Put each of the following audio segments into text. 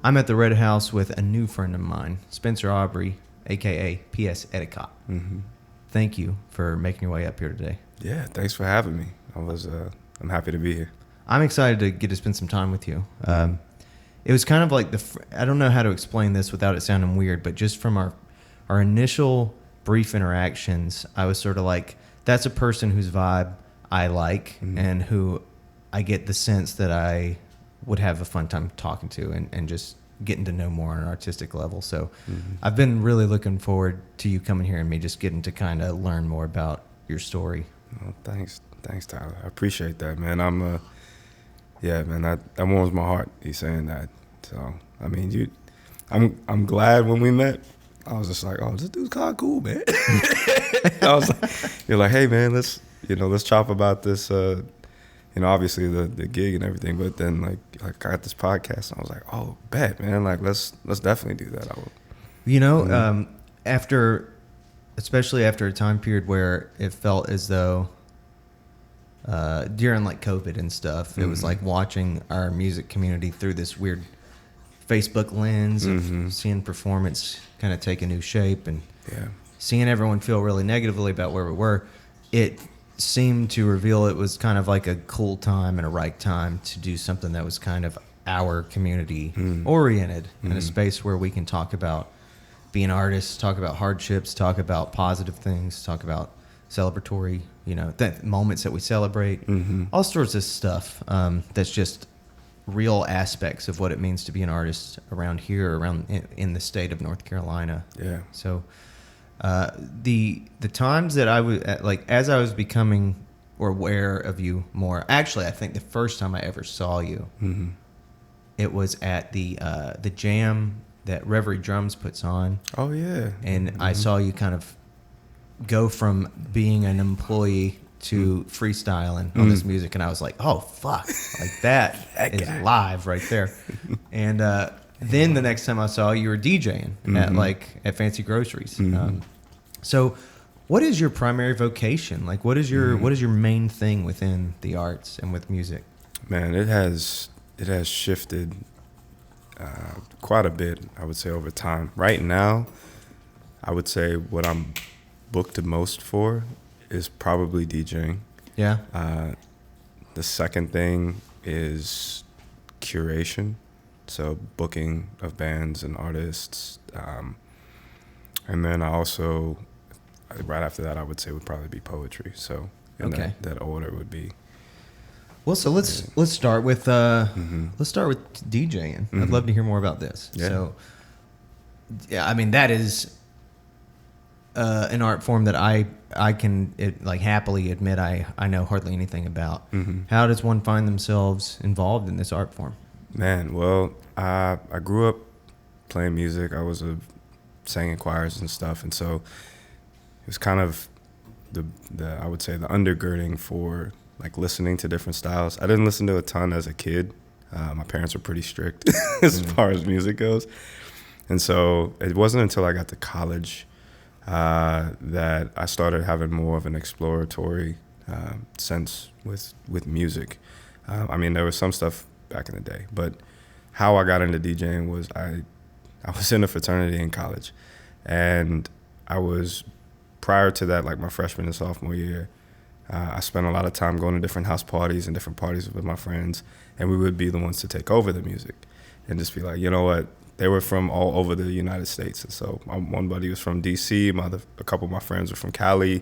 I'm at the Red House with a new friend of mine, Spencer Aubrey, a.k.a. PS Edekot. Mm-hmm. Thank you for making your way up here today. Yeah, thanks for having me. I'm happy to be here. I'm excited to get to spend some time with you. It was kind of like I don't know how to explain this without it sounding weird, but just from our initial brief interactions, I was sort of like, that's a person whose vibe I like and who I get the sense that I would have a fun time talking to and just getting to know more on an artistic level. So I've been really looking forward to you coming here and me just getting to kind of learn more about your story. Well, thanks, Tyler. I appreciate that, man. That warms my heart. He's saying that. So, I mean, I'm glad when we met. I was just like, oh, this dude's kind of cool, man. I was like, you're like, hey, man, let's chop about this. Obviously the gig and everything, but then like I got this podcast. And I was like, oh, bet, man. Like, let's definitely do that. Especially after a time period where it felt as though during like COVID and stuff, it was like watching our music community through this weird Facebook lens of seeing performance kind of take a new shape and seeing everyone feel really negatively about where we were. It seemed to reveal it was kind of like a cool time and a right time to do something that was kind of our community oriented in a space where we can talk about being artists, talk about hardships, talk about positive things, talk about celebratory, moments that we celebrate, all sorts of stuff that's just real aspects of what it means to be an artist around here, in the state of North Carolina. Yeah. So the times that I was as I was becoming aware of you more, actually, I think the first time I ever saw you, it was at the jam that Reverie Drums puts on. Oh yeah. And I saw you kind of go from being an employee to freestyling on this music, and I was like, oh fuck, like that is live right there. And then the next time I saw you were DJing at Fancy Groceries. So what is your primary vocation? Like, what is your main thing within the arts and with music? Man, it has shifted quite a bit, I would say, over time. Right now, I would say what I'm booked the most for is probably DJing. Yeah. The second thing is curation, so booking of bands and artists. And then I also, right after that, I would say would probably be poetry. So that order would be. Well, so let's start with DJing. I'd love to hear more about this. Yeah. So, I mean, that is an art form that I can happily admit I know hardly anything about. How does one find themselves involved in this art form? Man, well, I grew up playing music. I was sang in choirs and stuff, and so it was kind of the I would say the undergirding for like listening to different styles. I didn't listen to a ton as a kid. My parents were pretty strict as far as music goes, and so it wasn't until I got to college that I started having more of an exploratory sense with music. I mean, there was some stuff back in the day, but how I got into DJing was I was in a fraternity in college, and I was, prior to that, like my freshman and sophomore year, I spent a lot of time going to different house parties and different parties with my friends, and we would be the ones to take over the music and just be like, you know what? They were from all over the United States. And so one buddy was from D.C., a couple of my friends were from Cali,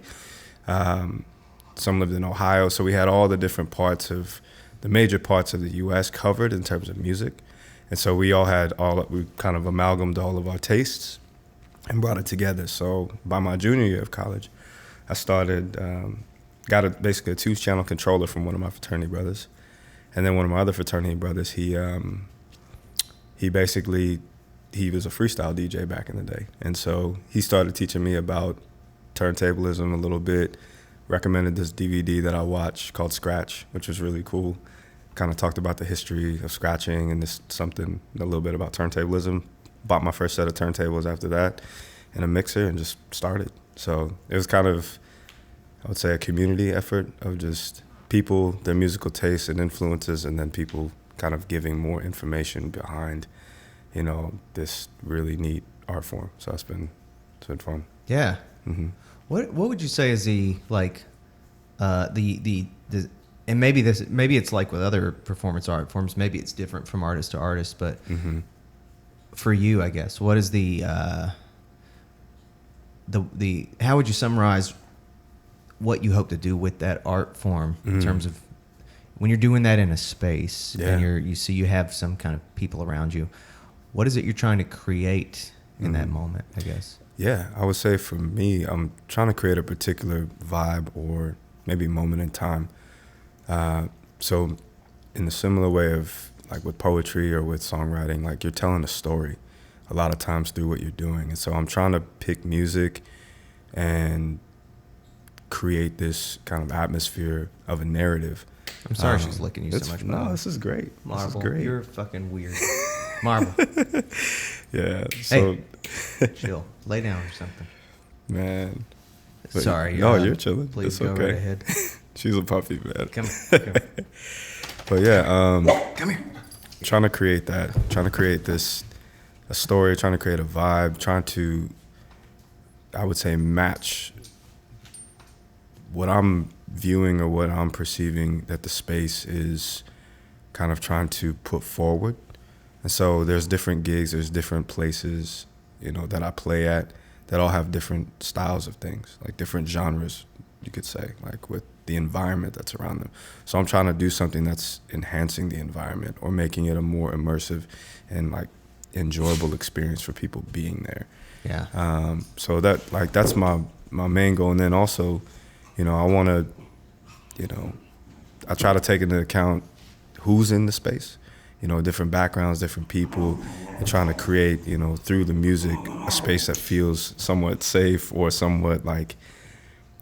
some lived in Ohio. So we had all the different parts of the major parts of the U.S. covered in terms of music. And so we kind of amalgamated all of our tastes and brought it together. So by my junior year of college, I started, got basically a 2-channel controller from one of my fraternity brothers. And then one of my other fraternity brothers, he was a freestyle DJ back in the day. And so he started teaching me about turntablism a little bit, recommended this DVD that I watched called Scratch, which was really cool. Kind of talked about the history of scratching and a little bit about turntablism. Bought my first set of turntables after that and a mixer and just started. So it was kind of, I would say, a community effort of just people, their musical tastes and influences, and then people kind of giving more information behind this really neat art form. So it's been fun. Yeah. Mm-hmm. What would you say is the and maybe it's like with other performance art forms, maybe it's different from artist to artist, but for you, I guess, what is the how would you summarize what you hope to do with that art form in terms of when you're doing that in a space and you have some kind of people around you? What is it you're trying to create in that moment, I guess? Yeah, I would say for me, I'm trying to create a particular vibe or maybe moment in time. So in a similar way of like with poetry or with songwriting, like you're telling a story a lot of times through what you're doing. And so I'm trying to pick music and create this kind of atmosphere of a narrative. I'm sorry she's licking you so much. No, this is great. Marble, this is great. You're fucking weird. Marble. Yeah. So hey, chill. Lay down or something. Man. Sorry. No, you're chilling. Please it's go okay. right ahead. She's a puppy, man. Come here. But yeah, Come here. Trying to create that. Trying to create a story, trying to create a vibe, trying to, I would say, match what I'm viewing or what I'm perceiving that the space is kind of trying to put forward. And so there's different gigs, there's different places, that I play at that all have different styles of things, like different genres, you could say, like with the environment that's around them. So I'm trying to do something that's enhancing the environment or making it a more immersive and like enjoyable experience for people being there. Yeah. So that's my main goal. And then also, I want to, I try to take into account who's in the space, different backgrounds, different people, and trying to create, through the music, a space that feels somewhat safe or somewhat like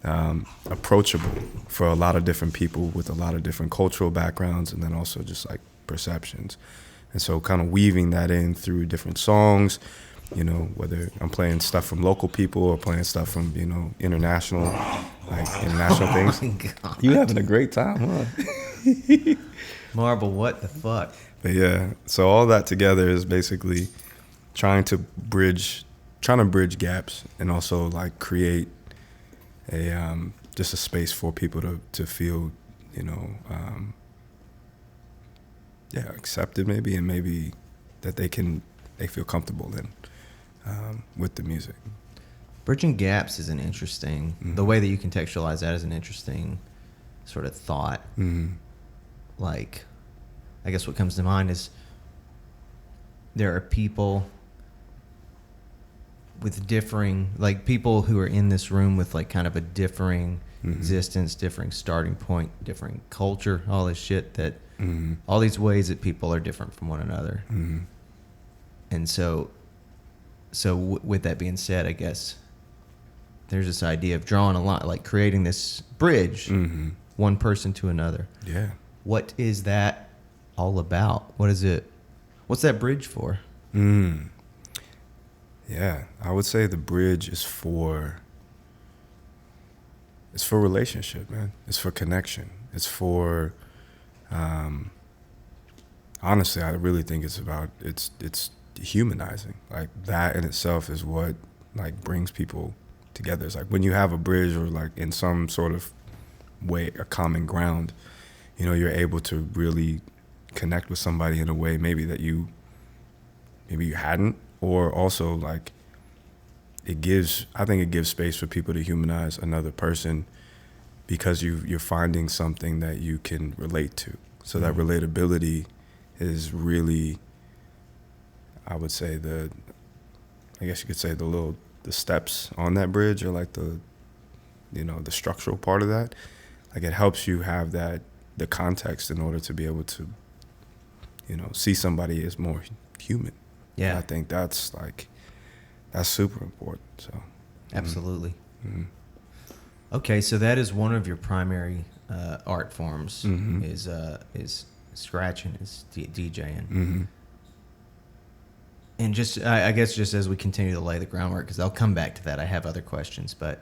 approachable for a lot of different people with a lot of different cultural backgrounds, and then also just like perceptions. And so kind of weaving that in through different songs, whether I'm playing stuff from local people or playing stuff from, international things. God. You having a great time, huh? Marble, what the fuck? But yeah, so all that together is basically trying to bridge gaps and also like create a just a space for people to feel, accepted maybe, and maybe that they feel comfortable in with the music. Bridging gaps is an interesting, the way that you contextualize that is an interesting sort of thought. Like, I guess what comes to mind is there are people with differing, like people who are in this room with like kind of a differing existence, differing starting point, differing culture, all this shit that, all these ways that people are different from one another. And so with that being said, I guess there's this idea of drawing a line, like creating this bridge, one person to another. Yeah. What is that all about? What is it? What's that bridge for? Yeah, I would say the bridge is it's for relationship, man. It's for connection. It's for, honestly, I really think it's about, it's humanizing. Like that in itself is what like brings people together. It's like when you have a bridge or like in some sort of way, a common ground, you're able to really connect with somebody in a way maybe that maybe you hadn't, or also like I think it gives space for people to humanize another person because you're finding something that you can relate to. So that relatability is really, I would say I guess you could say the steps on that bridge, or like the structural part of that. Like it helps you have the context in order to be able to, see somebody as more human. Yeah. And I think that's super important. So. Absolutely. Okay, so that is one of your primary art forms is scratching, is DJing. And just, I guess, just as we continue to lay the groundwork, because I'll come back to that. I have other questions, but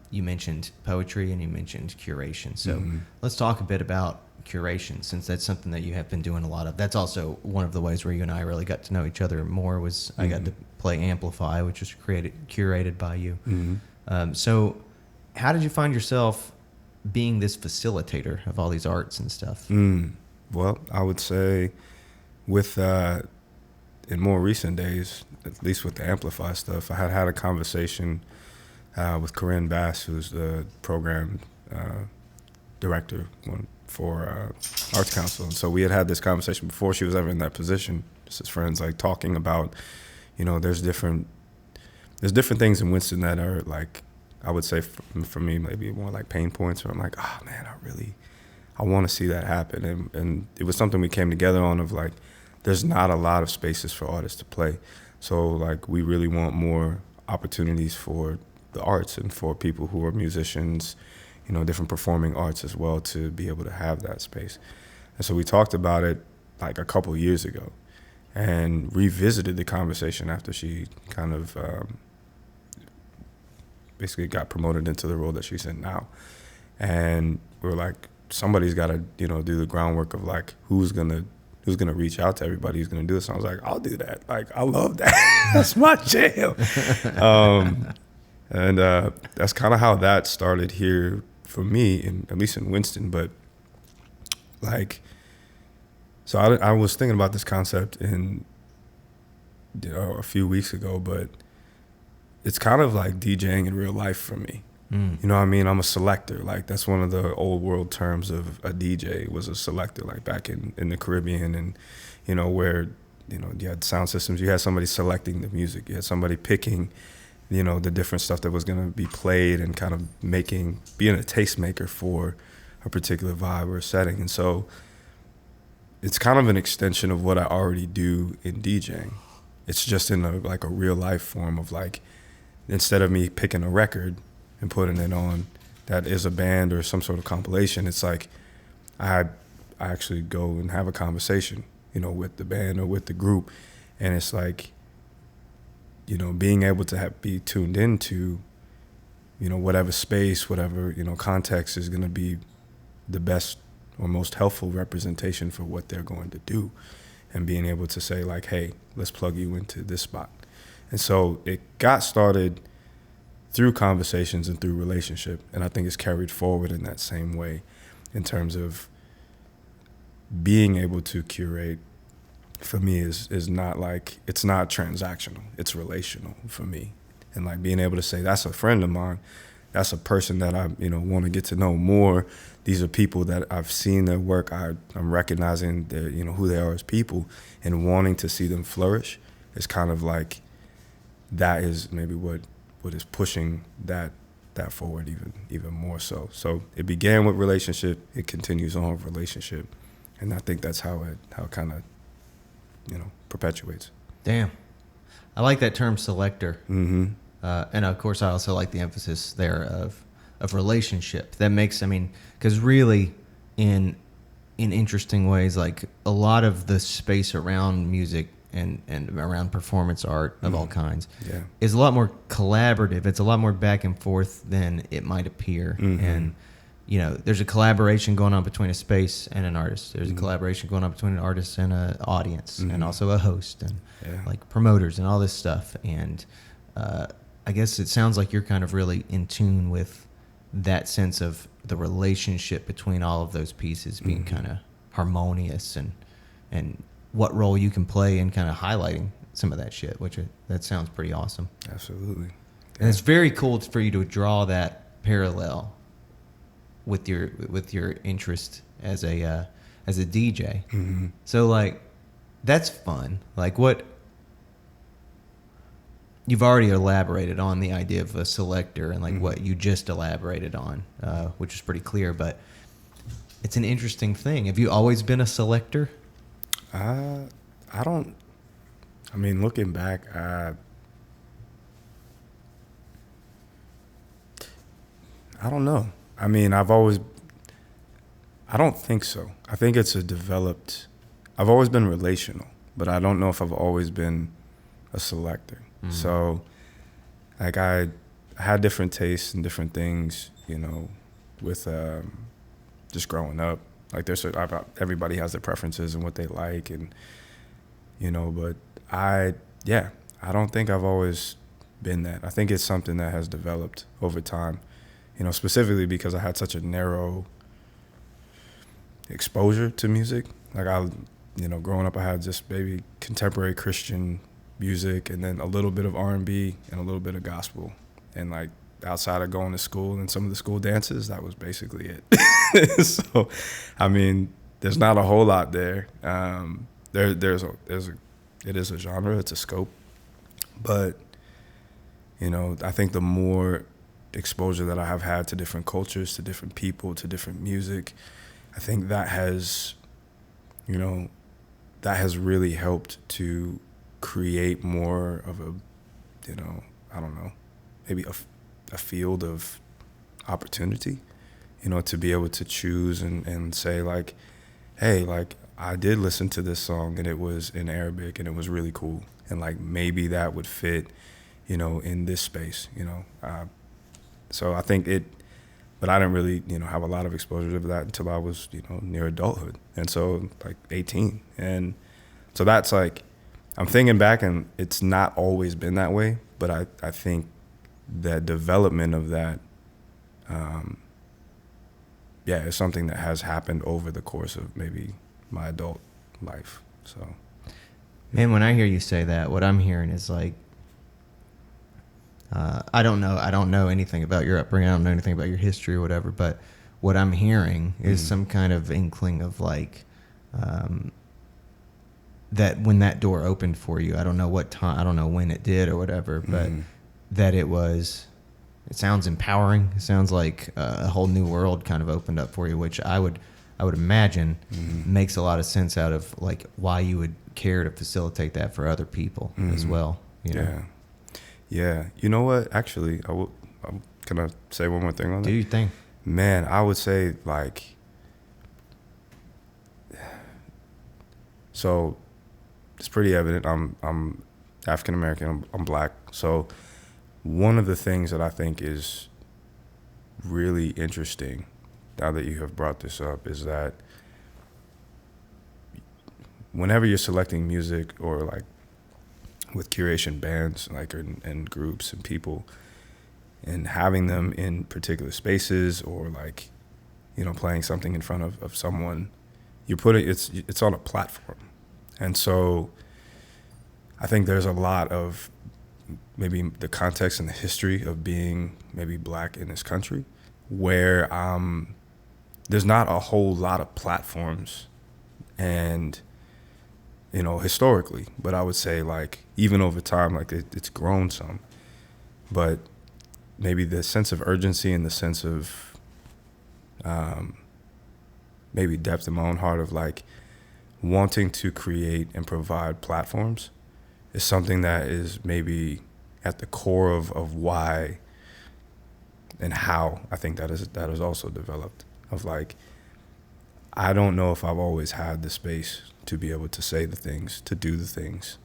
you mentioned poetry and you mentioned curation. So let's talk a bit about curation, since that's something that you have been doing a lot of. That's also one of the ways where you and I really got to know each other more was I got to play Amplify, which was curated by you. So how did you find yourself being this facilitator of all these arts and stuff? Well, I would say with in more recent days, at least with the Amplify stuff, I had a conversation with Corinne Bass, who's the program director for Arts Council. And so we had this conversation before she was ever in that position, just as friends, like talking about, you know, there's different things in Winston that are like, I would say for me, maybe more like pain points where I'm like, oh man, I want to see that happen. And it was something we came together on of like, there's not a lot of spaces for artists to play. So like, we really want more opportunities for the arts and for people who are musicians, you know, different performing arts as well, to be able to have that space. And so we talked about it like a couple years ago and revisited the conversation after she kind of basically got promoted into the role that she's in now. And we were like, somebody's got to, you know, do the groundwork of like, who's gonna reach out to everybody who's gonna do this. And I was like, I'll do that. Like, I love that. That's my jam. And that's kind of how that started here for me, at least in Winston. But like, so I was thinking about this concept a few weeks ago, but it's kind of like DJing in real life for me. You know what I mean? I'm a selector. Like, that's one of the old world terms of a DJ, was a selector, like back in the Caribbean, and, you know, where, you know, you had sound systems, you had somebody selecting the music, you had somebody picking, you know, the different stuff that was going to be played and kind of being a tastemaker for a particular vibe or setting. And so it's kind of an extension of what I already do in DJing. It's just in a real life form of like, instead of me picking a record and putting it on that is a band or some sort of compilation, it's like I actually go and have a conversation, you know, with the band or with the group. And it's like, you know, being able to be tuned into, you know, whatever space, whatever, you know, context is going to be the best or most helpful representation for what they're going to do, and being able to say like, hey, let's plug you into this spot. And so it got started through conversations and through relationship, and I think it's carried forward in that same way in terms of being able to curate. For me is not like, it's not transactional, it's relational for me. And like being able to say, that's a friend of mine, that's a person that I, you know, want to get to know more. These are people that I've seen their work, I'm recognizing their, you know, who they are as people, and wanting to see them flourish is kind of like, that is maybe what is pushing that forward even more so. So it began with relationship, it continues on with relationship, and I think that's how it kind of, you know, perpetuates. Damn. I like that term, selector. Mm-hmm. And of course, I also like the emphasis there of relationship. That makes, I mean, because really in interesting ways, like a lot of the space around music and around performance art of all kinds is a lot more collaborative. It's a lot more back and forth than it might appear. And, you know, there's a collaboration going on between a space and an artist. There's a collaboration going on between an artist and an audience, and also a host and like promoters and all this stuff. And I guess it sounds like you're kind of really in tune with that sense of the relationship between all of those pieces being kind of harmonious, and what role you can play in kind of highlighting some of that shit, that sounds pretty awesome. Absolutely. And it's very cool for you to draw that parallel with your interest as a DJ. So like, that's fun. Like, what you've already elaborated on the idea of a selector, and like what you just elaborated on, which is pretty clear, but it's an interesting thing. Have you always been a selector? Looking back, I don't know. I mean, I don't think so. I think it's I've always been relational, but I don't know if I've always been a selector. So, like, I had different tastes and different things, you know, with just growing up. Like everybody has their preferences and what they like, and but I don't think I've always been that. I think it's something that has developed over time, specifically because I had such a narrow exposure to music. Like growing up, I had just maybe contemporary Christian music, and then a little bit of R&B and a little bit of gospel, and like outside of going to school and some of the school dances, that was basically it. So, I mean, there's not a whole lot there. It is a genre, it's a scope, but I think the more exposure that I have had to different cultures, to different people, to different music, I think that has really helped to create more of a, I don't know, maybe a field of opportunity, to be able to choose and say like, hey, like I did listen to this song and it was in Arabic and it was really cool. And like maybe that would fit, in this space, so I think but I didn't really, have a lot of exposure to that until I was, near adulthood. And so like 18. And so that's like, I'm thinking back and it's not always been that way, but I think that development of that, is something that has happened over the course of maybe my adult life. So, man, when I hear you say that, what I'm hearing is like, I don't know anything about your upbringing. I don't know anything about your history or whatever, but what I'm hearing is some kind of inkling of like, that when that door opened for you, I don't know what time, I don't know when it did or whatever, but that it sounds empowering. It sounds like a whole new world kind of opened up for you, which I would imagine makes a lot of sense out of like why you would care to facilitate that for other people as well. Yeah. You know what? Actually, can I say one more thing on that? Do your thing. Man, I would say like, so it's pretty evident. I'm African American. I'm Black. So one of the things that I think is really interesting now that you have brought this up is that whenever you're selecting music or like with curation bands like and groups and people and having them in particular spaces or like playing something in front of someone, you're putting it's on a platform. And so I think there's a lot of maybe the context and the history of being maybe Black in this country where there's not a whole lot of platforms and historically, but I would say like even over time, like it's grown some, but maybe the sense of urgency and the sense of maybe depth in my own heart of like wanting to create and provide platforms is something that is maybe at the core of why and how I think that is also developed of like, I don't know if I've always had the space to be able to say the things, to do the things,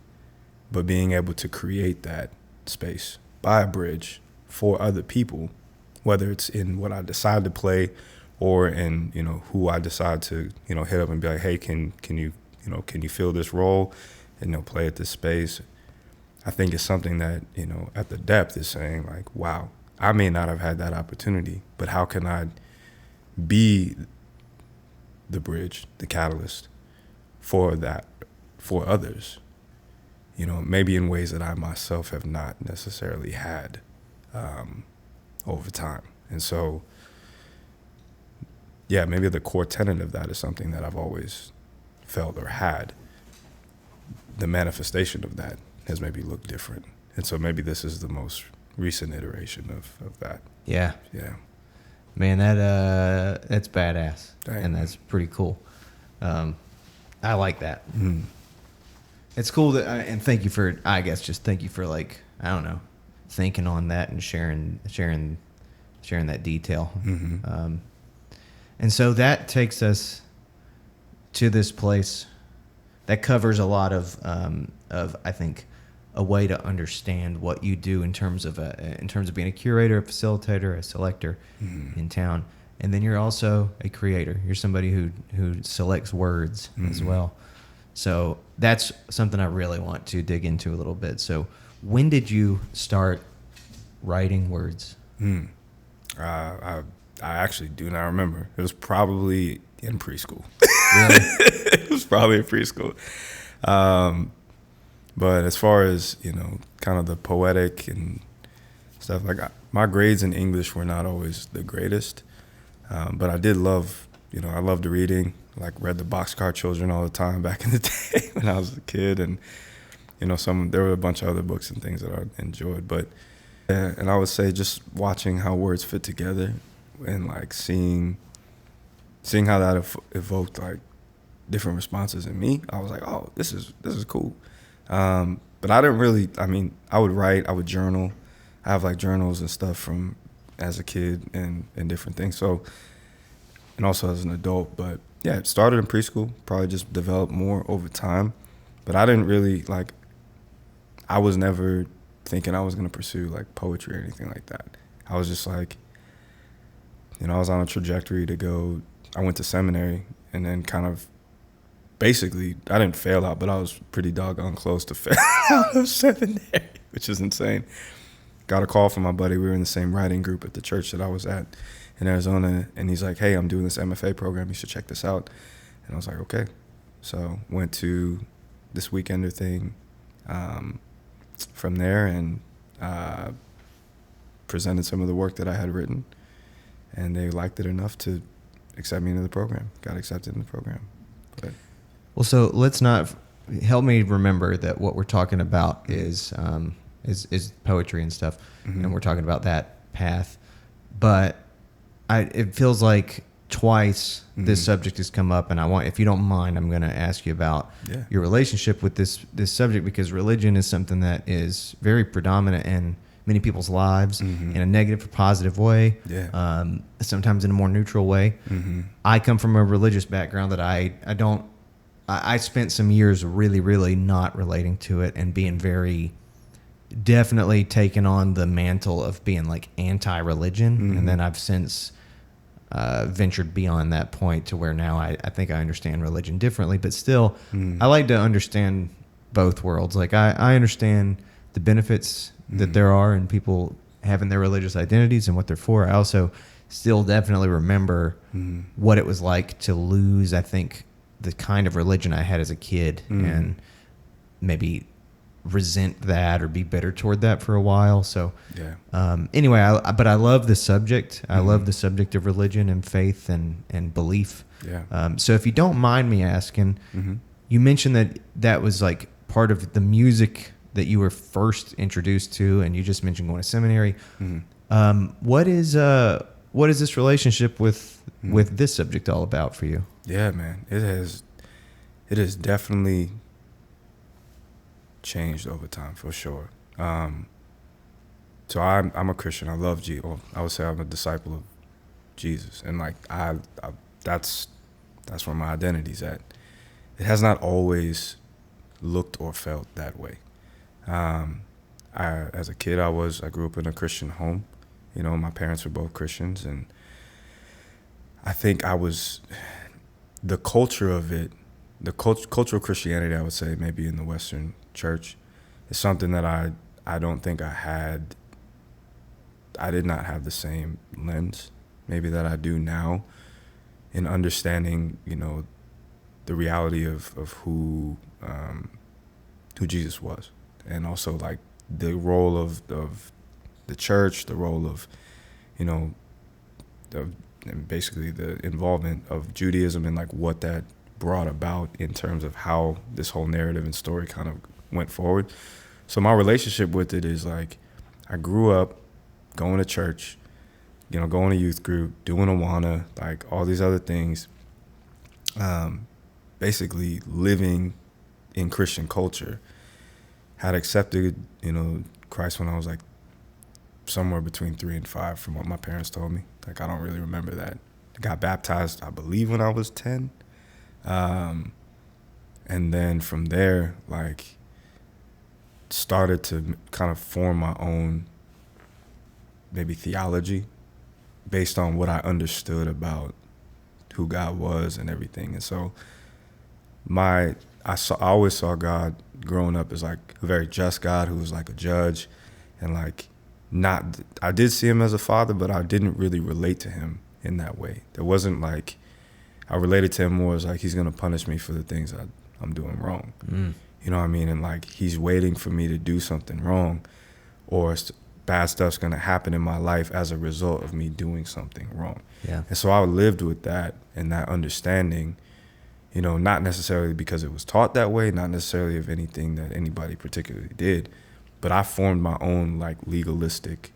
but being able to create that space by a bridge for other people, whether it's in what I decide to play or in, who I decide to, hit up and be like, hey, can you fill this role and play at this space. I think it's something that, at the depth is saying like, wow, I may not have had that opportunity, but how can I be the bridge, the catalyst for that, for others, maybe in ways that I myself have not necessarily had over time. And so, yeah, maybe the core tenet of that is something that I've always felt or had. The manifestation of that has maybe looked different. And so maybe this is the most recent iteration of that. Yeah. Yeah. Man, that's badass. Dang, and that's pretty cool. I like that. It's cool that, and thank you for like, I don't know, thinking on that and sharing that detail. And so that takes us to this place that covers a lot of I think a way to understand what you do in terms of being a curator, a facilitator, a selector in town. and then you're also a creator. You're somebody who selects words as well. So that's something I really want to dig into a little bit. So when did you start writing words? I actually do not remember. It was probably in preschool. Really? It was probably in preschool. But as far as, kind of the poetic and stuff, like my grades in English were not always the greatest. But I did love, I loved reading, like read the Boxcar Children all the time back in the day when I was a kid. And, there were a bunch of other books and things that I enjoyed. But, yeah, and I would say just watching how words fit together and like seeing how that evoked like different responses in me, I was like, oh, this is cool. But I didn't really, I would write, I would journal. I have like journals and stuff from as a kid and different things. So, and also as an adult, but yeah, it started in preschool, probably just developed more over time. But I didn't really I was never thinking I was going to pursue like poetry or anything like that. I was just like, I was on a trajectory to go. I went to seminary and then kind of basically, I didn't fail out, but I was pretty doggone close to fail out of seminary, which is insane. Got a call from my buddy. We were in the same writing group at the church that I was at in Arizona. And he's like, hey, I'm doing this MFA program. You should check this out. And I was like, okay. So went to this weekender thing from there and presented some of the work that I had written. And they liked it enough to accept me into the program. Got accepted in the program. But, well, so let's not help me remember that what we're talking about is poetry and stuff, and we're talking about that path. But it feels like twice this subject has come up, and if you don't mind, I'm going to ask you about your relationship with this subject, because religion is something that is very predominant in many people's lives in a negative or positive way, sometimes in a more neutral way. I come from a religious background that I spent some years really, really not relating to it and being very definitely taken on the mantle of being like anti-religion. And then I've since ventured beyond that point to where now I think I understand religion differently, but still I like to understand both worlds. Like I understand the benefits that there are in people having their religious identities and what they're for. I also still definitely remember what it was like to lose, I think, the kind of religion I had as a kid and maybe resent that or be bitter toward that for a while. So anyway, but I love the subject. I love the subject of religion and faith and belief. So if you don't mind me asking, you mentioned that was like part of the music that you were first introduced to, and you just mentioned going to seminary. What is this relationship with this subject all about for you? Yeah, man, it has definitely changed over time for sure. So I'm a Christian. I love Jesus. Well, I would say I'm a disciple of Jesus, and like I that's where my identity's at. It has not always looked or felt that way. As a kid, I grew up in a Christian home. My parents were both Christians, and I think the culture of it, the cultural Christianity, I would say, maybe in the Western church, is something that I don't think I did not have the same lens maybe that I do now in understanding, the reality of who Jesus was. And also like the role of the church, the role of, and basically the involvement of Judaism and like what that brought about in terms of how this whole narrative and story kind of went forward. So my relationship with it is like, I grew up going to church, going to youth group, doing Awana, like all these other things, basically living in Christian culture. Had accepted, Christ when I was like somewhere between 3 and 5 from what my parents told me. Like, I don't really remember that. I got baptized, I believe, when I was 10. And then from there, like, started to kind of form my own maybe theology based on what I understood about who God was and everything. And so I always saw God growing up as like a very just God who was like a judge, and like I did see him as a father, but I didn't really relate to him in that way. There wasn't like, I related to him more as like, he's going to punish me for the things I'm doing wrong. You know what I mean? And like, he's waiting for me to do something wrong, or bad stuff's going to happen in my life as a result of me doing something wrong. Yeah. And so I lived with that and that understanding, you know, not necessarily because it was taught that way, not necessarily of anything that anybody particularly did, but I formed my own like legalistic,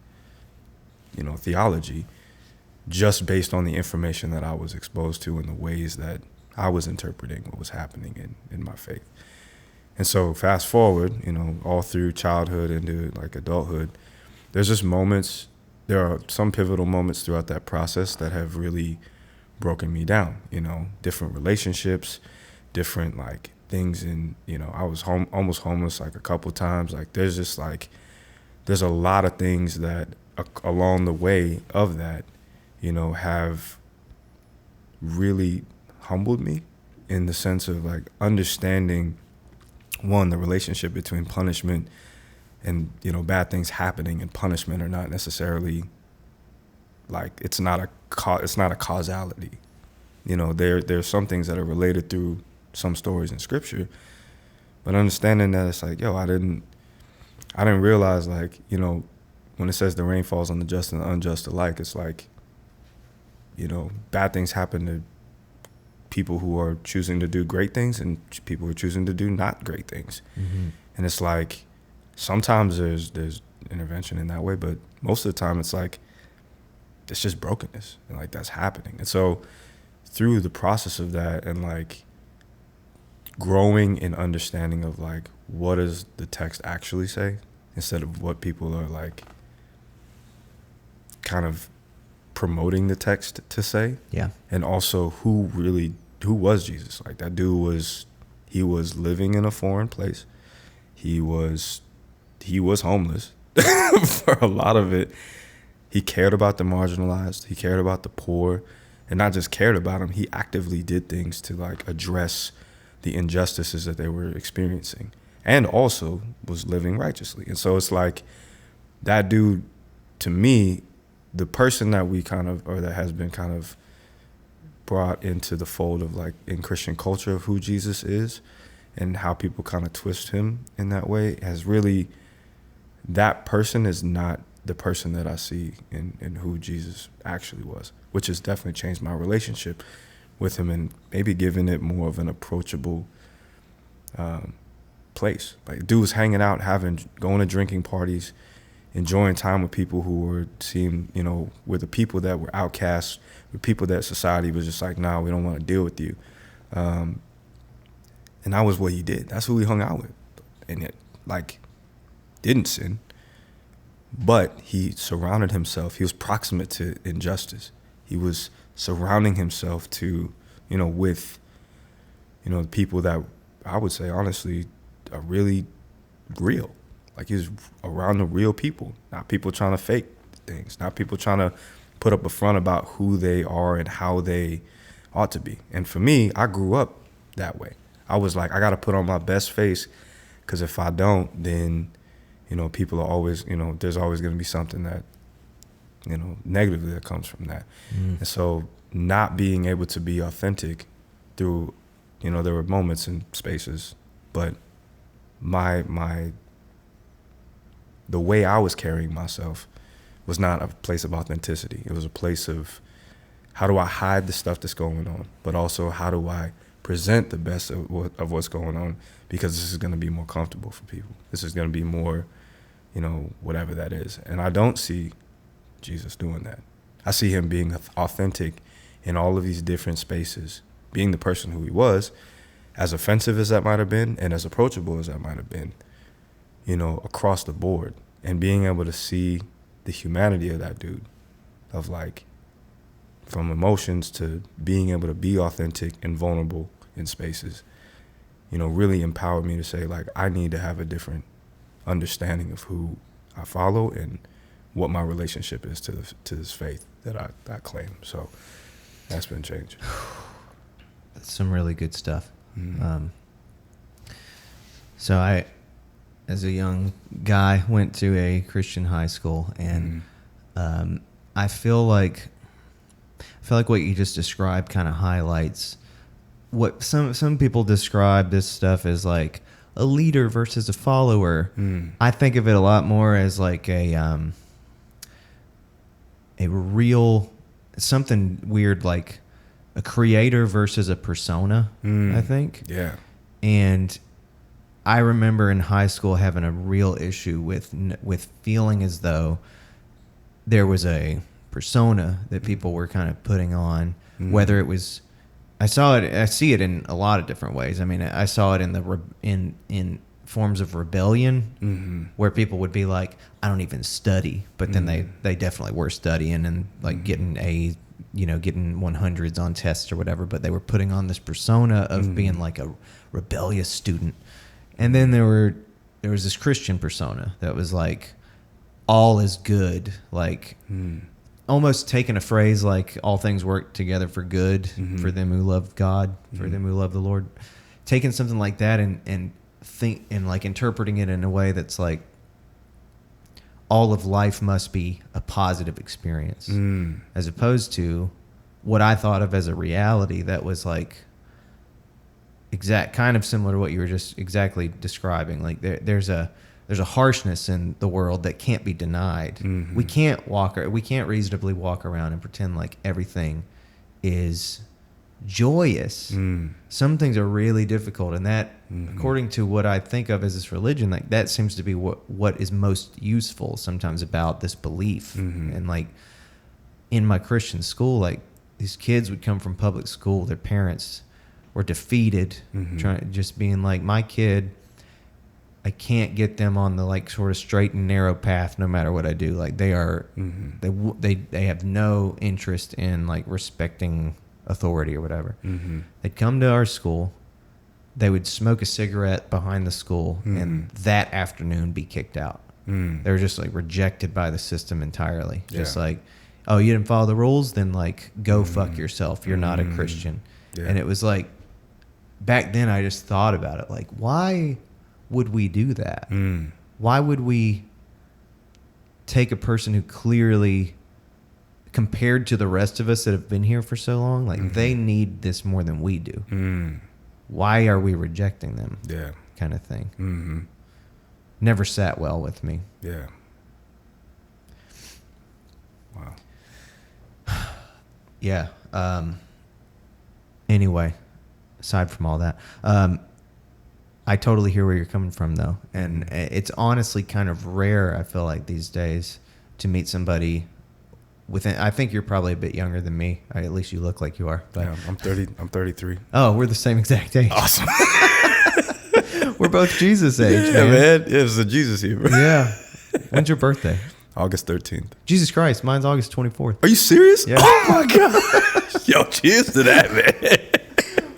you know, theology just based on the information that I was exposed to and the ways that I was interpreting what was happening in my faith. And so fast forward, you know, all through childhood into like adulthood, there's just moments, there are some pivotal moments throughout that process that have really broken me down, you know, different relationships, different like things in, you know, I was almost homeless like a couple times. Like there's just like, there's a lot of things that along the way of that, you know, have really humbled me in the sense of like understanding, one, the relationship between punishment and, you know, bad things happening and punishment are not necessarily like, it's not a causality. You know, there's some things that are related through some stories in scripture, but understanding that it's like, yo, I didn't realize, like, you know, when it says the rain falls on the just and the unjust alike, it's like, you know, bad things happen to people who are choosing to do great things and people who are choosing to do not great things. And it's like, sometimes there's intervention in that way, but most of the time it's like, it's just brokenness and like that's happening. And so through the process of that and like growing in understanding of like, what does the text actually say instead of what people are like kind of promoting the text to say. Yeah. And also who was Jesus? Like that dude he was living in a foreign place. He was homeless for a lot of it. He cared about the marginalized. He cared about the poor, and not just cared about them. He actively did things to like address the injustices that they were experiencing, and also was living righteously. And so it's like that dude, to me, the person that we kind of, or that has been kind of brought into the fold of like in Christian culture of who Jesus is and how people kind of twist him in that way, has really, that person is not the person that I see in who Jesus actually was, which has definitely changed my relationship with him and maybe given it more of an approachable place. Like dude was hanging out, going to drinking parties, enjoying time with people who were the people that were outcasts, were people that society was just like, nah, we don't want to deal with you. And that was what he did. That's who he hung out with. And it like didn't sin, but he surrounded himself. He was proximate to injustice. He was surrounding himself with people that I would say honestly are really real. Like he was around the real people, not people trying to fake things, not people trying to put up a front about who they are and how they ought to be. And for me, I grew up that way. I was like, I got to put on my best face, because if I don't, then, people are always, there's always going to be something that, negatively that comes from that. And so not being able to be authentic through, there were moments and spaces, but the way I was carrying myself was not a place of authenticity. It was a place of, how do I hide the stuff that's going on, but also how do I present the best of what's going on, because this is going to be more comfortable for people. This is going to be more, whatever that is. And I don't see Jesus doing that. I see him being authentic in all of these different spaces, being the person who he was, as offensive as that might have been and as approachable as that might have been, across the board, and being able to see the humanity of that dude, of like, from emotions to being able to be authentic and vulnerable in spaces, really empowered me to say, like, I need to have a different understanding of who I follow and what my relationship is to this faith that I claim. So that's been changed. That's some really good stuff. So I, as a young guy, went to a Christian high school, and I feel like what you just described kind of highlights what some people describe this stuff as like a leader versus a follower. I think of it a lot more as like a real something weird, like a creator versus a persona. I think. Yeah. And I remember in high school having a real issue with feeling as though there was a persona that people were kind of putting on, whether it was, I see it in a lot of different ways. I mean, I saw it in forms of rebellion, where people would be like, I don't even study, but then they definitely were studying and like getting getting 100s on tests or whatever, but they were putting on this persona of being like a rebellious student. And then there was this Christian persona that was like, all is good, like almost taking a phrase like all things work together for good for them who love God, for them who love the Lord, taking something like that and like interpreting it in a way that's like all of life must be a positive experience, as opposed to what I thought of as a reality that was like kind of similar to what you were just exactly describing. Like there's a harshness in the world that can't be denied. We can't reasonably walk around and pretend like everything is joyous. Some things are really difficult, and that, according to what I think of as this religion, like that seems to be what is most useful sometimes about this belief. And like in my Christian school, like these kids would come from public school, their parents were defeated, just being like, my kid, I can't get them on the like sort of straight and narrow path no matter what I do. Like they are, they have no interest in like respecting authority or whatever. They'd come to our school, they would smoke a cigarette behind the school, and that afternoon be kicked out. They were just like rejected by the system entirely. Just like, oh, you didn't follow the rules? Then like go fuck yourself. You're not a Christian. And it was like, back then I just thought about it. Like, why would we do that? Why would we take a person who clearly, compared to the rest of us that have been here for so long, like they need this more than we do. Why are we rejecting them? Yeah. Kind of thing. Never sat well with me. Yeah. Wow. Yeah. Anyway, aside from all that, I totally hear where you're coming from, though. And it's honestly kind of rare, I feel like, these days to meet somebody within. I think you're probably a bit younger than me. At least you look like you are. But yeah, I'm 30. I'm 33. Oh, we're the same exact age. Awesome. We're both Jesus age, yeah, man. Yeah, it's a Jesus here, bro. Yeah. When's your birthday? August 13th. Jesus Christ. Mine's August 24th. Are you serious? Yeah. Oh, my God. Yo, cheers to that, man.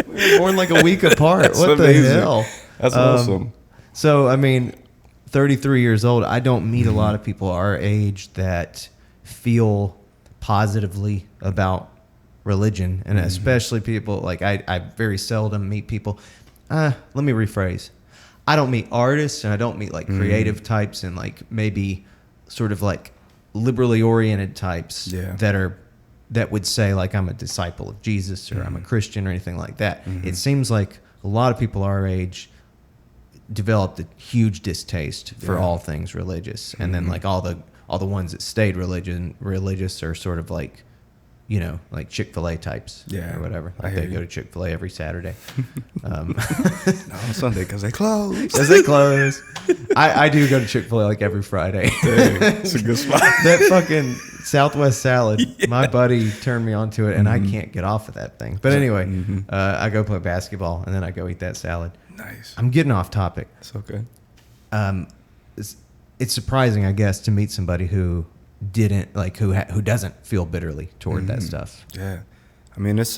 We were born like a week apart. That's what amazing. The hell? That's awesome. So, I mean, 33 years old, I don't meet a lot of people our age that feel positively about religion. And especially people, like I very seldom meet people. Let me rephrase. I don't meet artists, and I don't meet like creative types and like maybe sort of like liberally oriented types that would say like I'm a disciple of Jesus or I'm a Christian or anything like that. It seems like a lot of people our age developed a huge distaste for all things religious, and then like all the ones that stayed religious are sort of like, you know, like Chick-fil-A types or whatever. Like they go to Chick-fil-A every Saturday. No, Sunday because they close. Because they close. I do go to Chick-fil-A like every Friday. It's a good spot. That fucking Southwest salad, my buddy turned me onto it, and I can't get off of that thing. But anyway, I go play basketball, and then I go eat that salad. Nice. I'm getting off topic. It's okay. It's surprising, I guess, to meet somebody who didn't like who doesn't feel bitterly toward that stuff. Yeah, I mean it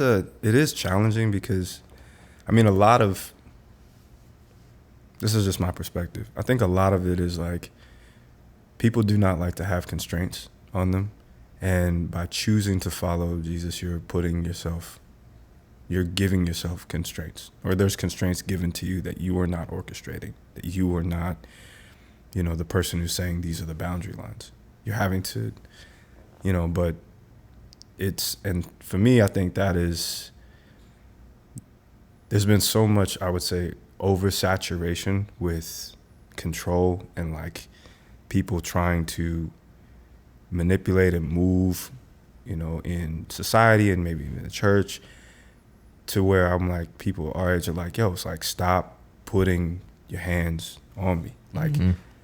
is challenging because, I mean, a lot of this is just my perspective. I think a lot of it is like people do not like to have constraints on them. And by choosing to follow Jesus, you're giving yourself constraints, or there's constraints given to you that you are not orchestrating, that you are not, the person who's saying these are the boundary lines. You're having to, but and for me, I think there's been so much, I would say, oversaturation with control and like people trying to manipulate and move, in society and maybe in the church, to where I'm like, people our age are like, yo, it's like, stop putting your hands on me. Like,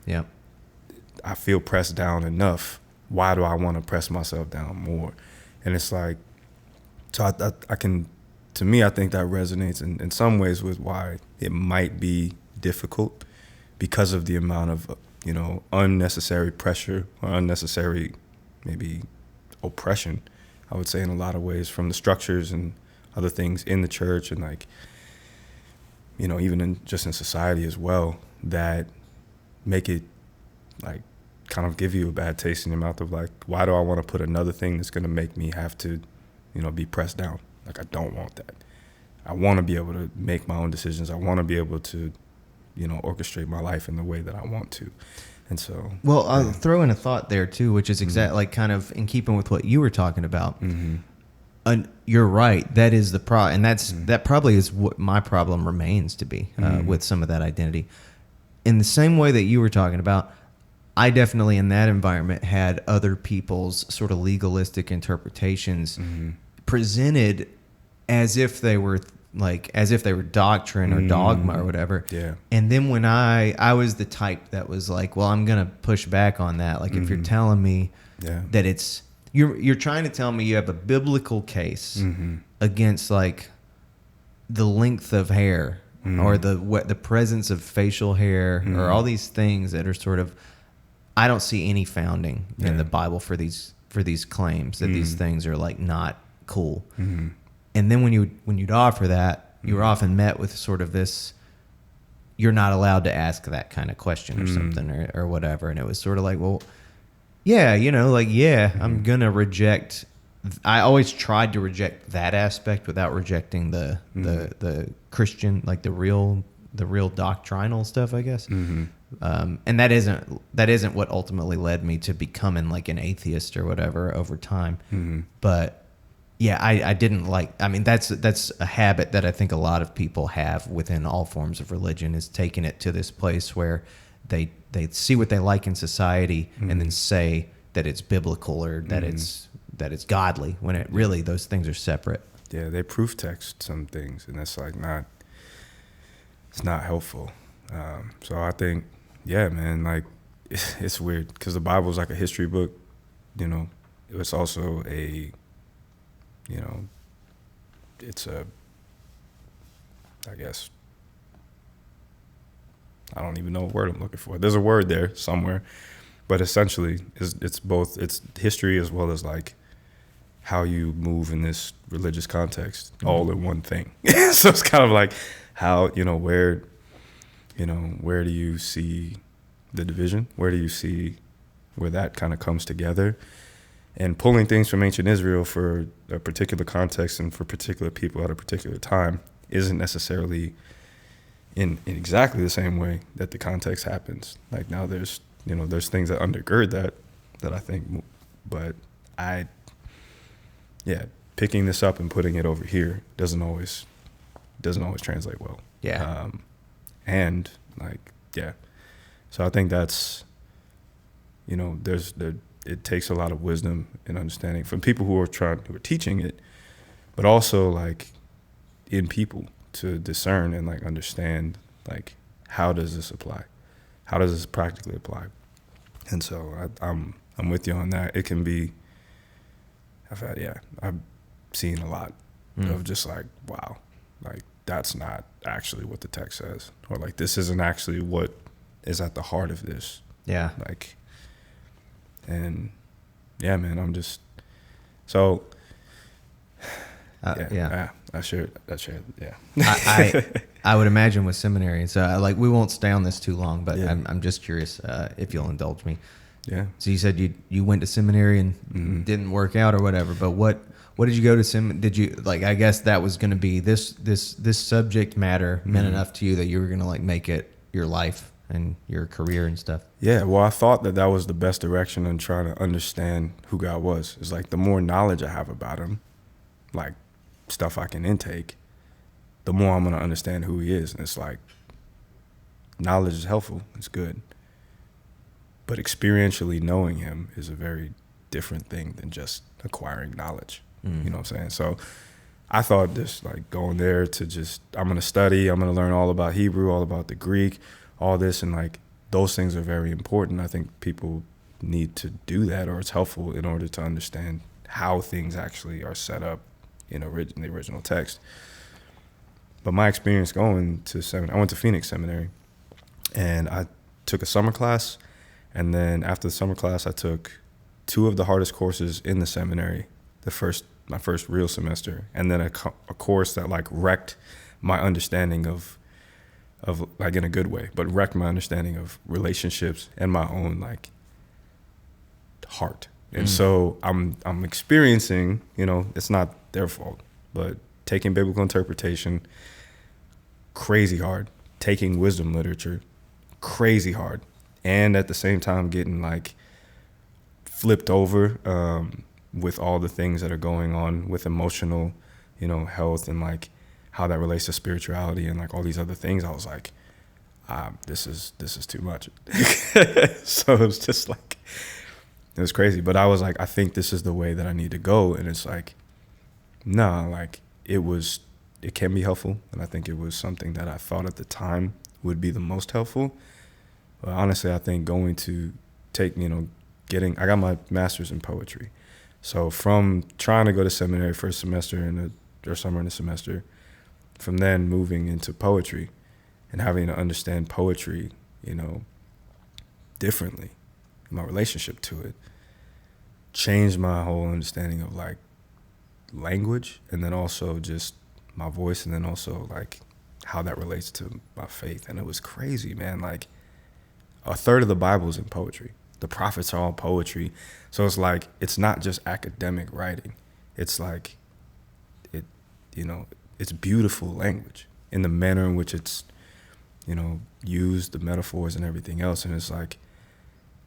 yeah, I feel pressed down enough. Why do I want to press myself down more? And it's like, so I can, to me, I think that resonates in some ways with why it might be difficult, because of the amount of, unnecessary pressure or unnecessary maybe oppression, I would say, in a lot of ways, from the structures and other things in the church, and like, even just in society as well, that make it like kind of give you a bad taste in your mouth of like, why do I want to put another thing that's going to make me have to, be pressed down? Like, I don't want that. I want to be able to make my own decisions. I want to be able to, orchestrate my life in the way that I want to. And so, well, I'll throw in a thought there too, which is like kind of in keeping with what you were talking about. You're right. That is the problem, and that probably is what my problem remains to be with some of that identity. In the same way that you were talking about, I definitely in that environment had other people's sort of legalistic interpretations presented as if they were doctrine or dogma or whatever. Yeah. And then when I was the type that was like, well, I'm gonna push back on that. Like, if you're telling me that it's you're trying to tell me you have a biblical case against like the length of hair or the presence of facial hair or all these things that are sort of, I don't see any founding in the Bible for these claims that these things are like not cool. And then when you'd offer that, you were often met with sort of this, you're not allowed to ask that kind of question or something or whatever. And it was sort of like, well, yeah, I'm going to reject. I always tried to reject that aspect without rejecting the Christian, like the real doctrinal stuff, I guess. And that isn't what ultimately led me to becoming like an atheist or whatever over time. But yeah, I didn't like, I mean, that's a habit that I think a lot of people have within all forms of religion, is taking it to this place where they see what they like in society and then say that it's biblical or that it's godly, when it really, those things are separate. Yeah, they proof text some things, and that's like it's not helpful. So I think, yeah, man, like it's weird because the Bible's like a history book, it's also it's I guess, I don't even know what word I'm looking for. There's a word there somewhere, but essentially it's history as well as like how you move in this religious context, all in one thing. So it's kind of like how, where do you see the division? Where do you see where that kind of comes together? And pulling things from ancient Israel for a particular context and for particular people at a particular time isn't necessarily in exactly the same way that the context happens. Like now there's things that undergird that I think, but picking this up and putting it over here doesn't always translate well. Yeah. And like, yeah. So I think that's, it takes a lot of wisdom and understanding from people who are teaching it, but also like in people to discern and like understand like, how does this apply? How does this practically apply? And so I'm with you on that. It can be, I've seen a lot of just like, wow, like that's not actually what the text says, or like this isn't actually what is at the heart of this. Yeah. Like, and yeah, man, I'm just so. I shared. Yeah. I would imagine with seminary. So we won't stay on this too long, but I'm just curious if you'll indulge me. Yeah. So you said you went to seminary and didn't work out or whatever, but what did you go to did you, like, I guess that was going to be this subject matter meant enough to you that you were going to like make it your life and your career and stuff? Yeah, well, I thought that was the best direction in trying to understand who God was. It's like the more knowledge I have about him, like stuff I can intake, the more I'm going to understand who he is. And it's like, knowledge is helpful, it's good. But experientially knowing him is a very different thing than just acquiring knowledge. You know what I'm saying? So I thought this, like, going there to just, I'm going to study, I'm going to learn all about Hebrew, all about the Greek, all this. And like, those things are very important. I think people need to do that, or it's helpful in order to understand how things actually are set up in the original text. But my experience going to seminary, I went to Phoenix Seminary, and I took a summer class. And then after the summer class, I took 2 of the hardest courses in the seminary, my first real semester, and then a course that like wrecked my understanding of like, in a good way, but wrecked my understanding of relationships and my own like heart. And so I'm experiencing, you know, it's not their fault, but taking biblical interpretation, crazy hard, taking wisdom literature, crazy hard, and at the same time getting like flipped over with all the things that are going on with emotional, you know, health, and like how that relates to spirituality and like all these other things. I was like, this is too much. So it was just like, it was crazy. But I was like, I think this is the way that I need to go. And it's like, no, like it can be helpful. And I think it was something that I thought at the time would be the most helpful. But honestly, I think going to take, you know, I got my master's in poetry. So from trying to go to seminary first semester or summer in the semester, from then moving into poetry and having to understand poetry, you know, differently, my relationship to it changed my whole understanding of like language, and then also just my voice, and then also like how that relates to my faith. And it was crazy, man. Like, a third of the Bible is in poetry. The prophets are all poetry. So it's like, it's not just academic writing. It's like, you know, it's beautiful language in the manner in which it's, you know, used, the metaphors and everything else. And it's like,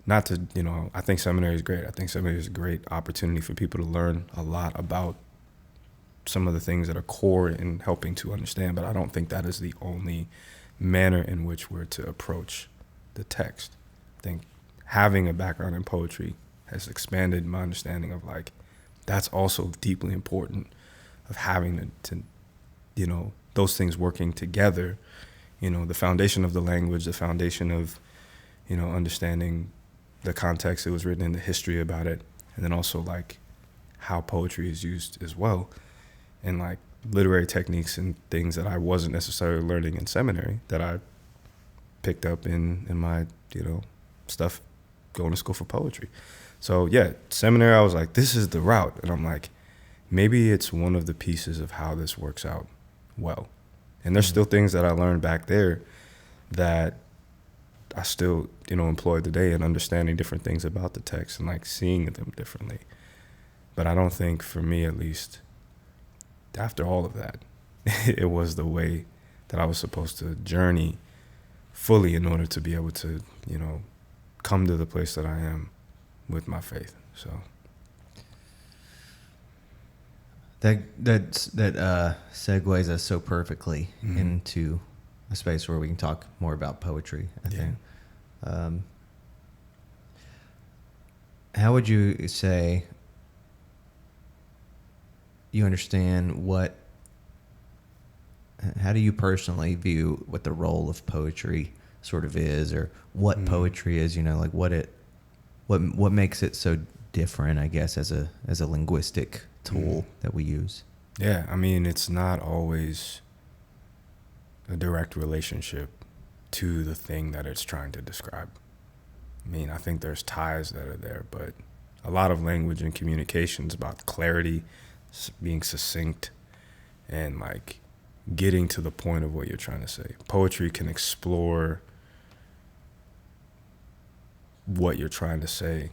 not to, you know, I think seminary is great. I think seminary is a great opportunity for people to learn a lot about some of the things that are core in helping to understand. But I don't think that is the only manner in which we're to approach the text. I think having a background in poetry has expanded my understanding of like, that's also deeply important, of having to you know, those things working together, you know, the foundation of the language, the foundation of, you know, understanding the context it was written in, the history about it, and then also like how poetry is used as well, and like literary techniques and things that I wasn't necessarily learning in seminary that I picked up in my, you know, stuff going to school for poetry. So yeah, seminary, I was like, this is the route. And I'm like, maybe it's one of the pieces of how this works out well. And there's still things that I learned back there that I still, you know, employ today in understanding different things about the text and like seeing them differently. But I don't think, for me at least, after all of that, it was the way that I was supposed to journey fully in order to be able to, you know, come to the place that I am with my faith. So that segues us so perfectly into a space where we can talk more about poetry, I think. How would you say you understand how do you personally view what the role of poetry sort of is, or what poetry is, you know, like what makes it so different, I guess, as a linguistic tool that we use? Yeah, I mean, it's not always a direct relationship to the thing that it's trying to describe. I mean, I think there's ties that are there, but a lot of language and communication is about clarity, being succinct, and like getting to the point of what you're trying to say. Poetry can explore, you know, the deeper things, and like, you know, the language can be very, very powerful. But I think, you know, I think seminary, I was like, this is the route. And I'm like, maybe it's one of the pieces of how this works out well. And there's still things that I learned back there that I, you know, what you're trying to say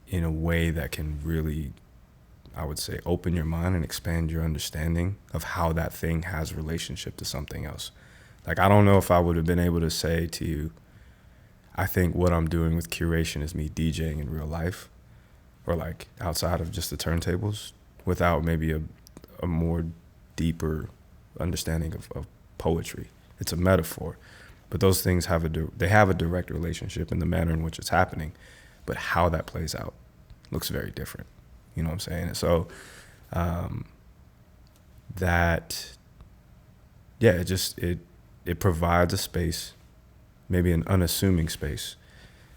in a way that can really, I would say, open your mind and expand your understanding of how that thing has relationship to something else. Like, I don't know if I would have been able to say to you, I think what I'm doing with curation is me DJing in real life, or like outside of just the turntables, without maybe a more deeper understanding of poetry. It's a metaphor, but those things have a direct relationship in the manner in which it's happening, but how that plays out looks very different. You know what I'm saying? And so it provides a space, maybe an unassuming space,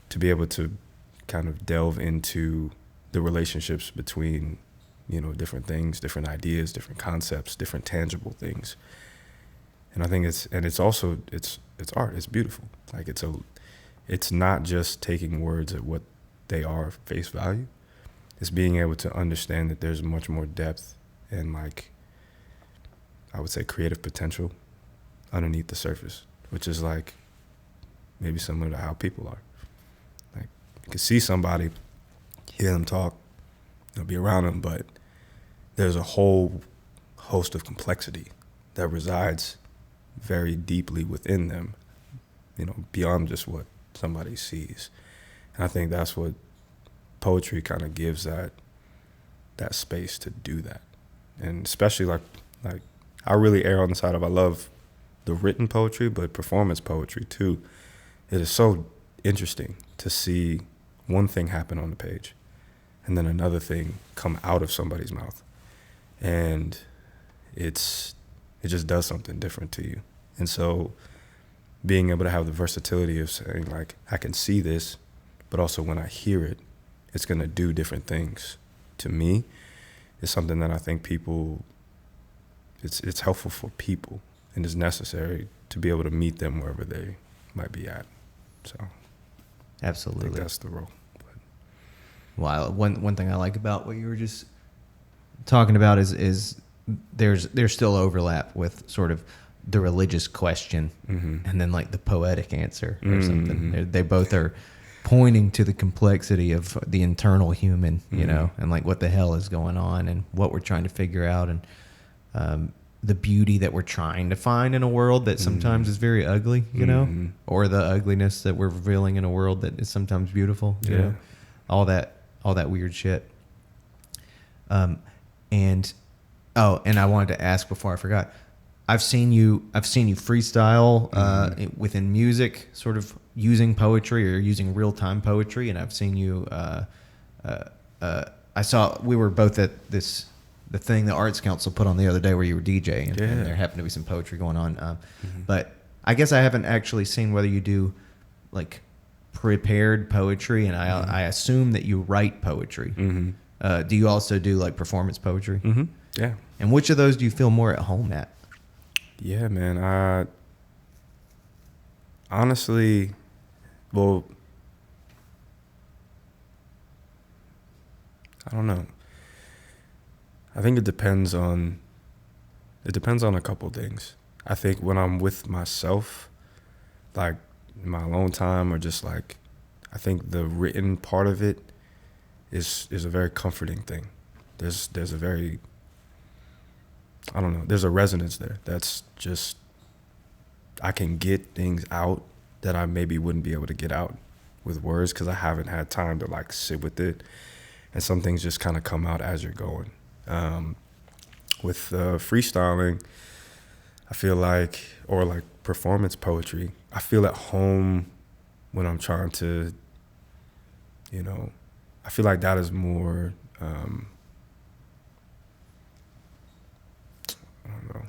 to be able to kind of delve into the relationships between, different things, different ideas, different concepts, different tangible things. And I think it's art. It's beautiful. Like, it's not just taking words at what they are face value. It's being able to understand that there's much more depth and, like, I would say, creative potential underneath the surface, which is like maybe similar to how people are. Like, you can see somebody, hear them talk, be around them, but there's a whole host of complexity that resides very deeply within them, beyond just what somebody sees. And I think that's what poetry kind of gives that space to do that. And especially like I really err on the side of, I love the written poetry, but performance poetry too. It is so interesting to see one thing happen on the page and then another thing come out of somebody's mouth. And it just does something different to you. And so being able to have the versatility of saying, like, I can see this, but also when I hear it, it's going to do different things to me, is something that I think it's helpful for people and is necessary to be able to meet them wherever they might be at. So absolutely, I think that's the role. Wow. One thing I like about what you were just talking about is there's still overlap with sort of the religious question and then like the poetic answer or something. They both are pointing to the complexity of the internal human, and like what the hell is going on and what we're trying to figure out, and the beauty that we're trying to find in a world that sometimes is very ugly, or the ugliness that we're revealing in a world that is sometimes beautiful, you know, all that weird shit. And I wanted to ask before I forgot, I've seen you freestyle within music, sort of using poetry or using real time poetry, and I've seen you. I saw we were both at the thing the Arts Council put on the other day where you were DJing, and there happened to be some poetry going on. But I guess I haven't actually seen whether you do like prepared poetry, and I assume that you write poetry. Do you also do like performance poetry? Yeah. And which of those do you feel more at home at? Yeah, man. Honestly, well, I don't know. I think it depends on a couple things. I think when I'm with myself, like in my alone time, or just like, I think the written part of it is a very comforting thing. There's a very, I don't know, there's a resonance there. That's just, I can get things out that I maybe wouldn't be able to get out with words because I haven't had time to like sit with it. And some things just kind of come out as you're going. With freestyling, I feel like, or like performance poetry, I feel at home when I'm trying to, I feel like that is more, I don't know.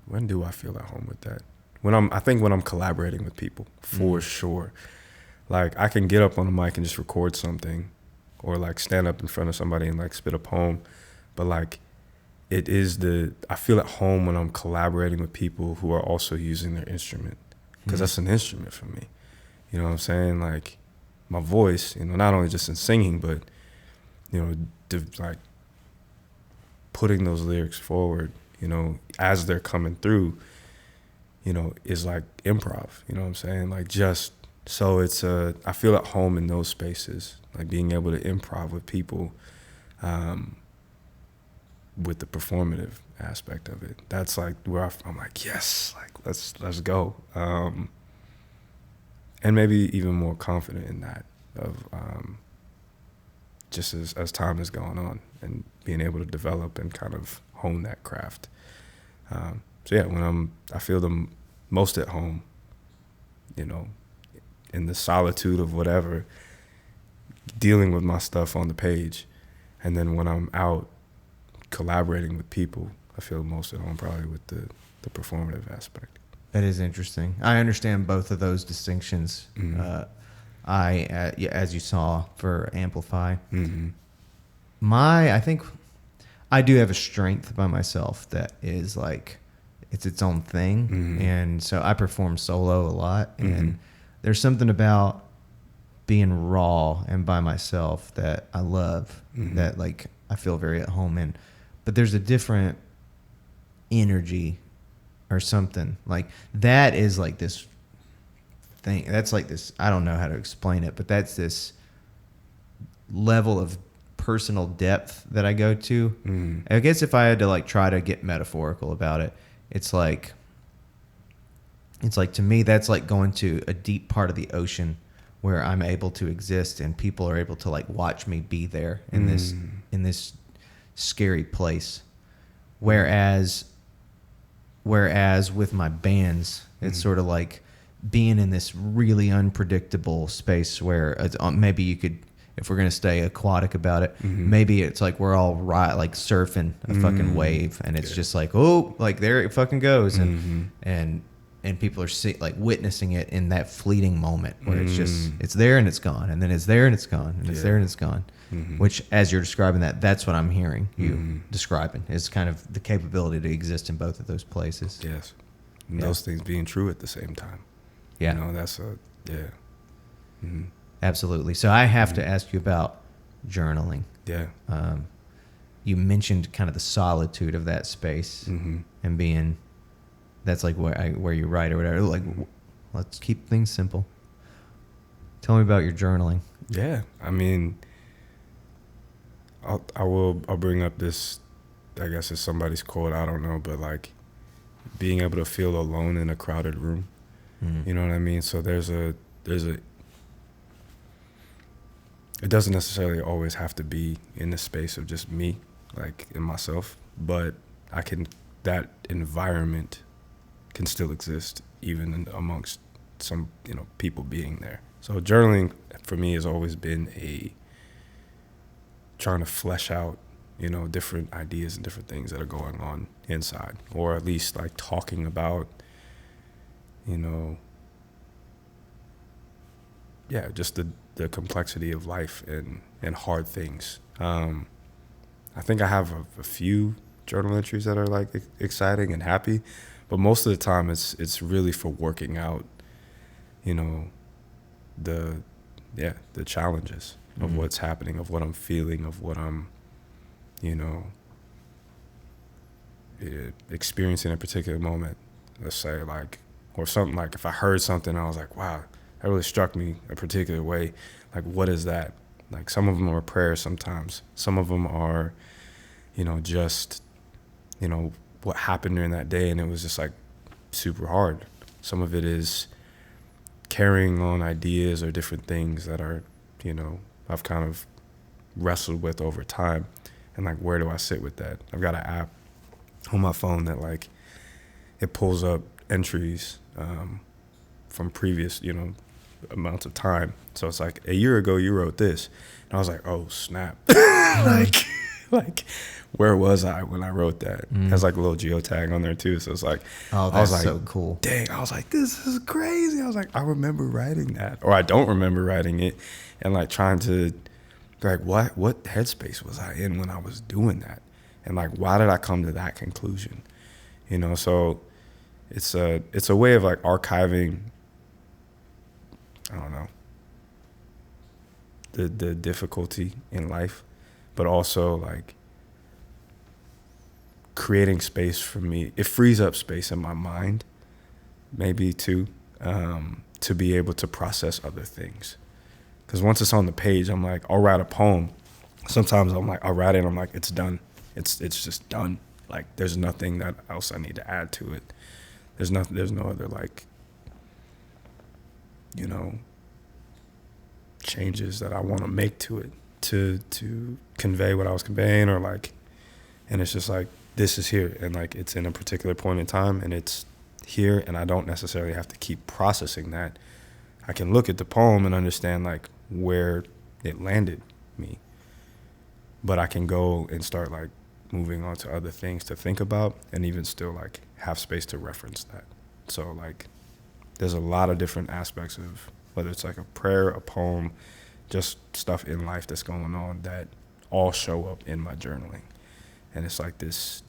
When do I feel at home with that? I think when I'm collaborating with people, for sure. Like, I can get up on the mic and just record something, or like stand up in front of somebody and like spit a poem. But like, I feel at home when I'm collaborating with people who are also using their instrument, because that's an instrument for me. You know what I'm saying? Like, my voice, not only just in singing, but, like putting those lyrics forward, as they're coming through, is like improv, you know what I'm saying? Like, just So I feel at home in those spaces, like being able to improv with people, with the performative aspect of it. That's like where I'm like, yes, like let's go. And maybe even more confident in that of just as time is going on and being able to develop and kind of hone that craft. So yeah, when I feel the most at home, you know, in the solitude of whatever, dealing with my stuff on the page. And then when I'm out collaborating with people, I feel most at home probably with the performative aspect. That is interesting. I understand both of those distinctions. Mm-hmm. As you saw for Amplify, Mm-hmm. I think I do have a strength by myself that is like, it's its own thing. Mm-hmm. And so I perform solo a lot. And Mm-hmm. there's something about being raw and by myself that I love, Mm-hmm. that like I feel very at home in. But there's a different energy or something like that is like this thing. That's like this, I don't know how to explain it, but that's this level of personal depth that I go to. Mm-hmm. I guess if I had to like try to get metaphorical about it, it's like to me, that's like going to a deep part of the ocean where I'm able to exist and people are able to like watch me be there in this scary place. Whereas with my bands, it's sort of like being in this really unpredictable space where maybe you could, if we're going to stay aquatic about it, maybe it's like we're all like surfing a fucking wave and it's just like, oh, like there it fucking goes. And people are like witnessing it in that fleeting moment where it's just, it's there and it's gone. And then it's there and it's gone. And it's there and it's gone. Which, as you're describing that's what I'm hearing you describing, is kind of the capability to exist in both of those places. Yes. And those things being true at the same time. Yeah. You know, that's yeah. Mm-hmm. Absolutely. So I have to ask you about journaling. Yeah. You mentioned kind of the solitude of that space and being, that's like where you write or whatever. Like, let's keep things simple. Tell me about your journaling. Yeah. I mean, I'll bring up this, I guess it's somebody's quote, I don't know, but like being able to feel alone in a crowded room. You know what I mean? So there's a it doesn't necessarily always have to be in the space of just me, like in myself, but that environment can still exist even amongst some, you know, people being there. So journaling for me has always been trying to flesh out, you know, different ideas and different things that are going on inside, or at least like talking about, you know, yeah, just the complexity of life and hard things. I think I have a few journal entries that are like exciting and happy, but most of the time it's really for working out, you know, the challenges of what's happening, of what I'm feeling, of what I'm, you know, experiencing in a particular moment. Let's say like, or something like if I heard something, I was like, wow, that really struck me a particular way. Like, what is that? Like, some of them are prayers sometimes. Some of them are, you know, just, you know, what happened during that day and it was just like super hard. Some of it is carrying on ideas or different things that are, you know, I've kind of wrestled with over time. And like, where do I sit with that? I've got an app on my phone that like, it pulls up entries from previous, you know, amounts of time. So it's like, a year ago you wrote this. And I was like, oh snap. like where was I when I wrote that? It has like a little geotag on there too. So it's like, oh, that's I was like, so cool. Dang, I was like, this is crazy. I was like, I remember writing that, or I don't remember writing it, and like trying to, like, what headspace was I in when I was doing that, and like, why did I come to that conclusion? You know, so it's a way of like archiving, I don't know, the difficulty in life, but also like creating space for me. It frees up space in my mind, maybe too, to be able to process other things. Because once it's on the page, I'm like, I'll write a poem. Sometimes I'm like, I'll write it and I'm like, it's done. It's just done. Like, there's nothing that else I need to add to it. There's no other, like, you know, changes that I want to make to it to convey what I was conveying, or like, and it's just like, this is here, and like, it's in a particular point in time, and it's here, and I don't necessarily have to keep processing that. I can look at the poem and understand like where it landed me, but I can go and start like moving on to other things to think about, and even still like have space to reference that. So like, there's a lot of different aspects of whether it's like a prayer, a poem, just stuff in life that's going on that all show up in my journaling. And it's like this,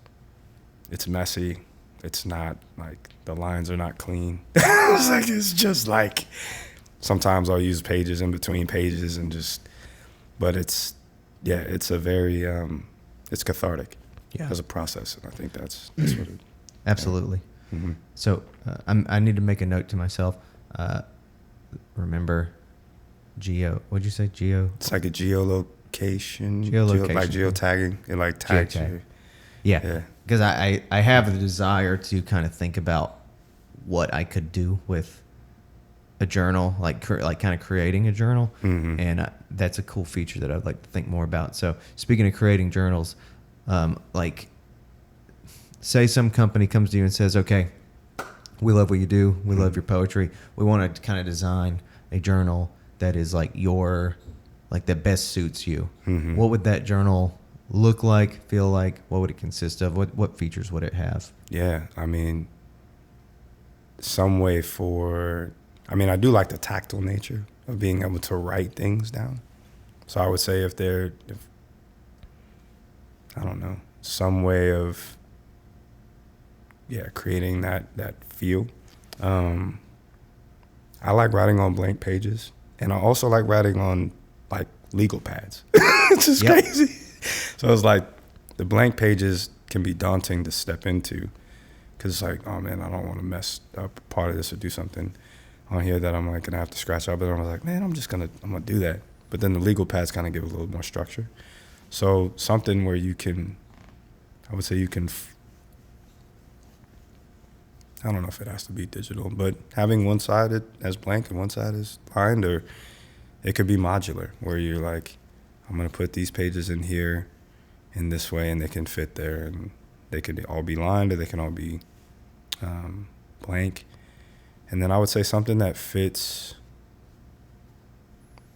it's messy. It's not like, the lines are not clean. It's just like, sometimes I'll use pages in between pages and just, but it's a very, it's cathartic as a process. And I think that's what it. Absolutely. Yeah. Mm-hmm. So I need to make a note to myself. Remember what'd you say? It's like a geolocation. Like geotagging. It like tags you. Yeah. Because I have the desire to kind of think about what I could do with a journal, like kind of creating a journal. Mm-hmm. And that's a cool feature that I'd like to think more about. So speaking of creating journals, like say some company comes to you and says, okay, we love what you do. We love your poetry. We want to kind of design a journal that is like that best suits you. Mm-hmm. What would that journal look like, feel like? What would it consist of? What features would it have? Yeah, I mean, I do like the tactile nature of being able to write things down. So I would say if I don't know, some way of, creating that feel. I like writing on blank pages, and I also like writing on like legal pads. It's just crazy. So it's like the blank pages can be daunting to step into, because it's like, oh man, I don't want to mess up part of this or do something on here that I'm like gonna have to scratch out. But I was like, man, I'm gonna do that. But then the legal pads kind of give a little more structure. So something where you can, I would say you can, I don't know if it has to be digital, but having one side as blank and one side is lined, or it could be modular, where you're like, I'm going to put these pages in here in this way, and they can fit there, and they could all be lined, or they can all be blank. And then I would say something that fits,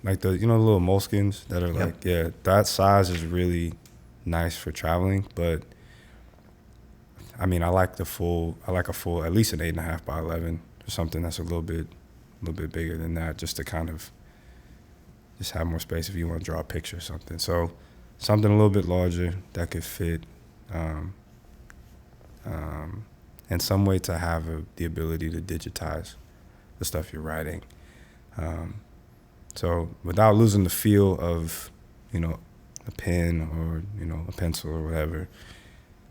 like the little moleskins that are like, that size is really nice for traveling, but I mean, I like a full, at least an 8.5 by 11 or something that's a little bit bigger than that, just to kind of just have more space if you want to draw a picture or something. So something a little bit larger that could fit, and some way to have the ability to digitize the stuff you're writing. So without losing the feel of, a pen or, a pencil or whatever,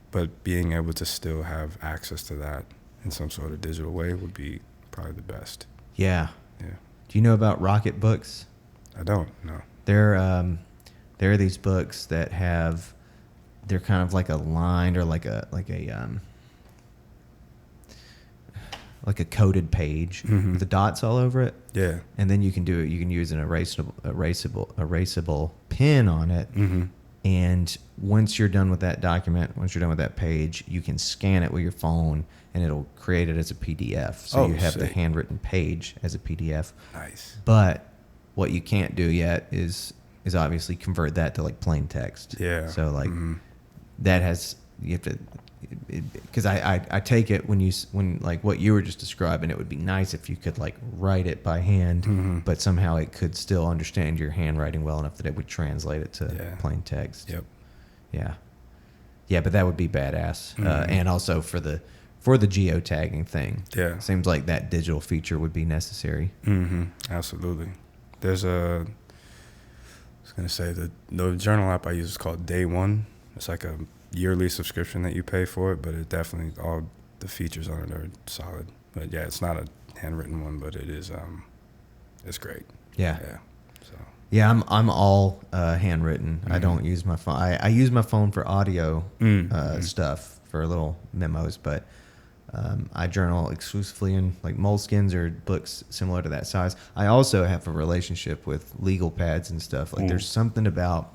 but being able to still have access to that in some sort of digital way would be probably the best. Yeah. Yeah. Do you know about Rocket Books? I don't, no. There are these books that they're kind of like a lined or like a coded page with the dots all over it. Yeah. And then you can use an erasable pen on it. Mm-hmm. And once you're done with that document, once you're done with that page, you can scan it with your phone, and it'll create it as a PDF. So you have the handwritten page as a PDF. Nice. But what you can't do yet is obviously convert that to like plain text. Yeah. So like you have to, because I take it when like what you were just describing, it would be nice if you could like write it by hand, but somehow it could still understand your handwriting well enough that it would translate it to plain text. Yep. Yeah, but that would be badass. And also for the geotagging thing. Yeah. Seems like that digital feature would be necessary. Mm-hmm. Absolutely. There's I was gonna say the journal app I use is called Day One. It's like a yearly subscription that you pay for it, but it definitely, all the features on it are solid. But yeah, it's not a handwritten one, but it is it's great. Yeah. Yeah. So. Yeah, I'm all handwritten. I don't use my phone. I use my phone for audio stuff, for little memos, but I journal exclusively in like moleskins or books similar to that size. I also have a relationship with legal pads and stuff. Like there's something about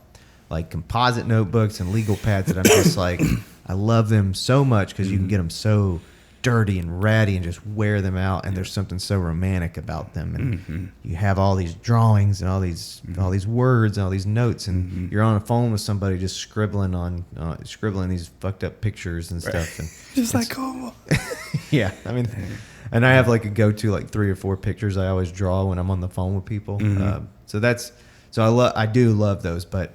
like composite notebooks and legal pads that I'm just like, I love them so much because you can get them so dirty and ratty and just wear them out, and there's something so romantic about them, and you have all these drawings and all these words and all these notes, and you're on a phone with somebody just scribbling these fucked up pictures and stuff, and just like cool. Yeah, I mean, and I have like a go-to like 3 or 4 pictures I always draw when I'm on the phone with people. I do love those, but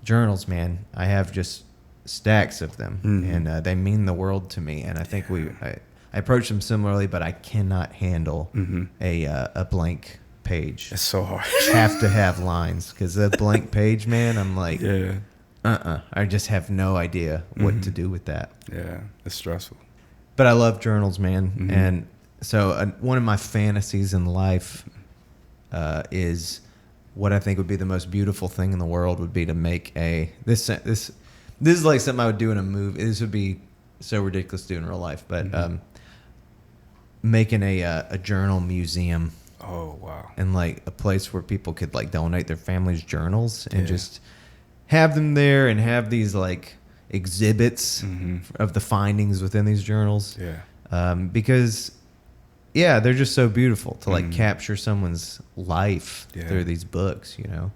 journals, man, I have just stacks of them, and they mean the world to me. And I think I approach them similarly, but I cannot handle a blank page. It's so hard. Have to have lines, because a blank page, man, I'm like, I just have no idea what to do with that. Yeah, it's stressful. But I love journals, man, and so one of my fantasies in life is what I think would be the most beautiful thing in the world would be to make this is like something I would do in a movie. This would be so ridiculous to do in real life, but making a journal museum. Oh, wow. And like a place where people could like donate their family's journals and just have them there and have these like exhibits of the findings within these journals. Yeah. Because they're just so beautiful to like capture someone's life through these books, you know.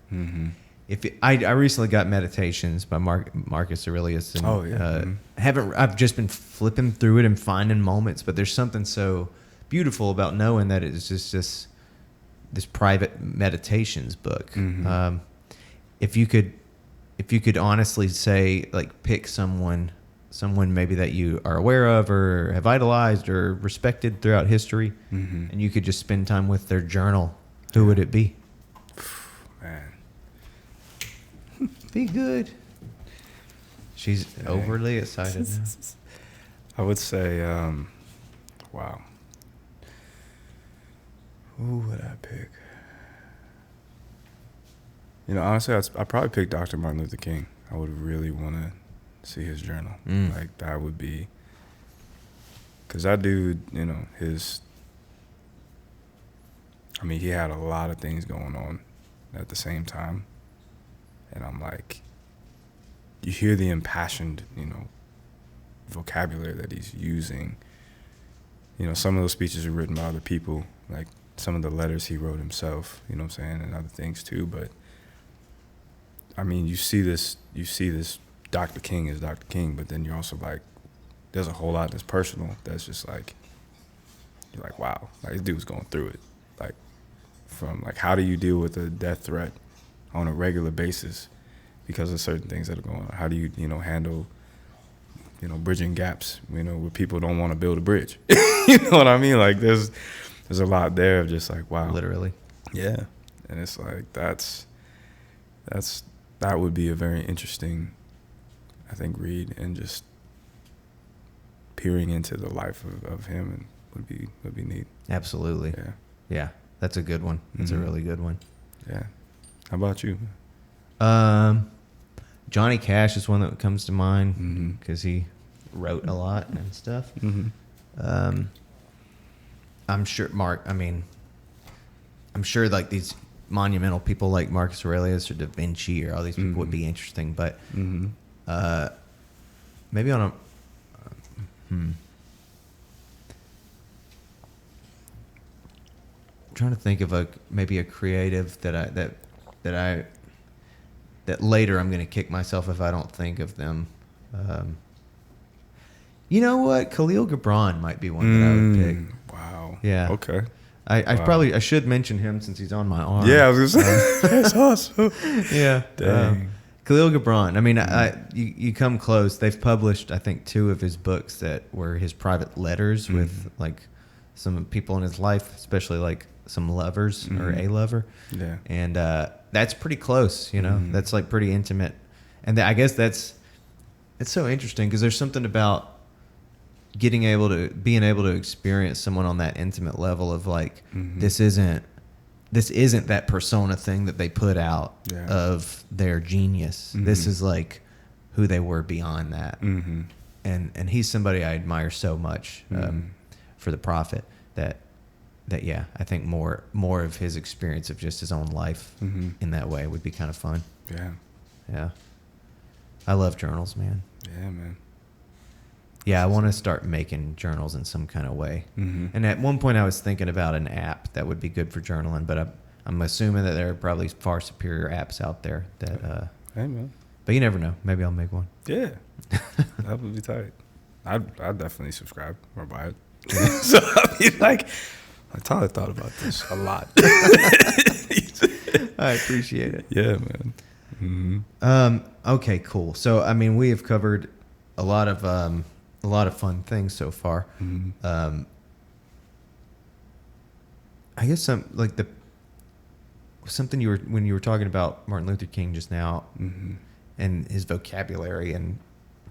I recently got Meditations by Marcus Aurelius, and I've just been flipping through it and finding moments, but there's something so beautiful about knowing that it's just this private meditations book. If you could honestly say, like, pick someone maybe that you are aware of or have idolized or respected throughout history, and you could just spend time with their journal, who would it be? Man. Be good. She's overly excited now. I would say, wow. Who would I pick? You know, honestly, I'd probably pick Dr. Martin Luther King. I would really want to see his journal. Like, that would be, because that dude, you know, he had a lot of things going on at the same time. And I'm like, you hear the impassioned, you know, vocabulary that he's using. You know, some of those speeches are written by other people, like some of the letters he wrote himself, you know what I'm saying, and other things too. But I mean, you see this Dr. King is Dr. King, but then you're also like, there's a whole lot that's personal that's just like, you're like, wow, like this dude's going through it. Like, from like, how do you deal with a death threat on a regular basis because of certain things that are going on? How do you, you know, handle, you know, bridging gaps, you know, where people don't want to build a bridge? You know what I mean? Like, there's a lot there of just like, wow. Literally. Yeah. And it's like, that would be a very interesting, I think, read, and just peering into the life of him would be neat. Absolutely. Yeah. Yeah. That's a good one. That's a really good one. Yeah. How about you? Johnny Cash is one that comes to mind because he wrote a lot and stuff. I'm sure I'm sure like these monumental people like Marcus Aurelius or Da Vinci or all these people would be interesting, but maybe on a I'm trying to think of maybe a creative that later I'm going to kick myself if I don't think of them. You know what? Khalil Gibran might be one that I would pick. Wow. Yeah. Okay. I should mention him since he's on my arm. Yeah, I was going to say. That's awesome. Yeah. Dang. Khalil Gibran. I mean, you come close. They've published, I think, 2 of his books that were his private letters with like some people in his life, especially like some lovers or a lover. Yeah. And that's pretty close, you know. That's like pretty intimate. And I guess it's so interesting because there's something about being able to experience someone on that intimate level of like, this isn't that persona thing that they put out of their genius. This is like who they were beyond that. And he's somebody I admire so much for the Prophet that yeah, I think more of his experience of just his own life in that way would be kind of fun. Yeah. I love journals, man. Yeah, man. Yeah, I want to start making journals in some kind of way. And at one point I was thinking about an app that would be good for journaling, but I'm assuming that there are probably far superior apps out there that hey, man. But you never know. Maybe I'll make one. Yeah. That would be tight. I'd definitely subscribe or buy it. So I mean, like, Tyler thought about this a lot. I appreciate it. Yeah, man. Okay, cool. So I mean, we have covered a lot of fun things so far. I guess something when you were talking about Martin Luther King just now, and his vocabulary and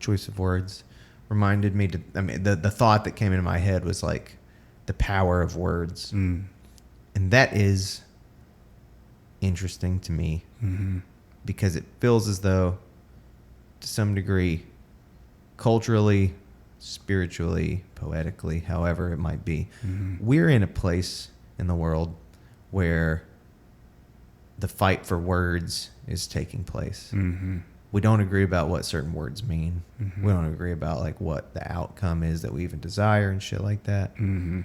choice of words reminded me the thought that came into my head was like the power of words. And that is interesting to me because it feels as though to some degree culturally, spiritually, poetically, however it might be, we're in a place in the world where the fight for words is taking place. We don't agree about what certain words mean. We don't agree about like what the outcome is that we even desire and shit like that. And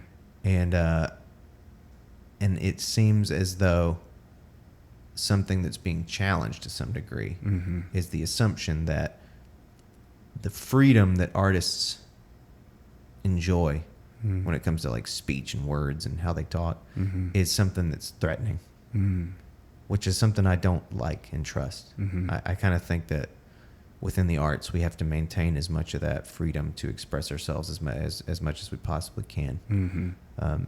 it seems as though something that's being challenged to some degree is the assumption that the freedom that artists enjoy when it comes to like speech and words and how they talk is something that's threatening, which is something I don't like and trust. I kind of think that within the arts we have to maintain as much of that freedom to express ourselves as much as we possibly can.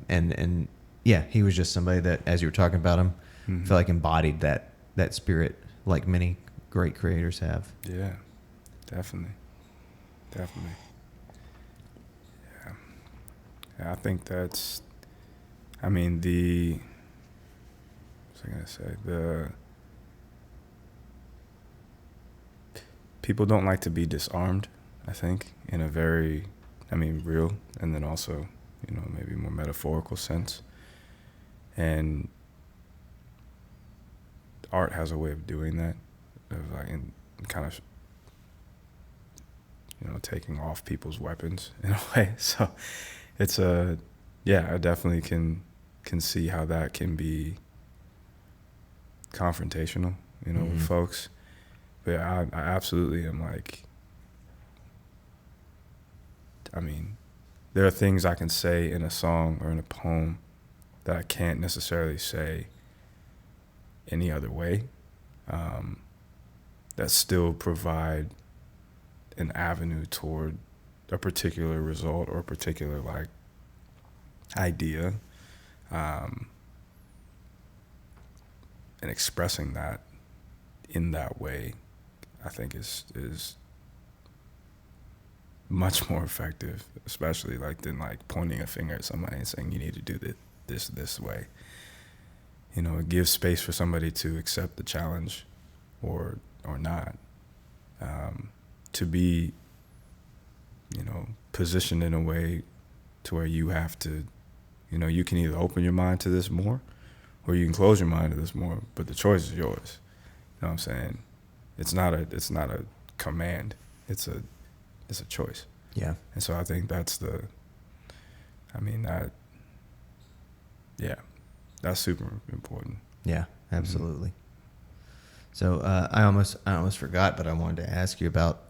And yeah, he was just somebody that, as you were talking about him, I feel like embodied that spirit like many great creators have. Yeah, definitely. Yeah, I think that's, I mean, what's I gonna say? People don't like to be disarmed, I think, in a very, real, and then also, maybe more metaphorical sense. And art has a way of doing that, of like, and kind of, taking off people's weapons in a way. So it's I definitely can see how that can be confrontational, with folks. But I absolutely am like, there are things I can say in a song or in a poem that I can't necessarily say any other way, that still provide an avenue toward a particular result or a particular like idea, and expressing that in that way, I think is much more effective, especially like than like pointing a finger at somebody and saying you need to do this way. It gives space for somebody to accept the challenge or not, to be positioned in a way to where you have to, you can either open your mind to this more or you can close your mind to this more, but the choice is yours. You know what I'm saying? It's not a command. It's a choice. Yeah. And so I think that's that's super important. Yeah, absolutely. So I almost forgot, but I wanted to ask you about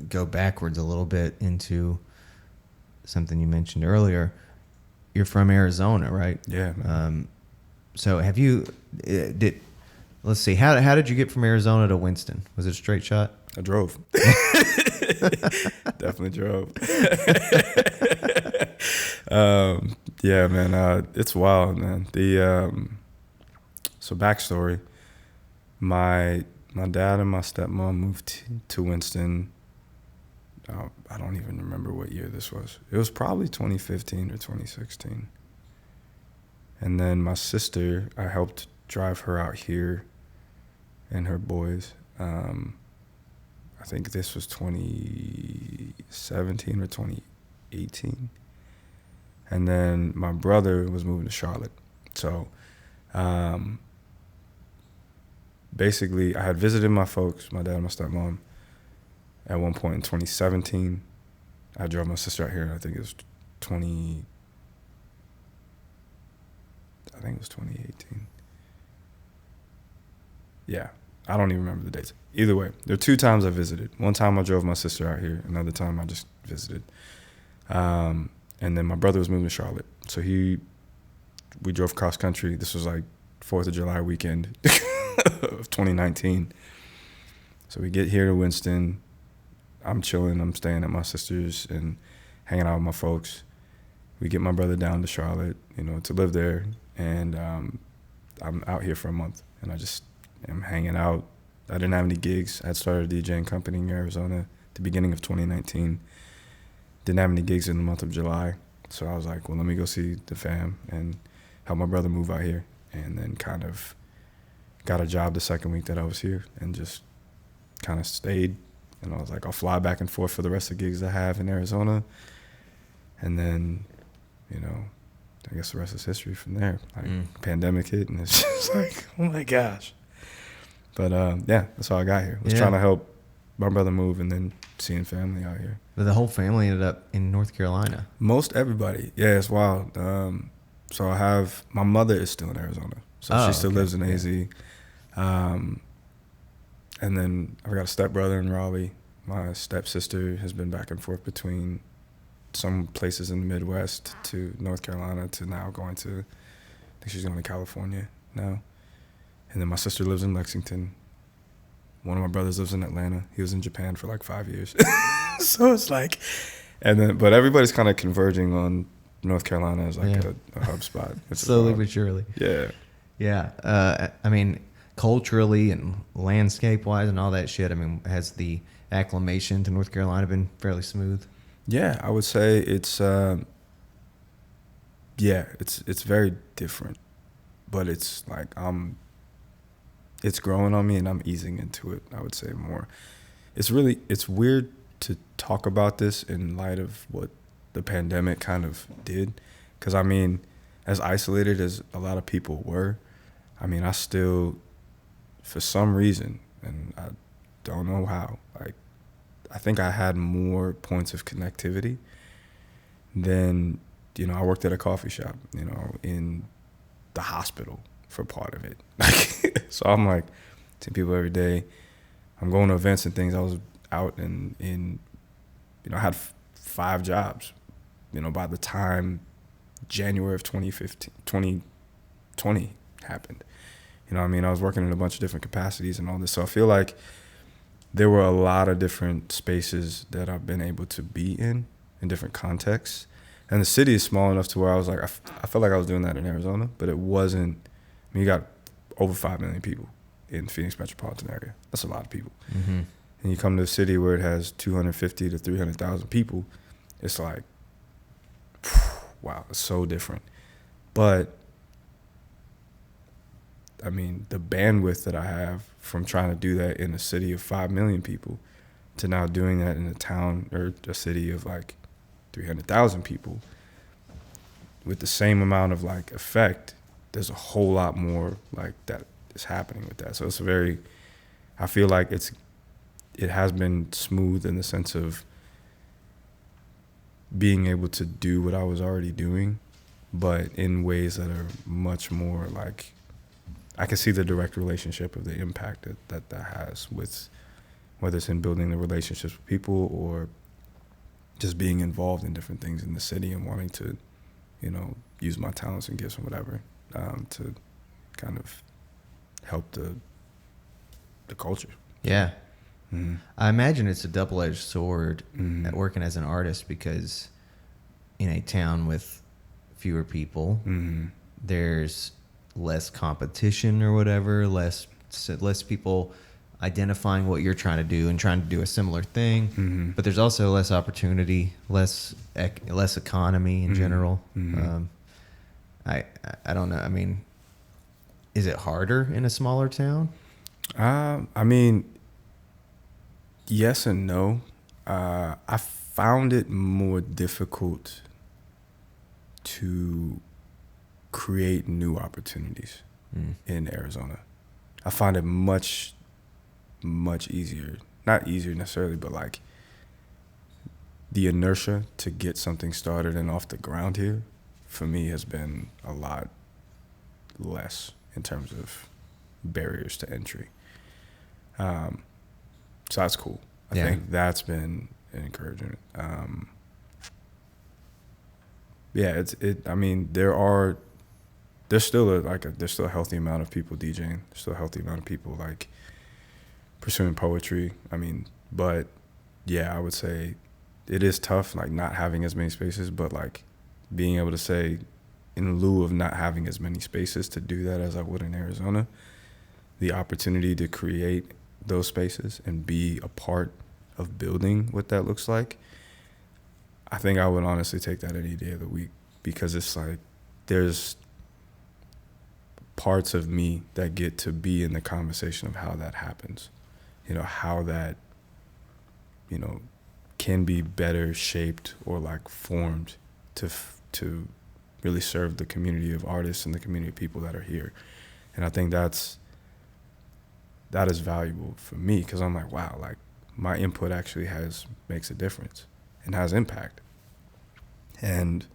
go backwards a little bit into something you mentioned earlier. You're from Arizona, right? Yeah. So have you let's see, how did you get from Arizona to Winston? Was it a straight shot? I drove. Definitely drove. Yeah, man. It's wild, man. So backstory. My dad and my stepmom moved to Winston I don't even remember what year this was. It was probably 2015 or 2016. And then my sister, I helped drive her out here and her boys. I think this was 2017 or 2018. And then my brother was moving to Charlotte. So basically, I had visited my folks, my dad and my stepmom, at one point in 2017. I drove my sister out here, I think it was 2018. Yeah, I don't even remember the dates. Either way, there are 2 times I visited. One time I drove my sister out here. Another time I just visited. And then my brother was moving to Charlotte. So we drove cross country. This was like 4th of July weekend of 2019. So we get here to Winston. I'm chilling. I'm staying at my sister's and hanging out with my folks. We get my brother down to Charlotte, to live there. And I'm out here for a month. And I just am hanging out. I didn't have any gigs. I had started a DJing company in Arizona at the beginning of 2019. Didn't have any gigs in the month of July. So I was like, well, let me go see the fam and help my brother move out here. And then kind of got a job the second week that I was here and just kind of stayed. And I was like, I'll fly back and forth for the rest of the gigs I have in Arizona. And then, I guess the rest is history from there. Pandemic hit, and it's just like, oh my gosh. But yeah, that's how I got here. Was trying to help my brother move and then seeing family out here. But the whole family ended up in North Carolina. Most everybody. Yeah, it's wild. So I have, my mother is still in Arizona. So she still lives in AZ. And then I've got a stepbrother in Raleigh. My stepsister has been back and forth between some places in the Midwest to North Carolina to now going to, I think she's going to California now. And then my sister lives in Lexington. One of my brothers lives in Atlanta. He was in Japan for like 5 years. So it's like, but everybody's kind of converging on North Carolina as like a hub spot. Slowly but surely. Yeah. Yeah. I mean, culturally and landscape-wise and all that shit, has the acclimation to North Carolina been fairly smooth? Yeah, I would say it's very different, but it's like it's growing on me and I'm easing into it, I would say more. It's weird to talk about this in light of what the pandemic kind of did, because as isolated as a lot of people were, I still, for some reason, and I don't know how, I think I had more points of connectivity than, I worked at a coffee shop, in the hospital for part of it. So I'm like, seeing people every day. I'm going to events and things. I was out in I had 5 jobs, by the time January of 2020 happened. I was working in a bunch of different capacities and all this. So I feel like there were a lot of different spaces that I've been able to be in different contexts. And the city is small enough to where I was like, I felt like I was doing that in Arizona, but it wasn't. You got over 5 million people in Phoenix metropolitan area. That's a lot of people. Mm-hmm. And you come to a city where it has 250 to 300,000 people, it's like, wow, it's so different. But the bandwidth that I have from trying to do that in a city of 5 million people to now doing that in a town or a city of like 300,000 people with the same amount of like effect, there's a whole lot more like that is happening with that. So it's I feel like it has been smooth in the sense of being able to do what I was already doing, but in ways that are much more like, I can see the direct relationship of the impact that has with, whether it's in building the relationships with people or just being involved in different things in the city and wanting to, use my talents and gifts and whatever to kind of help the culture. Yeah. Mm-hmm. I imagine it's a double-edged sword at working as an artist, because in a town with fewer people, there's less competition or whatever, less people identifying what you're trying to do and trying to do a similar thing. Mm-hmm. But there's also less opportunity, less economy in general. Mm-hmm. I don't know. I mean, is it harder in a smaller town? I mean, yes and no. I found it more difficult to create new opportunities in Arizona. I find it much easier. Not easier necessarily, but like the inertia to get something started and off the ground here, for me, has been a lot less in terms of barriers to entry. So that's cool. I think that's been an encouragement. I mean, there's still a healthy amount of people DJing. There's still a healthy amount of people like pursuing poetry. I mean, but yeah, I would say it is tough, like not having as many spaces, but like being able to say, in lieu of not having as many spaces to do that as I would in Arizona, the opportunity to create those spaces and be a part of building what that looks like, I think I would honestly take that any day of the week, because it's like there's parts of me that get to be in the conversation of how that happens, how that, can be better shaped or like formed to really serve the community of artists and the community of people that are here. And I think that is valuable for me, because I'm like, wow, like my input actually makes a difference and has impact. And,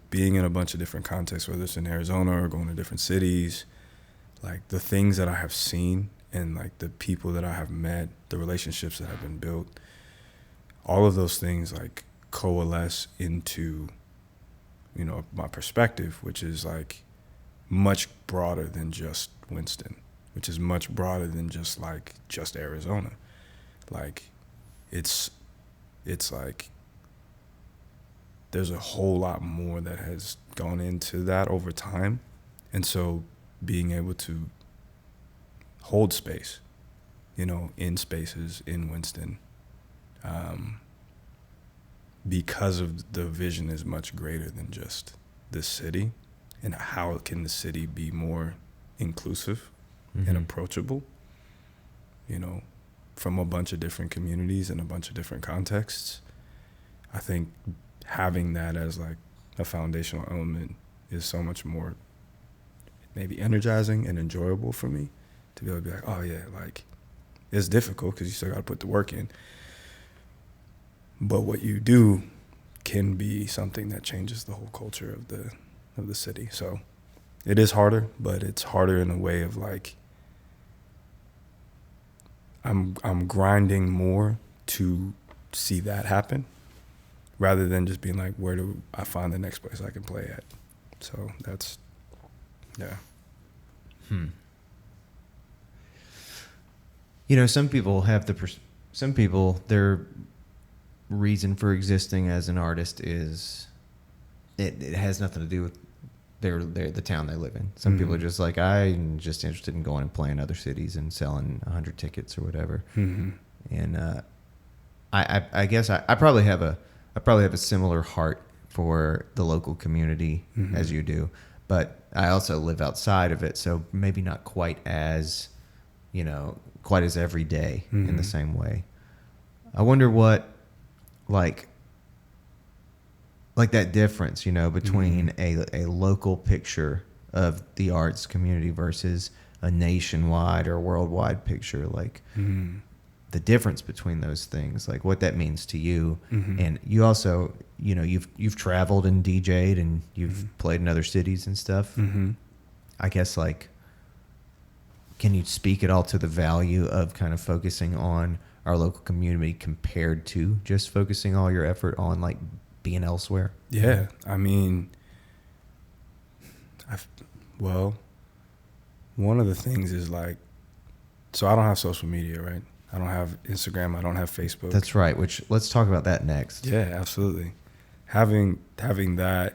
being in a bunch of different contexts, whether it's in Arizona or going to different cities, like the things that I have seen and like the people that I have met, the relationships that have been built, all of those things like coalesce into, my perspective, which is like much broader than just Winston, which is much broader than just Arizona. Like it's like there's a whole lot more that has gone into that over time. And so being able to hold space, in spaces in Winston, because of the vision is much greater than just the city, and how can the city be more inclusive and approachable, from a bunch of different communities and a bunch of different contexts. I think having that as like a foundational element is so much more maybe energizing and enjoyable for me, to be able to be like, oh yeah, like it's difficult because you still got to put the work in, but what you do can be something that changes the whole culture of the city. So it is harder, but it's harder in a way of like I'm grinding more to see that happen, rather than just being like, where do I find the next place I can play at? So that's, yeah. Some people have their reason for existing as an artist is it has nothing to do with the town they live in. Some people are just like, I'm just interested in going and playing other cities and selling 100 tickets or whatever. And I guess I probably have a similar heart for the local community as you do, but I also live outside of it, so maybe not quite as every day in the same way. I wonder what like that difference, between a local picture of the arts community versus a nationwide or worldwide picture, like the difference between those things, like what that means to you. And you also, you've traveled and DJ'd and you've played in other cities and stuff. I guess, like, can you speak at all to the value of kind of focusing on our local community compared to just focusing all your effort on like being elsewhere? Yeah, I mean, one of the things is like, so I don't have social media, right? I don't have Instagram. I don't have Facebook. That's right. Which, let's talk about that next. Yeah, absolutely. Having that,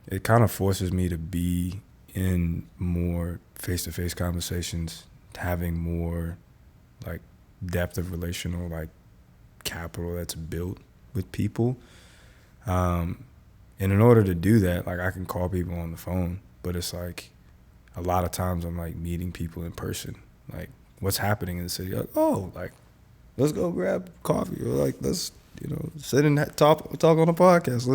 it kind of forces me to be in more face-to-face conversations, having more like depth of relational like capital that's built with people. And in order to do that, like I can call people on the phone, but it's like a lot of times I'm like meeting people in person. Like what's happening in the city? Like, oh, like let's go grab coffee, or like let's sit and talk on a podcast.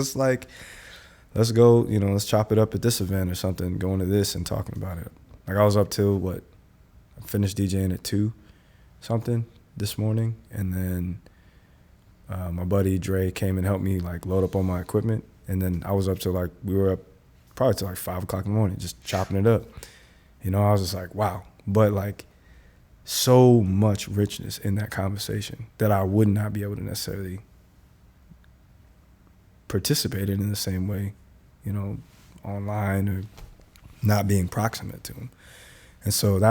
Let's go, let's chop it up at this event or something, going to this and talking about it. Like I was up till I finished DJing at 2 something this morning, and then my buddy Dre came and helped me like load up all my equipment, and then I was up till we were up probably till like 5 o'clock in the morning just chopping it up. I was just like, wow. But like so much richness in that conversation that I would not be able to necessarily participate in the same way, online or not being proximate to them. And so I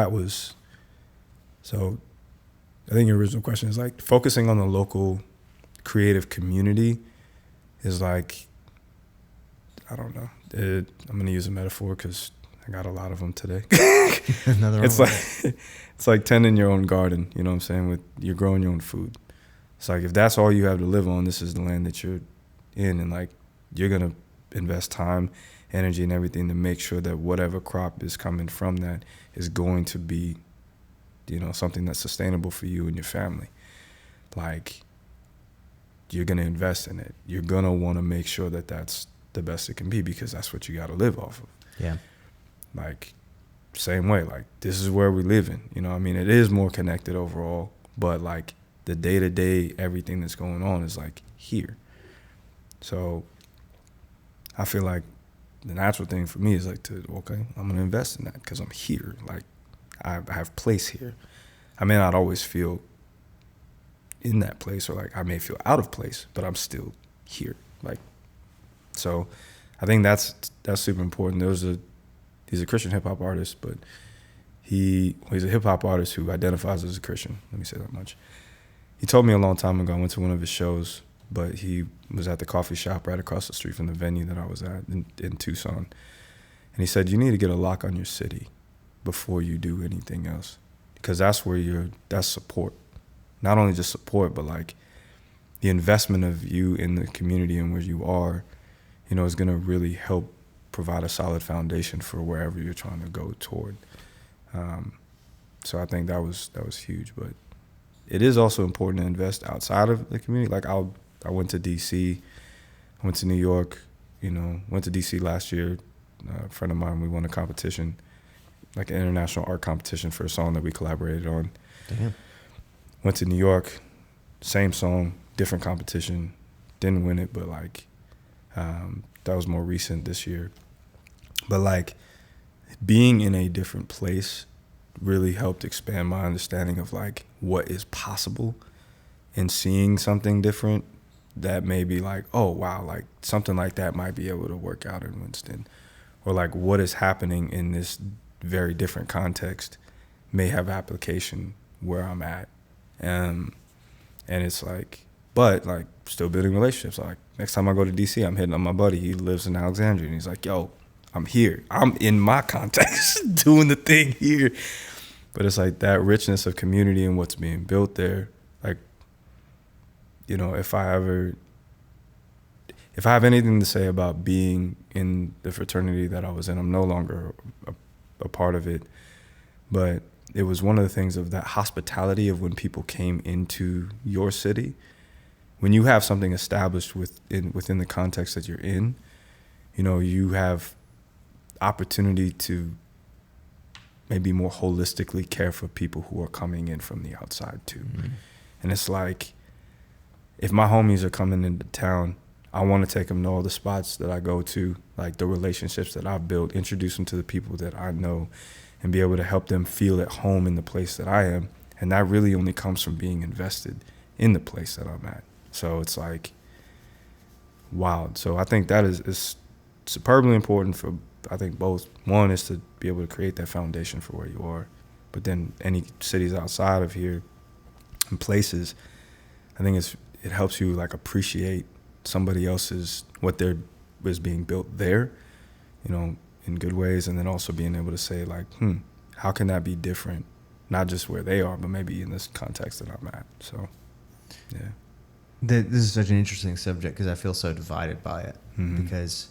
think your original question is like focusing on the local creative community is like, I don't know. I'm going to use a metaphor because I got a lot of them today. It's like tending your own garden, you know what I'm saying? You're growing your own food. It's like if that's all you have to live on, this is the land that you're in, and like you're going to invest time, energy, and everything to make sure that whatever crop is coming from that is going to be, something that's sustainable for you and your family. Like you're going to invest in it. You're going to want to make sure that that's the best it can be, because that's what you got to live off of. Yeah. Like same way, like this is where we live in, it is more connected overall, but like the day-to-day, everything that's going on is like here. So I feel like the natural thing for me is like I'm going to invest in that because I'm here. Like I have place here. I may not always feel in that place, or like I may feel out of place, but I'm still here. Like, so I think that's super important. He's a Christian hip hop artist, but he's a hip hop artist who identifies as a Christian. Let me say that much. He told me a long time ago, I went to one of his shows, but he was at the coffee shop right across the street from the venue that I was at in Tucson. And he said, you need to get a lock on your city before you do anything else, because that's where that's support. Not only just support, but like the investment of you in the community and where you are, is going to really help provide a solid foundation for wherever you're trying to go toward. So I think that was huge, but it is also important to invest outside of the community. Like I went to DC, I went to New York, went to DC last year. A friend of mine, we won a competition, like an international art competition for a song that we collaborated on. Damn. Went to New York, same song, different competition, didn't win it, but like that was more recent this year. But like being in a different place really helped expand my understanding of like what is possible, and seeing something different that may be like, oh wow, like something like that might be able to work out in Winston, or like what is happening in this very different context may have application where I'm at. And it's like, but like still building relationships. Like next time I go to DC, I'm hitting up my buddy. He lives in Alexandria, and he's like, yo, I'm here. I'm in my context doing the thing here. But it's like that richness of community and what's being built there. Like, if I have anything to say about being in the fraternity that I was in, I'm no longer a part of it. But it was one of the things of that hospitality of when people came into your city. When you have something established within the context that you're in, you have opportunity to maybe more holistically care for people who are coming in from the outside too. Mm-hmm. And it's like, if my homies are coming into town, I want to take them to all the spots that I go to, like the relationships that I've built, introduce them to the people that I know, and be able to help them feel at home in the place that I am. And that really only comes from being invested in the place that I'm at. So it's like wild. So I think that is superbly important for, I think both. One is to be able to create that foundation for where you are, but then any cities outside of here and places, I think it helps you like appreciate somebody else's, what is being built there, in good ways, and then also being able to say like, how can that be different not just where they are, but maybe in this context that I'm at. So, yeah. This is such an interesting subject because I feel so divided by it, because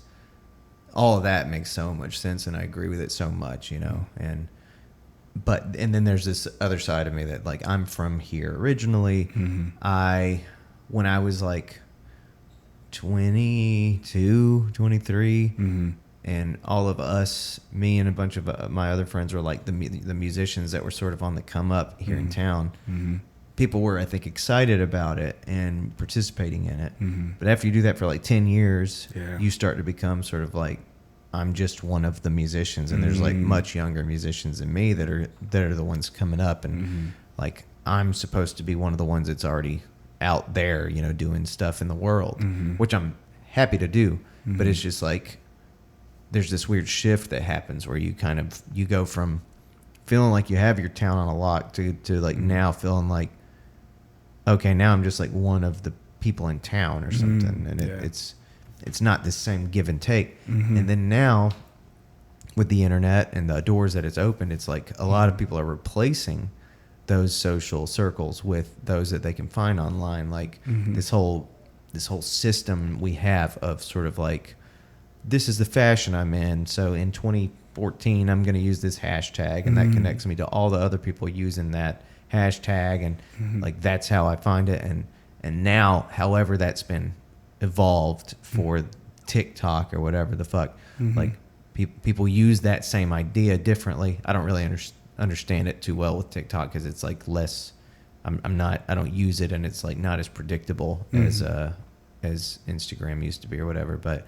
all of that makes so much sense and I agree with it so much, and then there's this other side of me that, like, I'm from here originally. When I was like 22, 23, and all of us, me and a bunch of my other friends were like the musicians that were sort of on the come up here in town. People were, I think, excited about it and participating in it. But after you do that for like 10 years, you start to become sort of like, I'm just one of the musicians, and there's like much younger musicians than me that are the ones coming up, and like I'm supposed to be one of the ones that's already out there, doing stuff in the world, which I'm happy to do. But it's just like there's this weird shift that happens where you go from feeling like you have your town on a lock to like now feeling like, okay, now I'm just like one of the people in town or something, and it's not the same give and take. And then now with the internet and the doors that it's opened, it's like a lot of people are replacing those social circles with those that they can find online. Like this whole system we have of sort of like, this is the fashion I'm in, so in 2014 I'm going to use this hashtag, and that connects me to all the other people using that hashtag, and like that's how I find it. And now, however that's been evolved for TikTok or whatever the fuck, like people use that same idea differently. I don't really understand it too well with TikTok because it's like less. I don't use it, and it's like not as predictable as Instagram used to be or whatever. But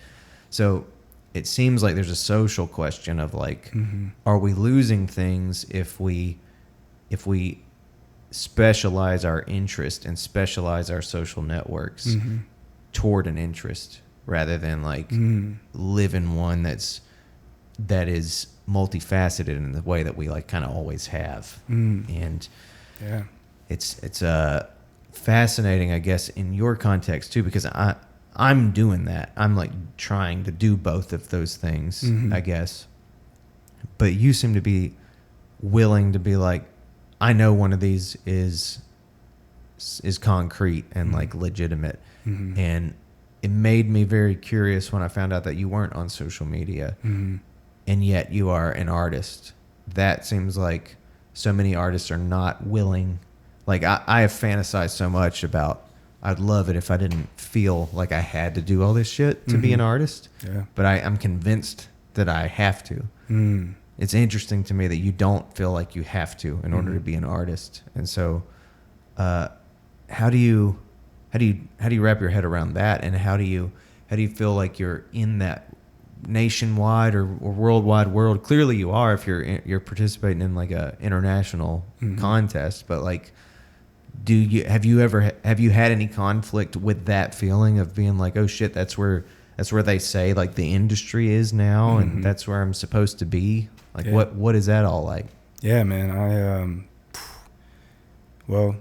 so it seems like there's a social question of like, are we losing things if we specialize our interest and specialize our social networks toward an interest rather than like live in one that is multifaceted in the way that we like kind of always have. And it's fascinating, I guess, in your context too, because I'm doing that. I'm like trying to do both of those things, I guess. But you seem to be willing to be like, I know one of these is concrete and like legitimate. And it made me very curious when I found out that you weren't on social media, and yet you are an artist. That seems like so many artists are not willing. Like I have fantasized so much about, I'd love it if I didn't feel like I had to do all this shit to be an artist. But I'm convinced that I have to. It's interesting to me that you don't feel like you have to in order to be an artist. And so, how do you wrap your head around that? And how do you feel like you're in that nationwide or worldwide world? Clearly you are if you're participating in like a international contest. But like, have you had any conflict with that feeling of being like, oh shit, that's where they say like the industry is now, and that's where I'm supposed to be? Like, what is that all like? Yeah, man. Well,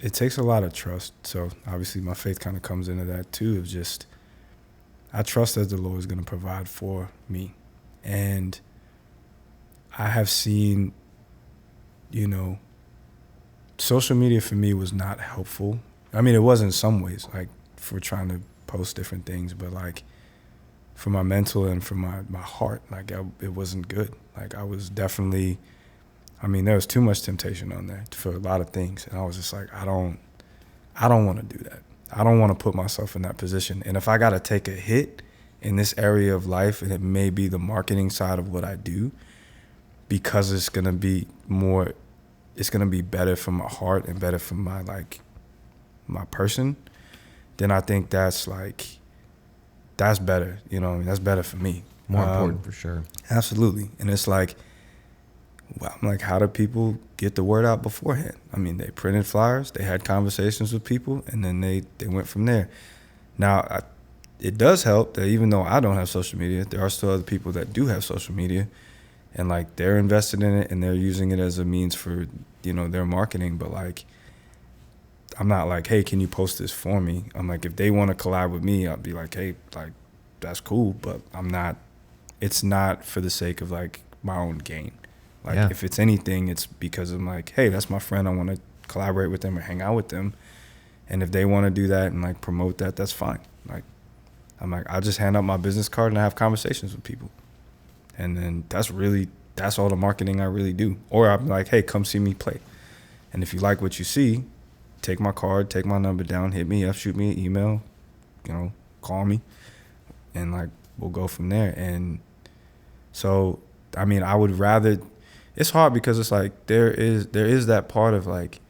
it takes a lot of trust. So obviously my faith kind of comes into that too. Of just, I trust that the Lord is going to provide for me. And I have seen, social media for me was not helpful. I mean, it was in some ways, like for trying to post different things, but like for my mental and for my heart, like it wasn't good. Like I was definitely, there was too much temptation on there for a lot of things. And I was just like, I don't want to do that. I don't want to put myself in that position. And if I got to take a hit in this area of life, and it may be the marketing side of what I do, because it's going to be better for my heart and better for my person, then I think that's better. That's better for me. More important for sure. Absolutely. And it's like, well, I'm like, how do people get the word out beforehand? They printed flyers, they had conversations with people, and then they went from there. Now, it does help that even though I don't have social media, there are still other people that do have social media, and like they're invested in it and they're using it as a means for, their marketing. But like, I'm not like, hey, can you post this for me? I'm like, if they want to collab with me, I'll be like, hey, like, that's cool, but it's not for the sake of like my own gain. Like Yeah. if it's anything, it's because I'm like, hey, that's my friend. I want to collaborate with them or hang out with them. And if they want to do that and like promote that, that's fine. Like, I'm like, I'll just hand out my business card and I have conversations with people. And then that's all the marketing I really do. Or I'm like, hey, come see me play. And if you like what you see, take my card, take my number down, hit me up, shoot me an email, call me. And like, we'll go from there. And so, I mean, I would rather, it's hard because it's like, there is that part of like,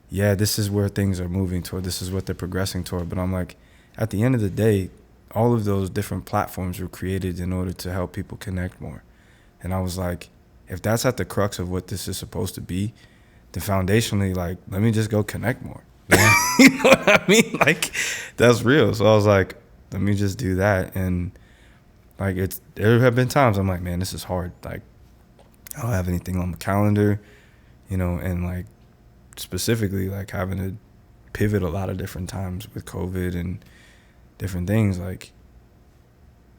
yeah, this is where things are moving toward. This is what they're progressing toward. But I'm like, at the end of the day, all of those different platforms were created in order to help people connect more. And I was like, if that's at the crux of what this is supposed to be, then foundationally, like, let me just go connect more. Yeah. You know what I mean? Like, that's real. So I was like, let me just do that. And like, there have been times I'm like, man, this is hard. Like, I don't have anything on the calendar, and like, specifically like having to pivot a lot of different times with COVID and different things. Like,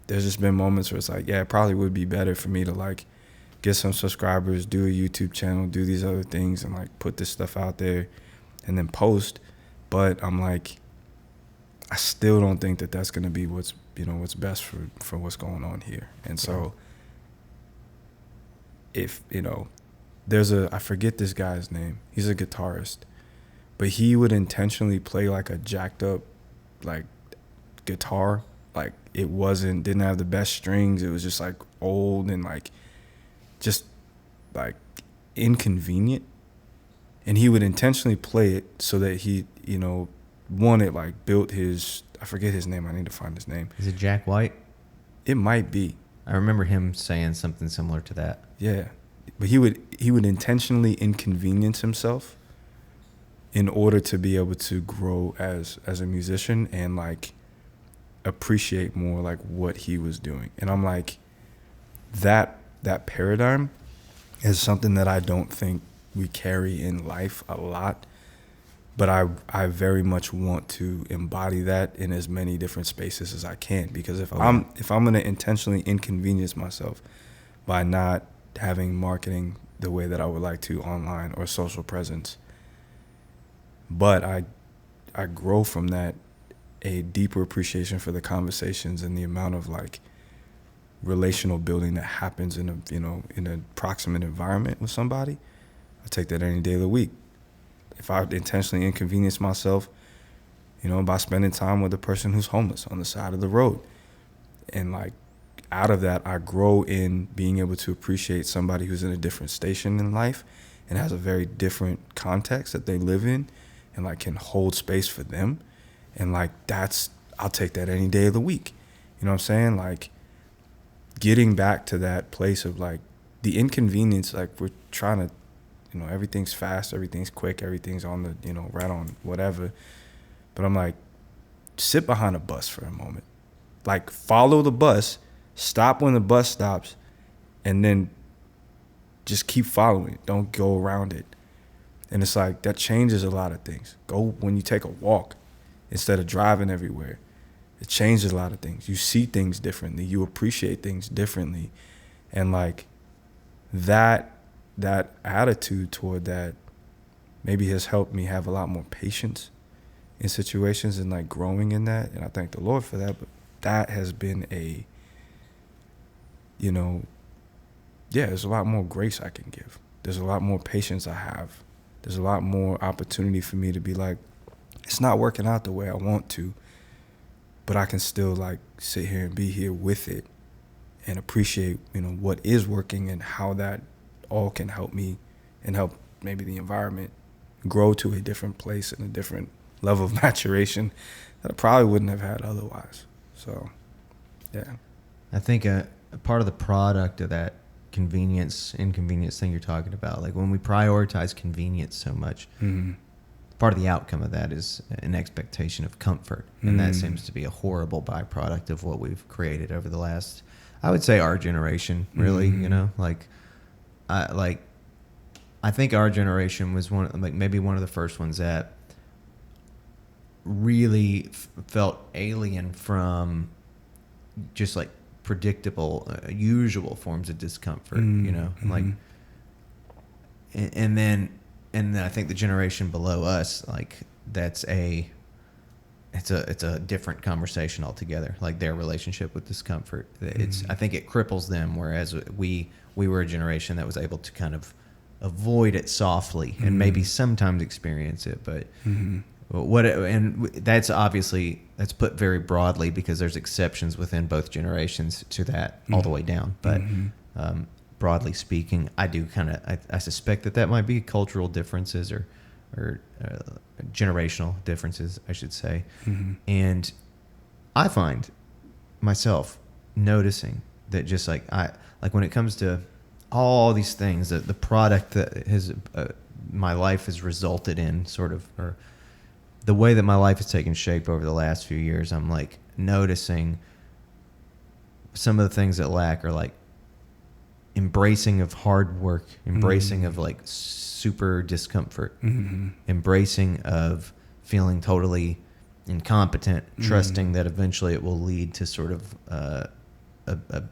there's just been moments where it's like, yeah, it probably would be better for me to like get some subscribers, do a YouTube channel, do these other things, and like put this stuff out there and then post. But I'm like, I still don't think that that's going to be what's best for what's going on here. And so if, I forget this guy's name. He's a guitarist, but he would intentionally play like a jacked up, like, guitar. Like, it didn't have the best strings. It was just like old and like, just like inconvenient. And he would intentionally play it so that he, it like built his, I forget his name. I need to find his name. Is it Jack White? It might be. I remember him saying something similar to that. Yeah. But he would intentionally inconvenience himself in order to be able to grow as a musician and like appreciate more like what he was doing. And I'm like, that paradigm is something that I don't think we carry in life a lot, but I very much want to embody that in as many different spaces as I can, because if I'm going to intentionally inconvenience myself by not having marketing the way that I would like to online or social presence, but I grow from that a deeper appreciation for the conversations and the amount of like relational building that happens in a proximate environment with somebody, I take that any day of the week. If I intentionally inconvenience myself, by spending time with a person who's homeless on the side of the road, and like out of that, I grow in being able to appreciate somebody who's in a different station in life and has a very different context that they live in, and like can hold space for them. And like, I'll take that any day of the week. You know what I'm saying? Like, getting back to that place of like the inconvenience, like we're trying to, everything's fast, everything's quick, everything's on the, right on whatever. But I'm like, sit behind a bus for a moment. Like, follow the bus, stop when the bus stops, and then just keep following it. Don't go around it. And it's like, that changes a lot of things. Go when you take a walk instead of driving everywhere. It changes a lot of things. You see things differently. You appreciate things differently. And like that attitude toward that maybe has helped me have a lot more patience in situations and like growing in that. And I thank the Lord for that. But that has been there's a lot more grace I can give. There's a lot more patience I have. There's a lot more opportunity for me to be like, it's not working out the way I want to, but I can still like sit here and be here with it and appreciate, what is working and how that all can help me and help maybe the environment grow to a different place and a different level of maturation that I probably wouldn't have had otherwise. So, yeah. I think a part of the product of that inconvenience thing you're talking about, like when we prioritize convenience so much, part of the outcome of that is an expectation of comfort. And that seems to be a horrible byproduct of what we've created over the last, I would say, our generation, really, I think our generation was maybe one of the first ones that really felt alien from just like predictable, usual forms of discomfort, like and then I think the generation below us, like it's a different conversation altogether. Like their relationship with discomfort, I think it cripples them. Whereas we were a generation that was able to kind of avoid it softly and maybe sometimes experience it. But that's obviously, that's put very broadly because there's exceptions within both generations to that all the way down. But broadly speaking, I do I suspect that might be cultural differences or generational differences, I should say. And I find myself noticing that just like when it comes to all these things, that the product that my life has resulted in, sort of, or the way that my life has taken shape over the last few years, I'm like noticing some of the things that lack are like embracing of hard work, embracing of like super discomfort, embracing of feeling totally incompetent, trusting that eventually it will lead to sort of a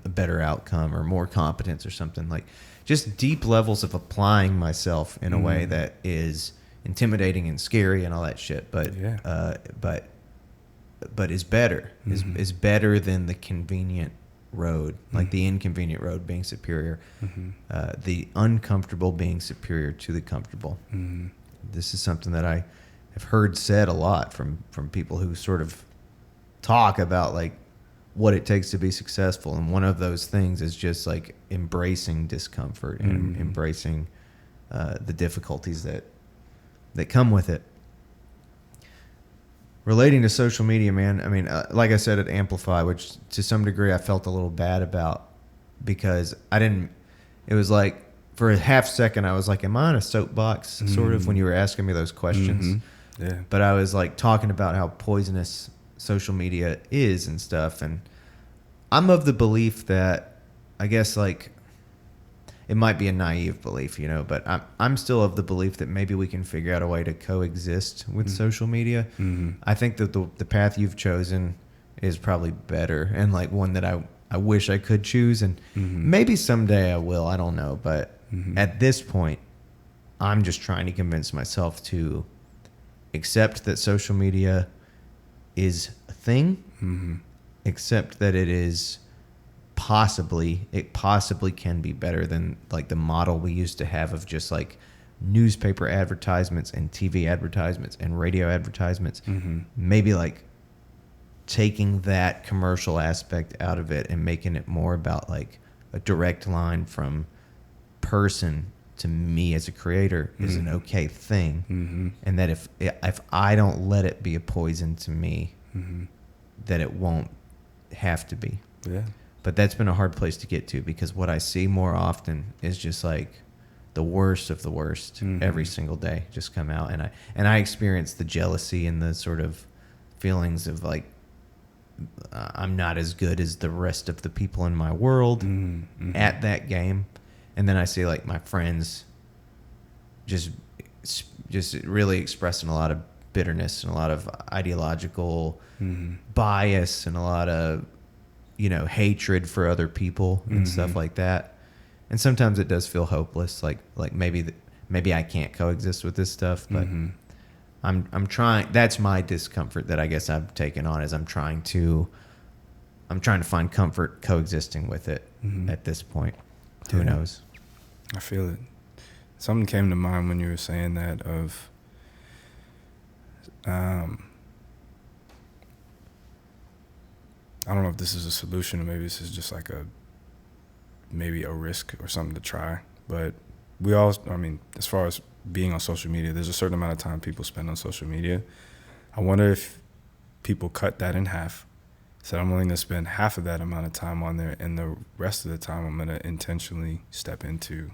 better outcome or more competence or something. Like just deep levels of applying myself in a way that is intimidating and scary and all that shit, but is better, is better than the convenient road, like the inconvenient road being superior, the uncomfortable being superior to the comfortable. This is something that I have heard said a lot from people who sort of talk about like what it takes to be successful, and one of those things is just like embracing discomfort and embracing the difficulties that come with it. Relating to social media, man, I mean, like I said at Amplify, which to some degree I felt a little bad about, because it was like for a half second I was like, am I on a soapbox sort of when you were asking me those questions? Yeah. But I was like talking about how poisonous social media is and stuff, and I'm of the belief that, I guess like it might be a naive belief, you know, but I'm still of the belief that maybe we can figure out a way to coexist with social media. I think that the path you've chosen is probably better, and like one that I wish I could choose, and maybe someday I will, I don't know. But at this point, I'm just trying to convince myself to accept that social media is a thing, accept that it possibly can be better than like the model we used to have of just like newspaper advertisements and TV advertisements and radio advertisements. Maybe like taking that commercial aspect out of it and making it more about like a direct line from person to me as a creator is an okay thing. And that if I don't let it be a poison to me, that it won't have to be. Yeah. But that's been a hard place to get to, because what I see more often is just like the worst of the worst every single day just come out, and I experience the jealousy and the sort of feelings of like I'm not as good as the rest of the people in my world at that game. And then I see like my friends just really expressing a lot of bitterness and a lot of ideological bias and a lot of, you know, hatred for other people and stuff like that. And sometimes it does feel hopeless, like maybe I can't coexist with this stuff, but I'm trying. That's my discomfort that I guess I've taken on, is I'm trying to find comfort coexisting with it at this point. Who knows? I feel it. Something came to mind when you were saying that of I don't know if this is a solution or maybe this is just like maybe a risk or something to try. But as far as being on social media, there's a certain amount of time people spend on social media. I wonder if people cut that in half. So I'm willing to spend half of that amount of time on there, and the rest of the time I'm going to intentionally step into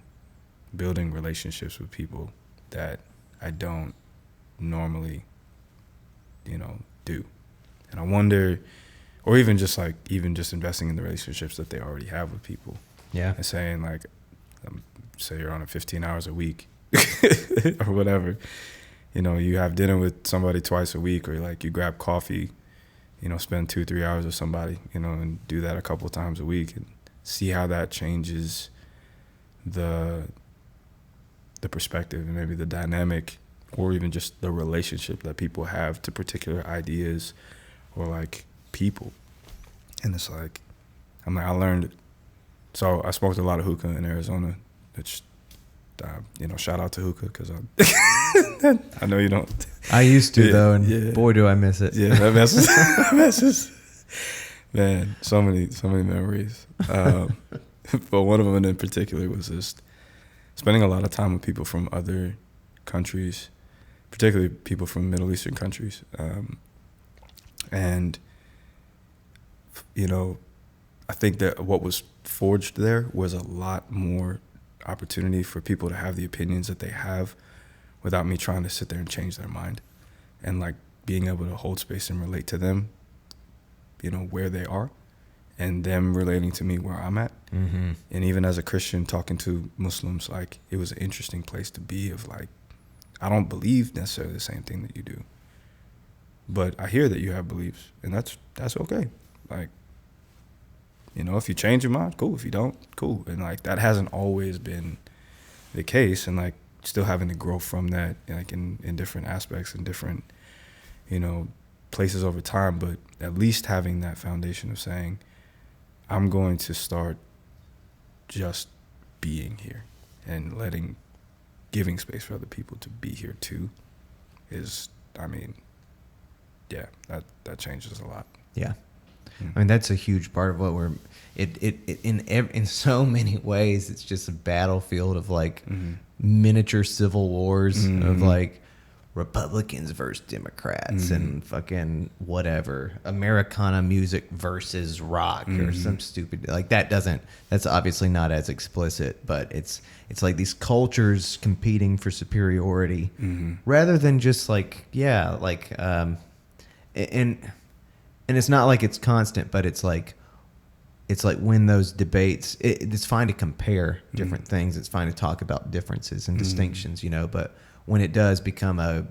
building relationships with people that I don't normally, do. And I wonder, or even just investing in the relationships that they already have with people. Yeah. And saying like, say you're on a 15 hours a week or whatever, you have dinner with somebody twice a week, or like you grab coffee, spend 2-3 hours with somebody, and do that a couple times a week, and see how that changes the the perspective and maybe the dynamic or even just the relationship that people have to particular ideas or like people. And it's like, I learned, so I smoked a lot of hookah in Arizona. It's, shout out to hookah because I know you don't. I used to though, and boy, do I miss it. Yeah, that messes. That messes. Man, so many memories. But one of them in particular was just spending a lot of time with people from other countries, particularly people from Middle Eastern countries. And, I think that what was forged there was a lot more opportunity for people to have the opinions that they have without me trying to sit there and change their mind, and like being able to hold space and relate to them, where they are, and them relating to me where I'm at. Mm-hmm. And even as a Christian talking to Muslims, like it was an interesting place to be of like, I don't believe necessarily the same thing that you do, but I hear that you have beliefs, and that's okay. Like, if you change your mind, cool. If you don't, cool. And like that hasn't always been the case, and like still having to grow from that, like in different aspects and different, places over time. But at least having that foundation of saying, I'm going to start just being here and giving space for other people to be here too is, that changes a lot. Yeah. I mean, that's a huge part of what in so many ways, it's just a battlefield of like miniature civil wars of like Republicans versus Democrats and fucking whatever, Americana music versus rock or some stupid, like that's obviously not as explicit, but it's like these cultures competing for superiority rather than just like, and it's not like it's constant, but it's like when those debates, it's fine to compare different things. It's fine to talk about differences and distinctions, but when it does become a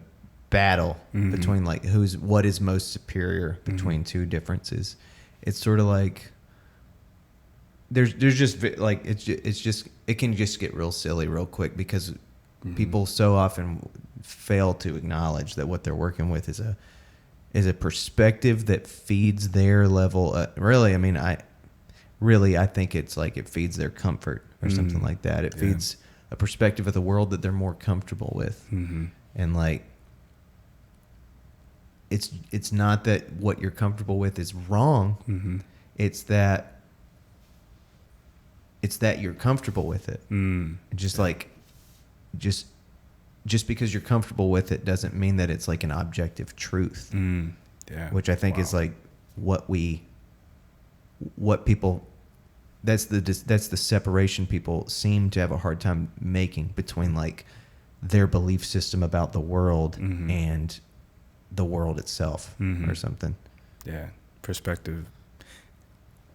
battle between like what is most superior between two differences, it's sort of like there's just like, it can just get real silly real quick because people so often fail to acknowledge that what they're working with is a perspective that feeds their level. I think it's like it feeds their comfort or something like that. It feeds a perspective of the world that they're more comfortable with. And like, it's not that what you're comfortable with is wrong. It's that you're comfortable with it. Just because you're comfortable with it doesn't mean that it's like an objective truth. Which I think is like what people, that's the separation people seem to have a hard time making between like their belief system about the world and the world itself or something. Yeah. Perspective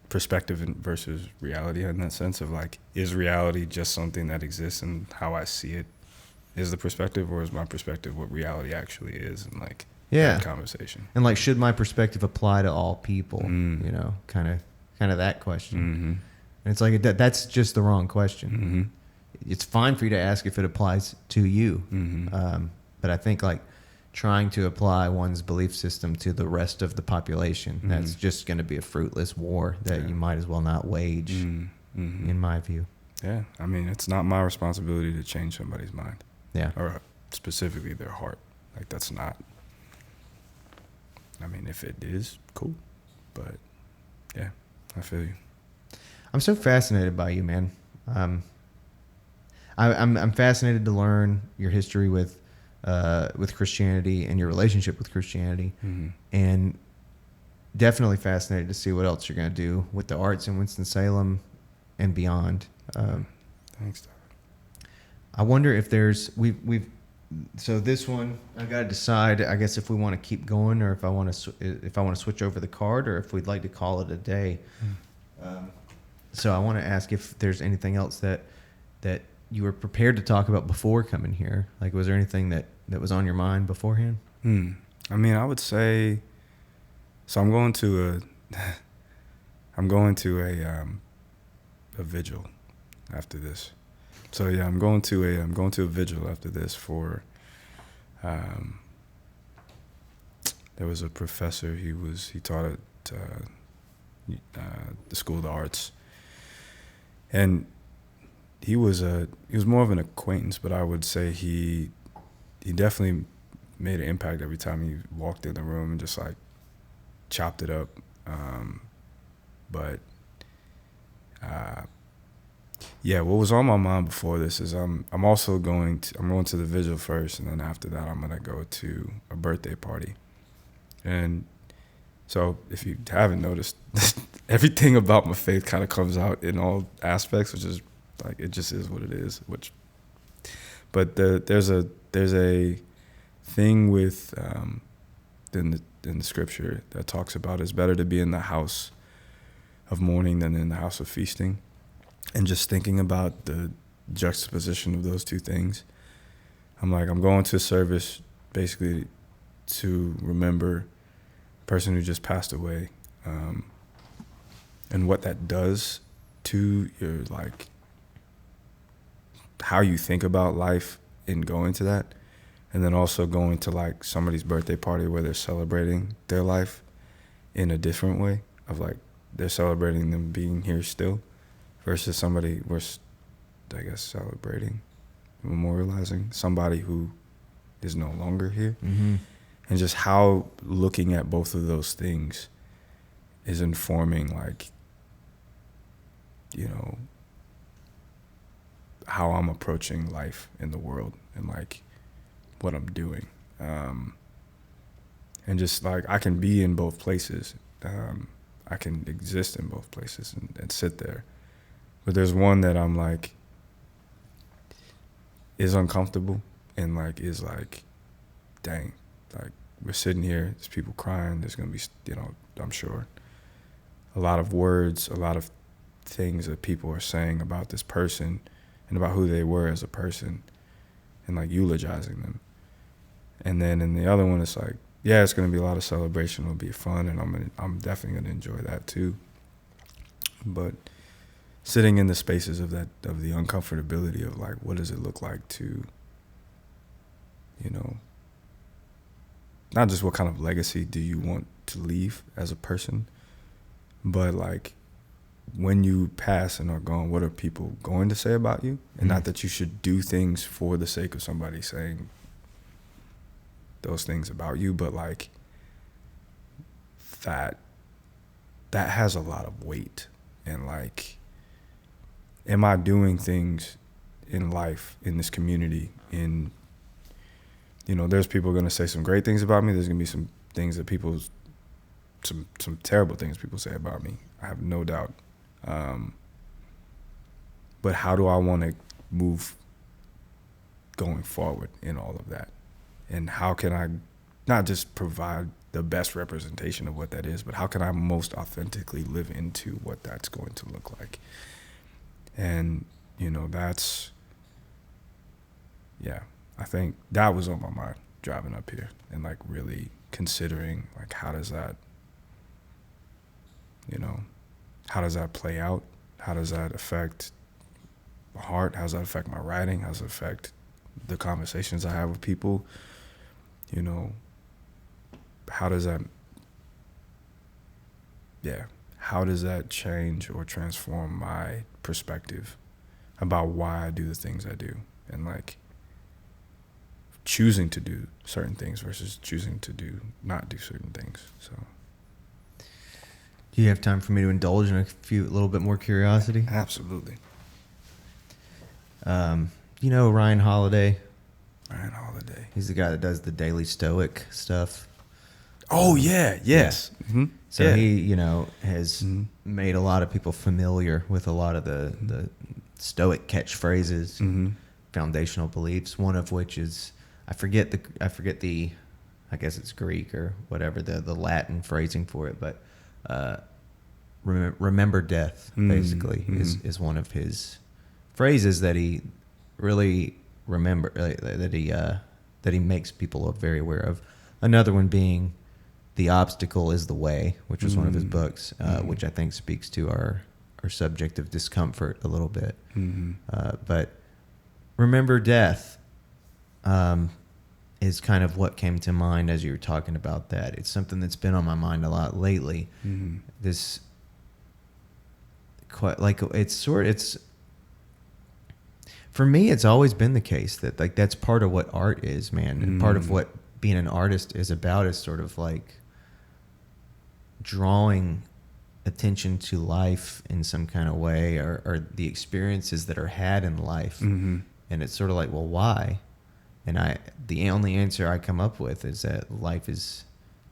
versus reality in that sense of like, is reality just something that exists and how I see it is the perspective, or is my perspective what reality actually is? And like, that conversation. And like, should my perspective apply to all people? Kind of that question. And it's like, that's just the wrong question. It's fine for you to ask if it applies to you. But I think like trying to apply one's belief system to the rest of the population, that's just going to be a fruitless war that you might as well not wage, in my view. Yeah. I mean, it's not my responsibility to change somebody's mind. Yeah. Or specifically their heart. Like, that's not. I mean, if it is, cool. But yeah, I feel you. I'm so fascinated by you, man. I'm fascinated to learn your history with Christianity and your relationship with Christianity, and definitely fascinated to see what else you're going to do with the arts in Winston-Salem and beyond. Thanks, Doc. I wonder if there's so this one I got to decide, I guess, if we want to keep going or if I want to switch over the card or if we'd like to call it a day. So I want to ask if there's anything else that you were prepared to talk about before coming here. Like, was there anything that was on your mind beforehand? I mean, I would say, so I'm going to a vigil after this. So yeah, I'm going to a vigil after this for. There was a professor. He taught at the School of the Arts, and he was more of an acquaintance, but I would say he definitely made an impact every time he walked in the room and just like chopped it up. Yeah, what was on my mind before this is I'm going to the vigil first, and then after that I'm gonna go to a birthday party. And so if you haven't noticed, everything about my faith kind of comes out in all aspects, which is like, it just is what it is. But there's a thing with in the scripture that talks about it's better to be in the house of mourning than in the house of feasting. And just thinking about the juxtaposition of those two things, I'm going to a service basically to remember a person who just passed away, and what that does to your, like, how you think about life in going to that, and then also going to like somebody's birthday party where they're celebrating their life in a different way, of like they're celebrating them being here still, versus somebody we're, I guess, celebrating, memorializing somebody who is no longer here. Mm-hmm. And just how looking at both of those things is informing, like, you know, how I'm approaching life in the world and like what I'm doing. And just like, I can be in both places. I can exist in both places and sit there. But there's one that I'm like, is uncomfortable and like, is like, dang, like, we're sitting here, there's people crying, there's gonna be, you know, I'm sure, a lot of words, a lot of things that people are saying about this person and about who they were as a person, and like eulogizing them. And then in the other one, it's like, yeah, it's gonna be a lot of celebration, it'll be fun, and I'm definitely gonna enjoy that too. But sitting in the spaces of the uncomfortability of like, what does it look like to, you know, not just what kind of legacy do you want to leave as a person, but like, when you pass and are gone, what are people going to say about you? And not that you should do things for the sake of somebody saying those things about you, but like, that has a lot of weight. And like, am I doing things in life, in this community, in, you know, there's people going to say some great things about me. There's going to be some things that some terrible things people say about me. I have no doubt. But how do I want to move going forward in all of that? And how can I not just provide the best representation of what that is, but how can I most authentically live into what that's going to look like? And, you know, I think that was on my mind driving up here, and like really considering like, how does that, you know, how does that play out? How does that affect my heart? How does that affect my writing? How does it affect the conversations I have with people? You know, how does that change or transform my perspective about why I do the things I do, and like choosing to do certain things versus choosing to not do certain things. So, do you have time for me to indulge in a little bit more curiosity? Absolutely. You know Ryan Holiday? Ryan Holiday. He's the guy that does the Daily Stoic stuff. Oh, yeah. Yes. Yeah. Mm-hmm. So he, you know, has made a lot of people familiar with a lot of the Stoic catchphrases, foundational beliefs, one of which is, I forget the, I guess it's Greek or whatever, the Latin phrasing for it, but remember death, basically, is one of his phrases that he really that he makes people very aware of. Another one being, the obstacle is the way, which was one of his books, which I think speaks to our subjective discomfort a little bit. But remember death is kind of what came to mind as you were talking about that. It's something that's been on my mind a lot lately. Mm-hmm. This quite like it's for me, it's always been the case that like that's part of what art is, man. And part of what being an artist is about is sort of like drawing attention to life in some kind of way, or the experiences that are had in life. Mm-hmm. And it's sort of like, well, why? And the only answer I come up with is that life is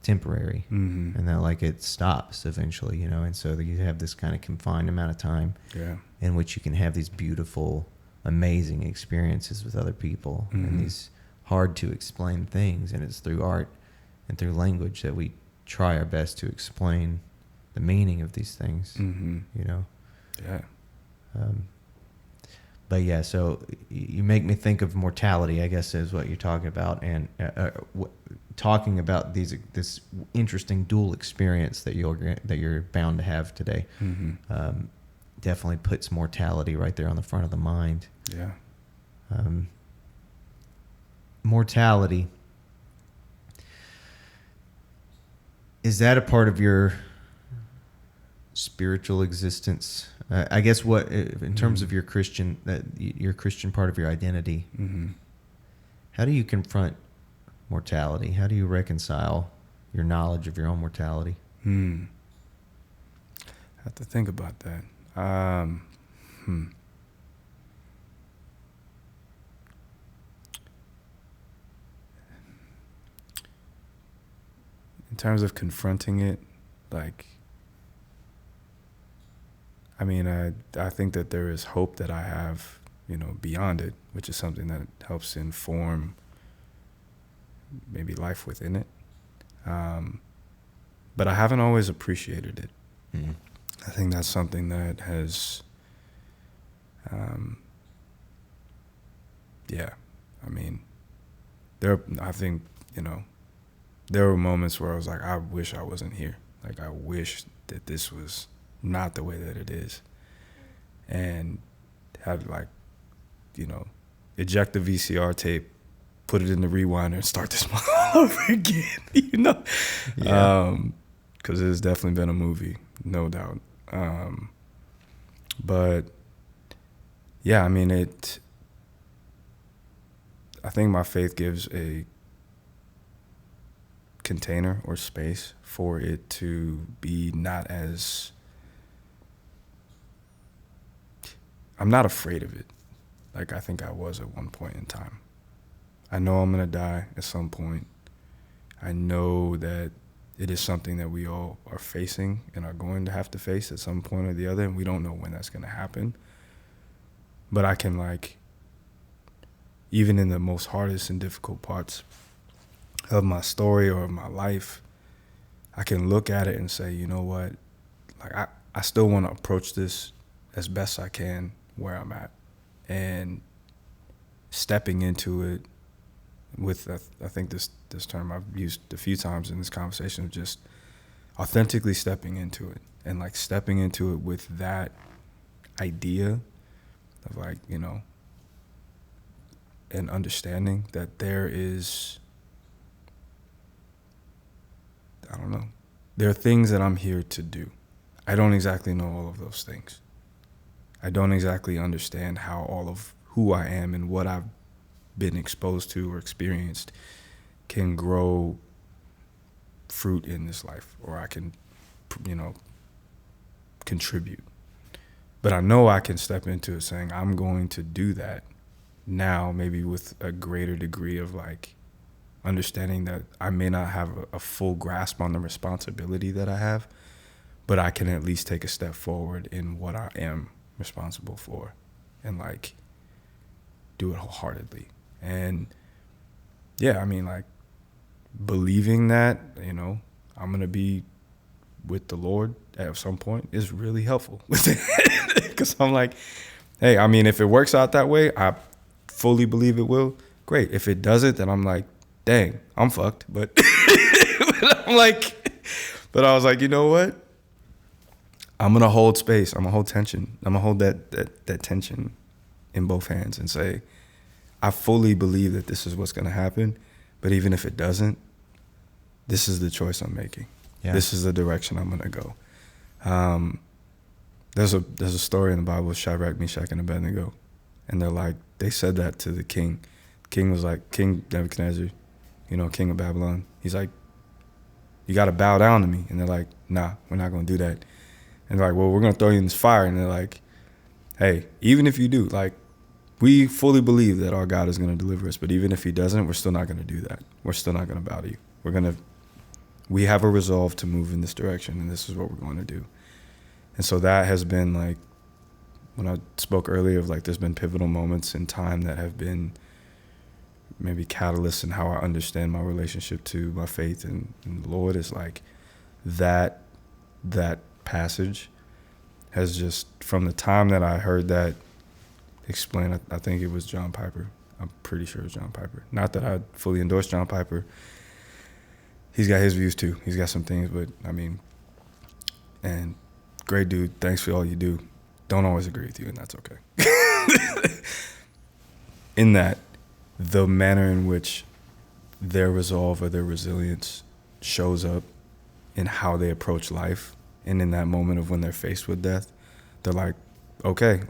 temporary, and that like it stops eventually, you know. And so you have this kind of confined amount of time in which you can have these beautiful, amazing experiences with other people, and these hard to explain things. And it's through art and through language that we try our best to explain the meaning of these things, you know. But yeah, so you make me think of mortality, I guess, is what you're talking about, and talking about this interesting dual experience that you're bound to have today. Definitely puts mortality right there on the front of the mind. Yeah. Mortality, is that a part of your spiritual existence? I guess what, in terms of your Christian part of your identity, how do you confront mortality? How do you reconcile your knowledge of your own mortality? I have to think about that. In terms of confronting it, like, I mean, I think that there is hope that I have, you know, beyond it, which is something that helps inform maybe life within it. But I haven't always appreciated it. I think that's something that has, I mean, I think, you know, there were moments where I was like, I wish I wasn't here. Like, I wish that this was not the way that it is. And had, like, you know, eject the VCR tape, put it in the rewinder, and start this all over again, you know? Yeah. 'Cause it's definitely been a movie, no doubt. But yeah, I mean, I think my faith gives a container or space for it to be not as, I'm not afraid of it like I think I was at one point in time. I know I'm going to die at some point. I know that it is something that we all are facing and are going to have to face at some point or the other, and we don't know when that's going to happen. But I can, like, even in the most hardest and difficult parts of my story or of my life, I can look at it and say, you know what, like, I still want to approach this as best I can where I'm at, and stepping into it with, I think this term I've used a few times in this conversation, of just authentically stepping into it, and like stepping into it with that idea of, like, you know, an understanding that there is, I don't know, there are things that I'm here to do. I don't exactly know all of those things. I don't exactly understand how all of who I am and what I've been exposed to or experienced can grow fruit in this life, or I can, you know, contribute. But I know I can step into it saying, I'm going to do that now, maybe with a greater degree of, like, understanding that I may not have a full grasp on the responsibility that I have, but I can at least take a step forward in what I am responsible for, and, like, do it wholeheartedly. And yeah, I mean, like, believing that, you know, I'm going to be with the Lord at some point is really helpful. Because I'm like, hey, I mean, if it works out that way, I fully believe it will. Great. If it doesn't, then I'm like, dang, I'm fucked. But I'm like, but I was like, you know what? I'm going to hold space. I'm going to hold tension. I'm going to hold that tension in both hands and say, I fully believe that this is what's going to happen. But even if it doesn't, this is the choice I'm making. Yeah. This is the direction I'm going to go. There's a story in the Bible, Shadrach, Meshach, and Abednego. And they said that to the king. King was like, King Nebuchadnezzar, king of Babylon. He's like, you got to bow down to me. And they're like, nah, we're not going to do that. And they're like, well, we're going to throw you in this fire. And they're like, hey, even if you do, we fully believe that our God is going to deliver us. But even if he doesn't, we're still not going to do that. We're still not going to bow to you. We have a resolve to move in this direction, and this is what we're going to do. And so that has been when I spoke earlier of there's been pivotal moments in time that have been maybe catalysts in how I understand my relationship to my faith and the Lord is that passage has just, from the time that I heard that explained, I think it was John Piper. I'm pretty sure it was John Piper. Not that I fully endorse John Piper. He's got his views too. He's got some things, but and great dude. Thanks for all you do. Don't always agree with you, and that's okay. In that, the manner in which their resolve or their resilience shows up in how they approach life, and in that moment of when they're faced with death, they're like, okay,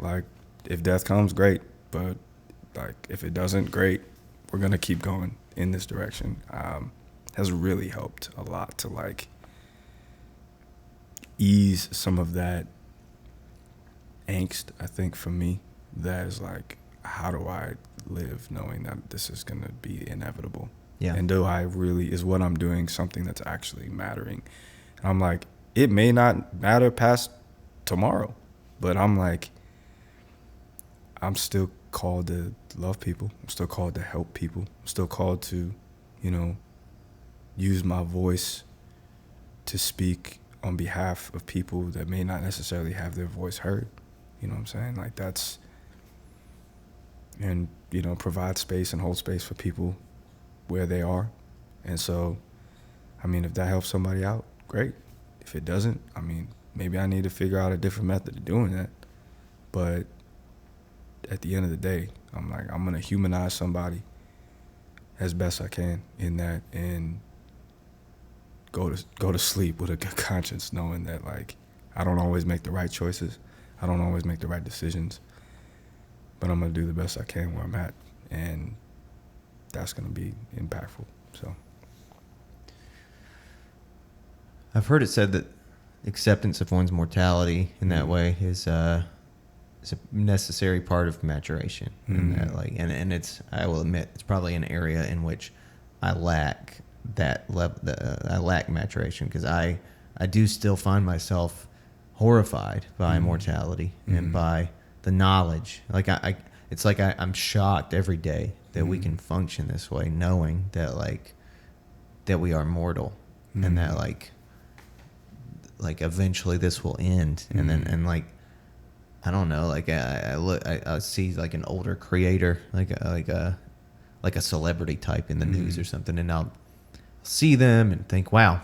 if death comes, great, but if it doesn't, great. We're gonna keep going in this direction. Has really helped a lot to ease some of that angst, I think, for me. That is how do I live knowing that this is gonna be inevitable? Yeah. And is what I'm doing something that's actually mattering? And I'm it may not matter past tomorrow, but I'm still called to love people. I'm still called to help people. I'm still called to, use my voice to speak on behalf of people that may not necessarily have their voice heard. You know what I'm saying? That's, and, provide space and hold space for people where they are. And so, if that helps somebody out, great. If it doesn't, maybe I need to figure out a different method of doing that. But at the end of the day, I'm going to humanize somebody as best I can in that, and go to sleep with a good conscience, knowing that I don't always make the right choices. I don't always make the right decisions, but I'm going to do the best I can where I'm at, and that's going to be impactful. So I've heard it said that acceptance of one's mortality in that way is a necessary part of maturation. Mm-hmm. And and it's, I will admit, it's probably an area in which I lack that level. I lack maturation, because I do still find myself horrified by mortality and by the knowledge. I'm shocked every day that we can function this way, knowing that that we are mortal, and that eventually this will end, and then I don't know, I see an older creator, like a celebrity type in the news or something, and I'll see them and think, wow,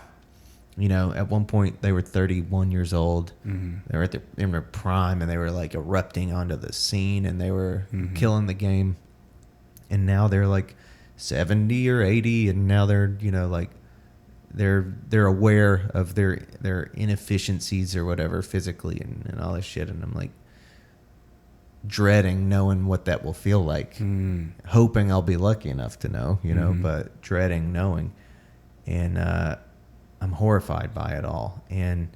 at one point they were 31 years old. They were in their prime, and they were erupting onto the scene, and they were killing the game. And now they're 70 or 80, and now they're they're aware of their inefficiencies or whatever physically and all this shit, and I'm dreading knowing what that will feel like, hoping I'll be lucky enough to know, but dreading knowing. And I'm horrified by it all, and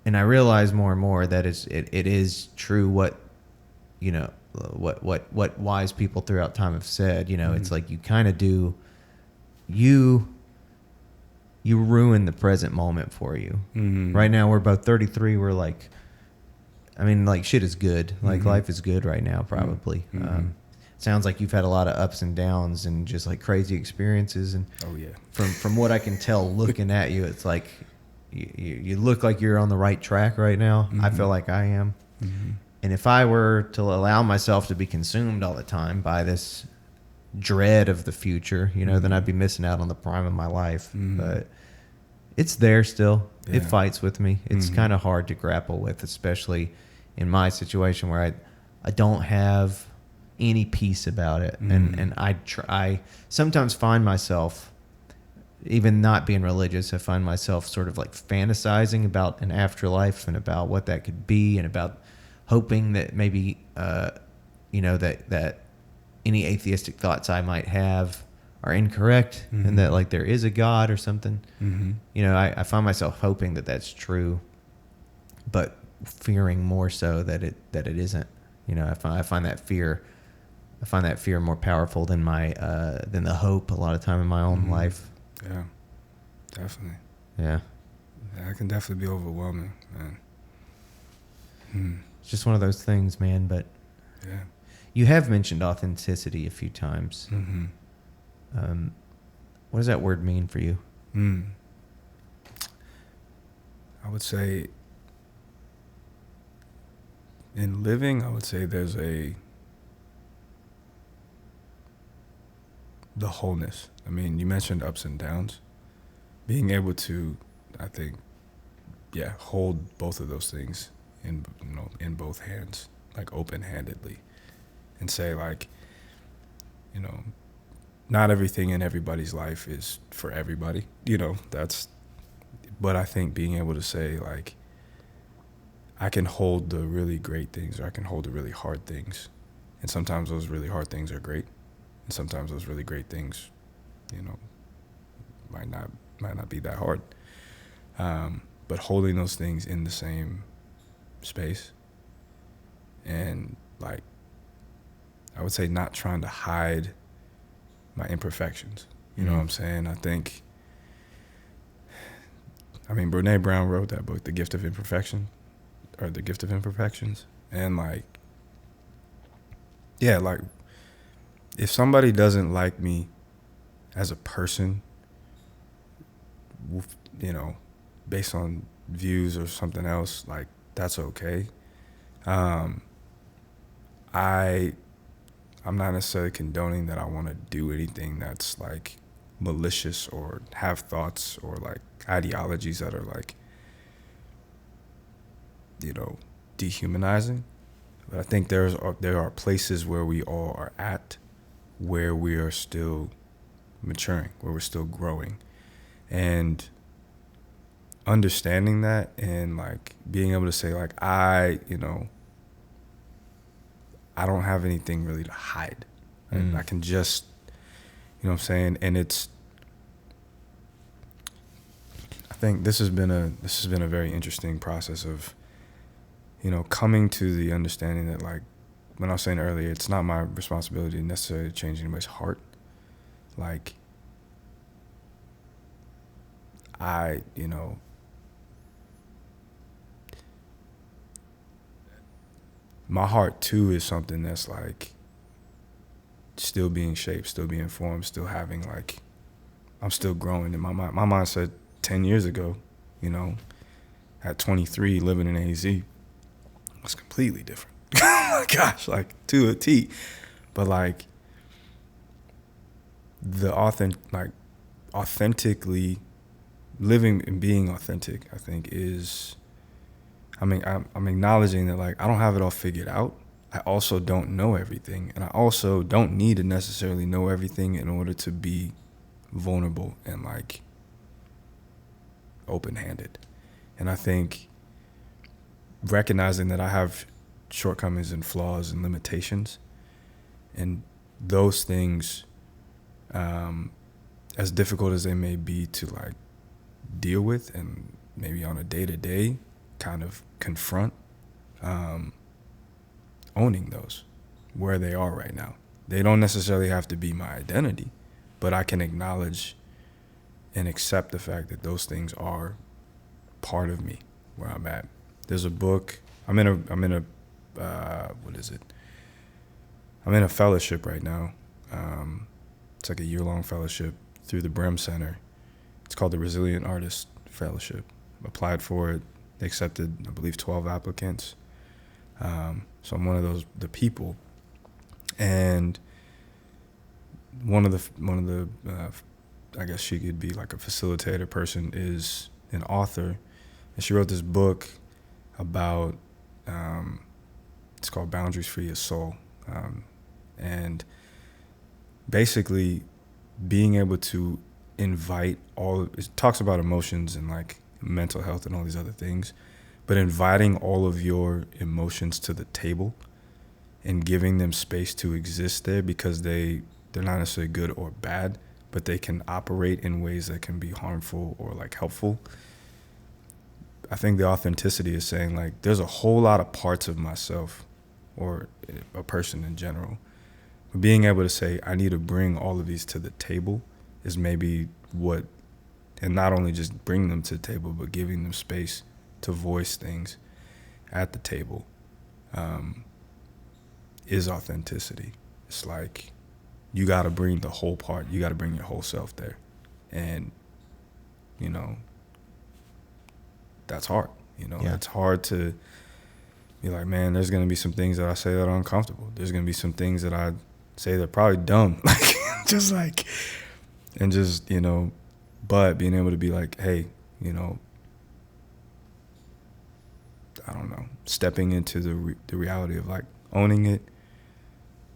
I realize more and more that it is true what what wise people throughout time have said. It's you kind of do, you ruin the present moment for you. Right now we're both 33. We're shit is good. Life is good right now, probably. Sounds like you've had a lot of ups and downs and just crazy experiences. And oh yeah, from what I can tell, looking at you, it's you look like you're on the right track right now. I feel like I am. And if I were to allow myself to be consumed all the time by this dread of the future, then I'd be missing out on the prime of my life. But it's there still. Yeah. It fights with me. It's kind of hard to grapple with, especially in my situation where I don't have any peace about it. And I sometimes find myself, even not being religious, I find myself sort of like fantasizing about an afterlife and about what that could be, and about hoping that maybe that any atheistic thoughts I might have are incorrect, and that like there is a God or something. I find myself hoping that that's true, but fearing more so that it isn't. I find that fear more powerful than than the hope a lot of time in my own life. Yeah, definitely. Yeah, that can definitely be overwhelming, man. It's just one of those things, man. But yeah, you have mentioned authenticity a few times. What does that word mean for you? I would say in living, I would say there's the wholeness. I mean, you mentioned ups and downs. Being able to, I think, hold both of those things in both hands, like open-handedly, and say like, not everything in everybody's life is for everybody. But I think being able to say like, I can hold the really great things, or I can hold the really hard things, and sometimes those really hard things are great, and sometimes those really great things, might not be that hard. But holding those things in the same space, and like, I would say not trying to hide my imperfections. You know what I'm saying? Brene Brown wrote that book, The Gift of Imperfection, or The Gift of Imperfections. And like, like if somebody doesn't like me as a person, based on views or something else, like that's okay. I'm not necessarily condoning that I want to do anything that's like malicious or have thoughts or like ideologies that are like, dehumanizing. But I think there are places where we all are at, where we are still maturing, where we're still growing, and understanding that, and like being able to say like, I don't have anything really to hide. Right? I can just, what I'm saying? And I think this has been a very interesting process of, coming to the understanding that, like, when I was saying earlier, it's not my responsibility necessarily to change anybody's heart. Like, my heart too is something that's like still being shaped, still being formed, still having like, I'm still growing in my mind. My mindset 10 years ago, at 23, living in AZ, was completely different. Oh my gosh, like to a T. But like authentically living and being authentic, I think is, I'm acknowledging that like I don't have it all figured out. I also don't know everything, and I also don't need to necessarily know everything in order to be vulnerable and like open-handed. And I think recognizing that I have shortcomings and flaws and limitations, and those things, as difficult as they may be to like deal with and maybe on a day-to-day kind of confront, owning those where they are right now. They don't necessarily have to be my identity, but I can acknowledge and accept the fact that those things are part of me where I'm at. There's a book, I'm in a fellowship right now. It's like a year-long fellowship through the Brim Center. It's called the Resilient Artist Fellowship. I applied for it. They accepted, I believe, 12 applicants. So I'm one of the people. And one of the I guess she could be like a facilitator person, is an author, and she wrote this book about, it's called Boundaries for Your Soul. And basically being able to invite it talks about emotions and like mental health and all these other things, but inviting all of your emotions to the table and giving them space to exist there, because they're not necessarily good or bad, but they can operate in ways that can be harmful or like helpful. I think the authenticity is saying like there's a whole lot of parts of myself or a person in general. But being able to say I need to bring all of these to the table is maybe what, and not only just bring them to the table, but giving them space to voice things at the table is authenticity. It's like you got to bring the whole part. You got to bring your whole self there. And, you know, that's hard. You know, it's hard to be like, man, there's going to be some things that I say that are uncomfortable. There's going to be some things that I say that are probably dumb. Like, just like, and just, you know, but being able to be like, hey, you know, I don't know, stepping into the reality of like owning it,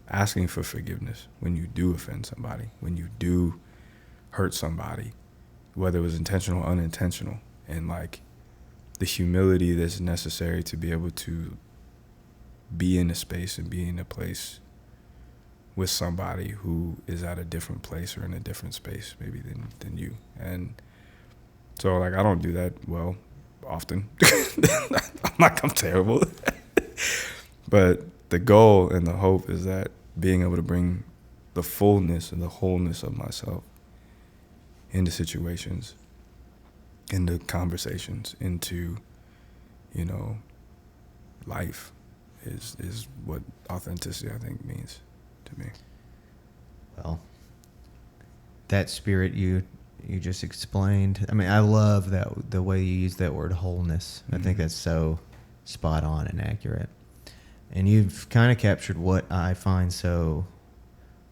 asking for forgiveness when you do offend somebody, when you do hurt somebody, whether it was intentional or unintentional, and like the humility that's necessary to be able to be in a space and be in a place with somebody who is at a different place or in a different space maybe than you. And so like I don't do that well often. I'm terrible. But the goal and the hope is that being able to bring the fullness and the wholeness of myself into situations, into conversations, into, you know, life is what authenticity, I think, means to me. Well, that spirit you just explained. I mean, I love that the way you use that word wholeness. I think that's so spot on and accurate. And you've kind of captured what I find so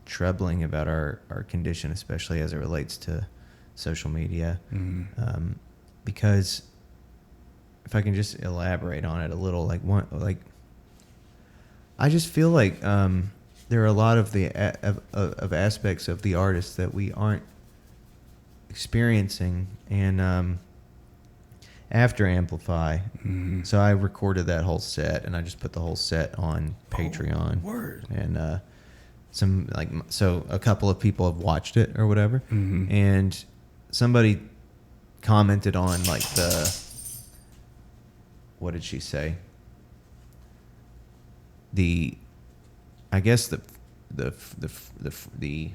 troubling about our condition, especially as it relates to social media. Because if I can just elaborate on it a little, I just feel like there are a lot of of aspects of the artist that we aren't experiencing, and after Amplify, so I recorded that whole set, and I just put the whole set on Patreon. Word. And a couple of people have watched it or whatever, and somebody commented on like what did she say? I guess the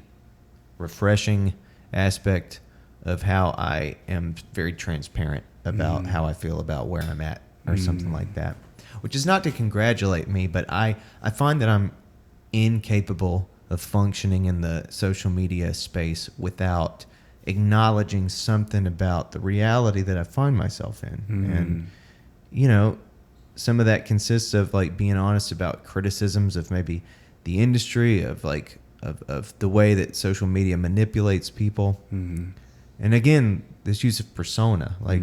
refreshing aspect of how I am very transparent about how I feel about where I'm at or something like that, which is not to congratulate me, but I find that I'm incapable of functioning in the social media space without acknowledging something about the reality that I find myself in. And, you know, some of that consists of like being honest about criticisms of maybe the industry, of like of the way that social media manipulates people. And again, this use of persona, like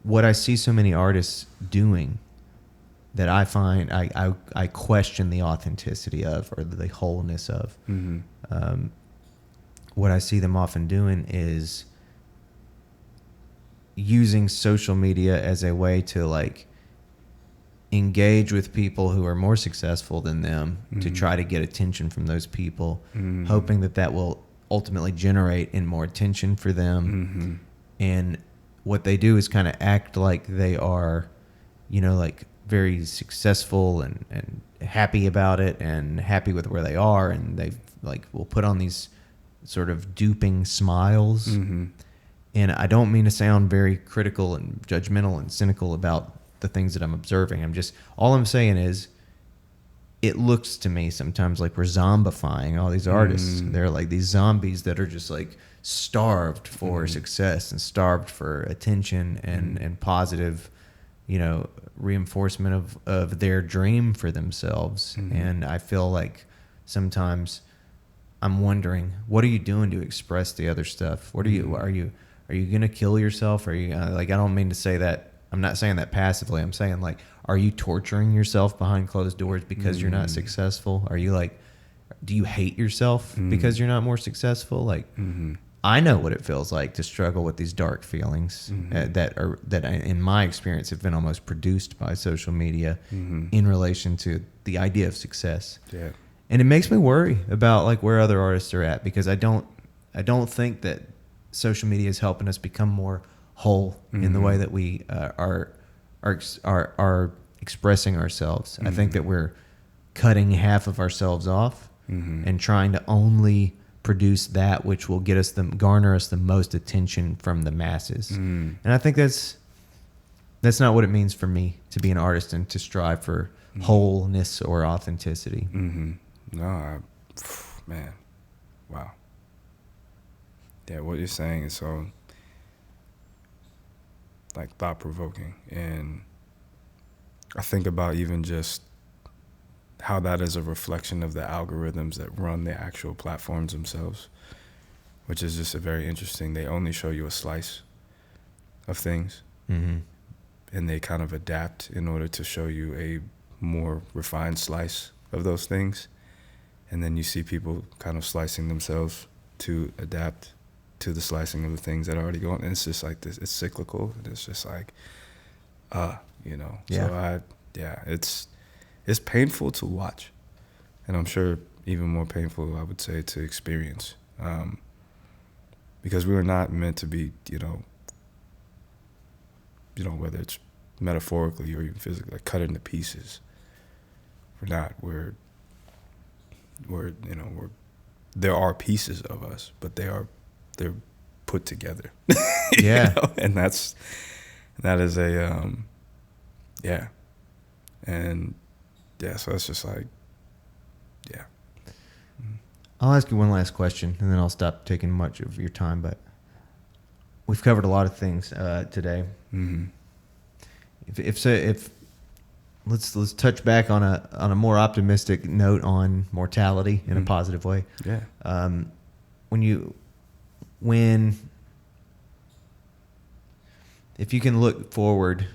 what I see so many artists doing that I find I question the authenticity of, or the wholeness of. What I see them often doing is using social media as a way to like engage with people who are more successful than them to try to get attention from those people, hoping that will ultimately generate in more attention for them. And what they do is kind of act like they are, you know, like very successful and happy about it and happy with where they are, and they like will put on these sort of duping smiles. And I don't mean to sound very critical and judgmental and cynical about the things that I'm observing. All I'm saying is it looks to me sometimes like we're zombifying all these artists. They're like these zombies that are just like starved for success and starved for attention and positive, you know, reinforcement of their dream for themselves. And I feel like sometimes I'm wondering, what are you doing to express the other stuff? What are you going to kill yourself? Are you like, I don't mean to say that. I'm not saying that passively. I'm saying like, are you torturing yourself behind closed doors because you're not successful? Are you like do you hate yourself because you're not more successful? Like, I know what it feels like to struggle with these dark feelings that in my experience have been almost produced by social media in relation to the idea of success. Yeah. And it makes me worry about like where other artists are at, because I don't think that social media is helping us become more whole in the way that we are expressing ourselves. I think that we're cutting half of ourselves off and trying to only produce that which will garner us the most attention from the masses. And I think that's not what it means for me to be an artist and to strive for wholeness or authenticity. No, man, wow. Yeah, what you're saying is so like thought provoking, and I think about even just how that is a reflection of the algorithms that run the actual platforms themselves, which is just a very interesting. They only show you a slice of things, and they kind of adapt in order to show you a more refined slice of those things. And then you see people kind of slicing themselves to adapt to the slicing of the things that are already going. And it's just like this, it's cyclical. And it's just like, you know. Yeah. So it's painful to watch. And I'm sure even more painful, I would say, to experience. Because we were not meant to be, you know, whether it's metaphorically or even physically, like cut into pieces. We're not. We're there are pieces of us, but they're put together. Yeah. You know? And that is a yeah. And yeah, so it's just like, yeah. I'll ask you one last question, and then I'll stop taking much of your time. But we've covered a lot of things today. If let's touch back on a more optimistic note on mortality in a positive way. Yeah. If you can look forward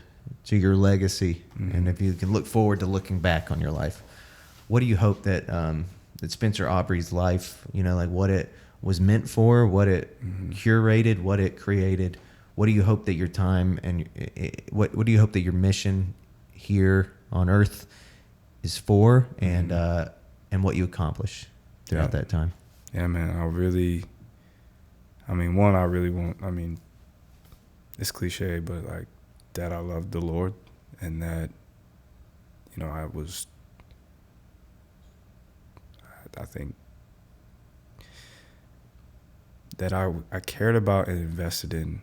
to your legacy, and if you can look forward to looking back on your life, what do you hope that that Spencer Aubrey's life, you know, like what it was meant for, what it curated, what it created? What do you hope that your time and what do you hope that your mission here on Earth is for, and what you accomplish throughout that time? Yeah, man. I really want. It's cliche, but like that I love the Lord, and that, you know, I think that I cared about and invested in,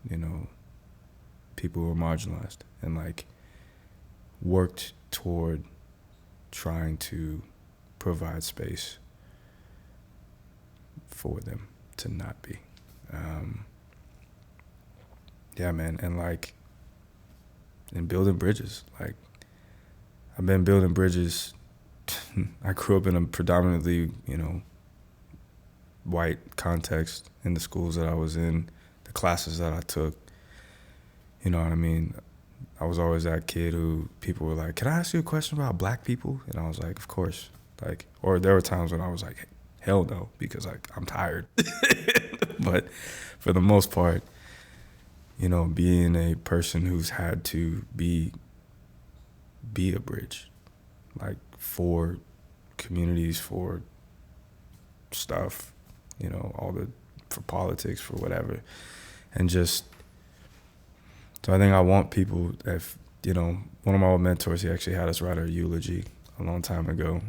you know, people who are marginalized, and like worked toward trying to provide space for them to not be. Yeah, man. And like, and building bridges. Like, I've been building bridges. I grew up in a predominantly, you know, white context in the schools that I was in, the classes that I took. You know what I mean? I was always that kid who people were like, "Can I ask you a question about black people?" And I was like, "Of course." Like, or there were times when I was like, "Hell no," because like I'm tired. But for the most part, you know, being a person who's had to be a bridge, like for communities, for stuff, you know, for politics, for whatever, and just. So I think I want people, if, you know, one of my old mentors, he actually had us write a eulogy a long time ago.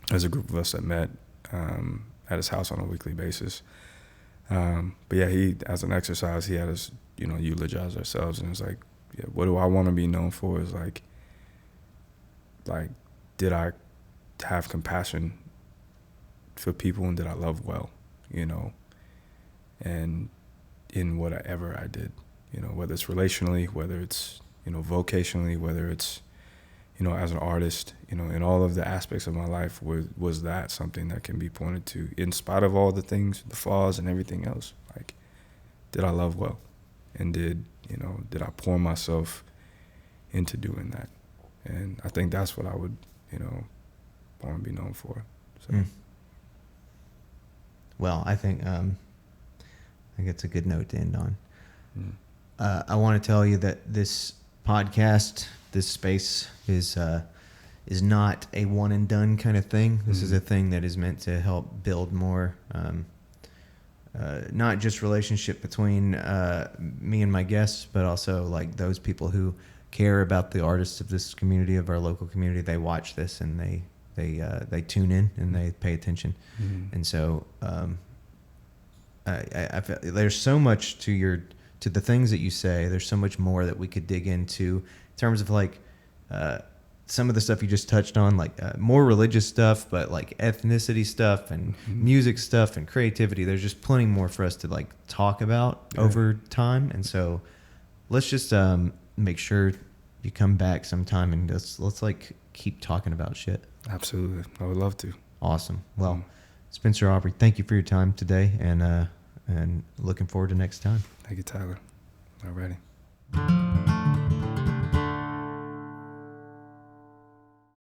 There's a group of us that met at his house on a weekly basis. But yeah, he, as an exercise, he had us, you know, eulogize ourselves. And it was like, yeah, what do I want to be known for? Is like, did I have compassion for people, and did I love well, you know, and in whatever I did. You know, whether it's relationally, whether it's, you know, vocationally, whether it's, you know, as an artist, you know, in all of the aspects of my life, was that something that can be pointed to in spite of all the things, the flaws and everything else? Like, did I love well? And did I pour myself into doing that? And I think that's what I would, you know, want to be known for. So. Well, I think it's a good note to end on. I want to tell you that this podcast, this space is not a one and done kind of thing. This is a thing that is meant to help build more, not just relationship between me and my guests, but also like those people who care about the artists of this community, of our local community. They watch this and they tune in and they pay attention. And so I feel there's so much to the things that you say. There's so much more that we could dig into in terms of like some of the stuff you just touched on, like more religious stuff, but like ethnicity stuff and music stuff and creativity. There's just plenty more for us to like talk about over time. And so let's just make sure you come back sometime and let's like keep talking about shit. Absolutely. I would love to. Awesome. Well, Spencer, Aubrey, thank you for your time today, and looking forward to next time. Thank you, Tyler. Alrighty.